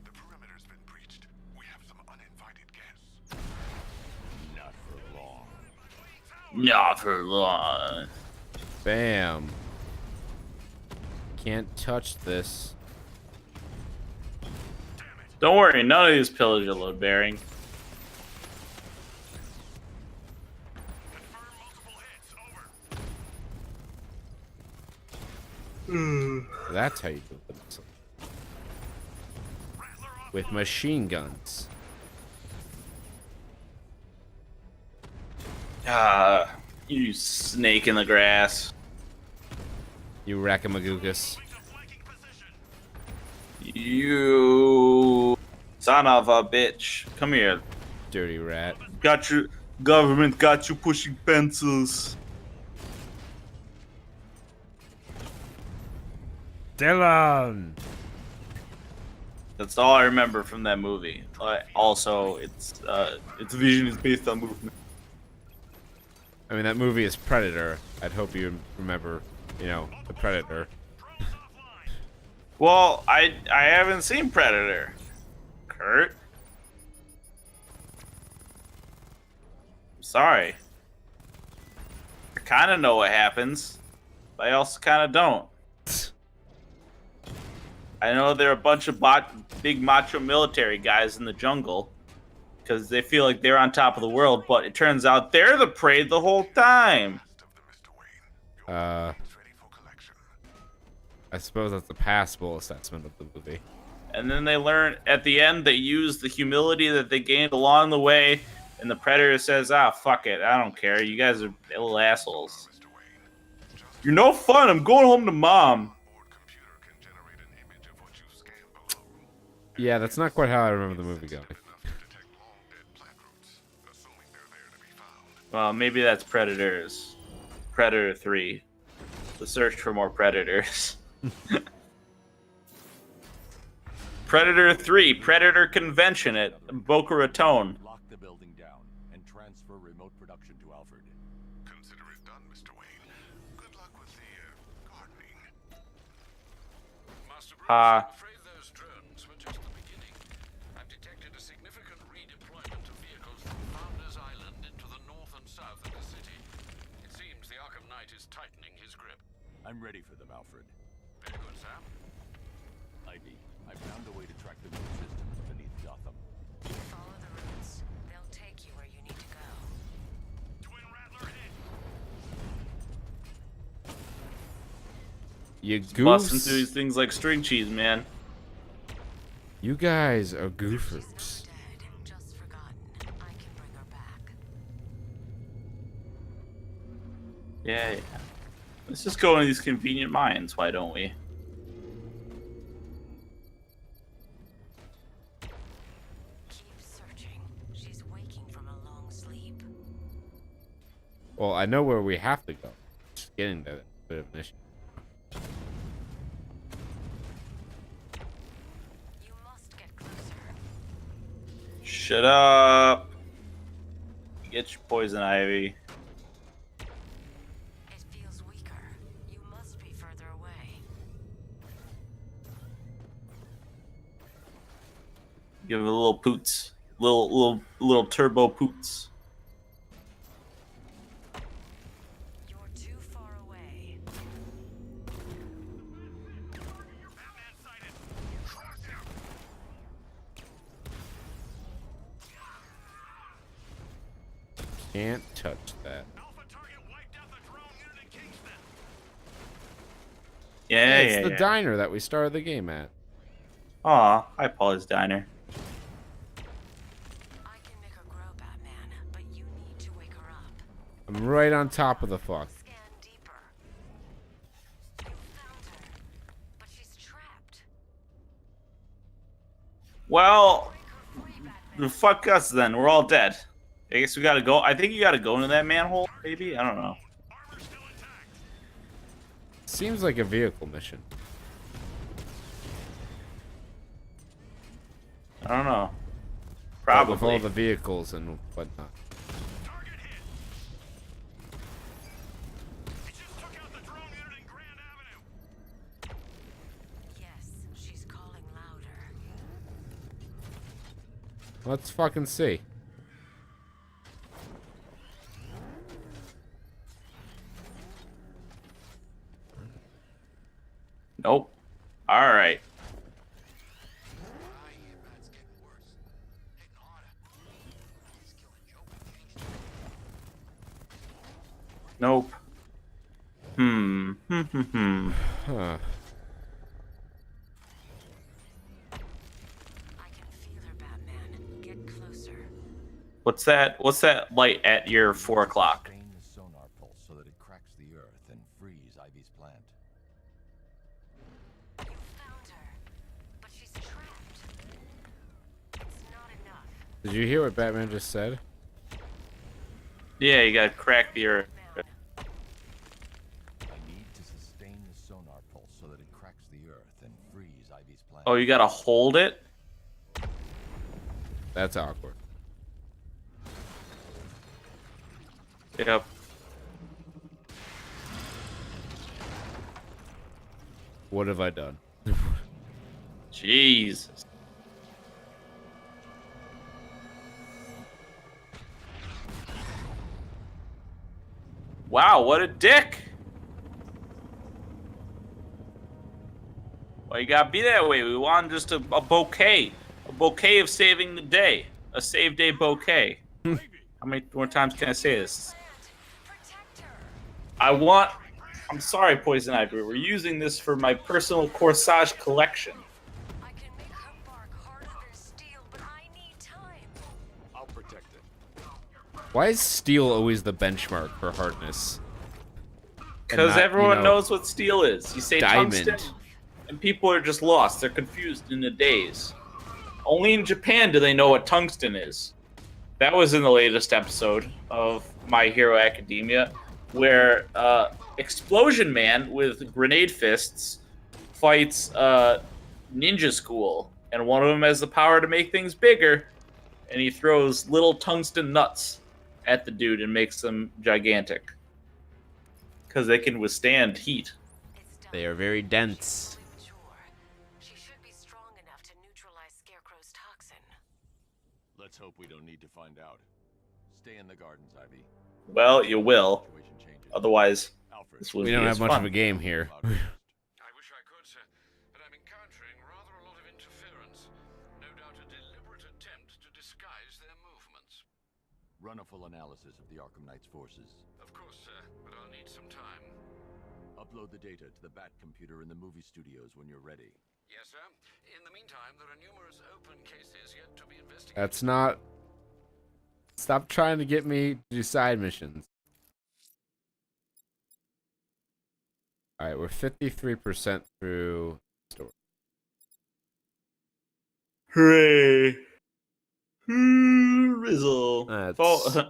the perimeter's been breached. We have some uninvited guests. Not for long. Not for long. Bam. Can't touch this. Don't worry, none of these pillars are load bearing. That's how you do it. With machine guns. You snake in the grass. You rackamagookus. You son of a bitch. Come here. Dirty rat. Got you. Government got you pushing pencils. Dylan! That's all I remember from that movie. Also, its vision is based on movement. I mean, that movie is Predator. I'd hope you remember, the Predator. Well, I haven't seen Predator, Kurt. I'm sorry. I kind of know what happens, but I also kind of don't. I know there are a bunch of big macho military guys in the jungle because they feel like they're on top of the world, but it turns out they're the prey the whole time. I suppose that's a passable assessment of the movie. And then they learn at the end they use the humility that they gained along the way, and the Predator says, fuck it, I don't care, you guys are little assholes. You're no fun, I'm going home to mom. Yeah, that's not quite how I remember the movie going. Well, maybe that's Predators. Predator 3. The search for more Predators. Predator 3, Predator Convention at Boca Raton. Lock the building down and transfer remote production to Alfred. Consider it done, Mr. Wayne. Good luck with the gardening. Master Bruce, I'm afraid those drones were just the beginning. I've detected a significant redeployment of vehicles from Founders Island into the north and south of the city. It seems the Arkham Knight is tightening his grip. I'm ready for them, Alfred. Very good, Sam. Ivy, I found a way to track the moon systems beneath Gotham. Follow the routes. They'll take you where you need to go. Twin Rattler hit. You Busting through goofs. these things like string cheese, man. You guys are goofers. Dead, just forgotten. I can bring her back. Yeah. Let's just go into these convenient mines, why don't we? Keep searching. She's waking from a long sleep. Well, I know where we have to go. Just getting there. Bit of an issue. You must get closer. Shut up. Get your poison ivy. It feels weaker. You must be further away. Give it a little poots. Little turbo poots. You're too far away. Can't touch that. Yeah, It's yeah, the yeah. diner that we started the game at. Aw, hi Paul's Diner. I can make her grow, Batman, but you need to wake her up. I'm right on top of the fuck. Scan deeper. You found her, but she's trapped. Well, fuck us then. We're all dead. I guess we gotta go. I think you gotta go into that manhole, maybe? I don't know. Seems like a vehicle mission. I don't know. But with Probably. all the vehicles and whatnot. Yes, she's calling louder. Let's fucking see. Nope. All right. Nope. Hmm. Huh. I can feel her, Batman. Get closer. What's that? What's that light at your 4 o'clock? Sustain the sonar pulse so that it cracks the earth and frees Ivy's plant. You found her, but she's trapped. It's not enough. Did you hear what Batman just said? Yeah, you gotta crack the earth. I need to sustain the sonar pulse so that it cracks the earth and frees Ivy's plant. Oh, you gotta hold it? That's awkward. Yep. What have I done? Jesus. Wow, what a dick! Why you gotta be that way? We want just a bouquet. A bouquet of saving the day. A save day bouquet. How many more times can I say this? I'm sorry, Poison Ivy. We're using this for my personal corsage collection. I can make her bark harder than steel, but I need time. I'll protect it. Why is steel always the benchmark for hardness? Because not, everyone you know, knows what steel is. You say diamond. tungsten, and people are just lost. They're confused in a daze. Only in Japan do they know what tungsten is. That was in the latest episode of My Hero Academia, where Explosion Man with grenade fists fights Ninja School, and one of them has the power to make things bigger, and he throws little tungsten nuts at the dude and makes them gigantic. Because they can withstand heat. They are very dense. She should be strong enough to neutralize Scarecrow's toxin. Let's hope we don't need to find out. Stay in the gardens, Ivy. Well, you will. Situation changes. Otherwise, Alfred, this would We be don't as have much fun. of a game here. I wish I could, sir, but I'm encountering rather a lot of interference. No doubt a deliberate attempt to disguise their movements. run a full analysis of the Arkham Knight's forces. Of course, sir, but I'll need some time. Upload the data to the Bat computer in the movie studios when you're ready. Yes, sir. In the meantime, there are numerous open cases yet to be investigated. That's not... Stop trying to get me to do side missions. Alright, we're 53% through the story. Hooray! Rizzle. That's-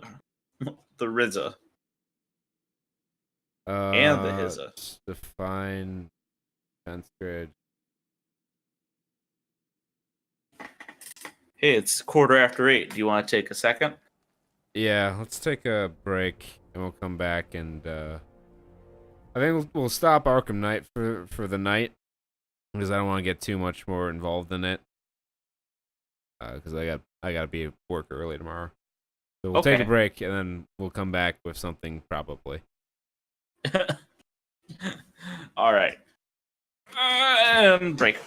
The Rizza. Uh, And the Hizza. Define defense grid. Hey, it's 8:15. Do you want to take a second? Yeah, let's take a break and we'll come back and I think we'll stop Arkham Knight for the night because I don't want to get too much more involved in it. Because I gotta be at work early tomorrow. So we'll take a Okay. break and then we'll come back with something probably. All right. Break.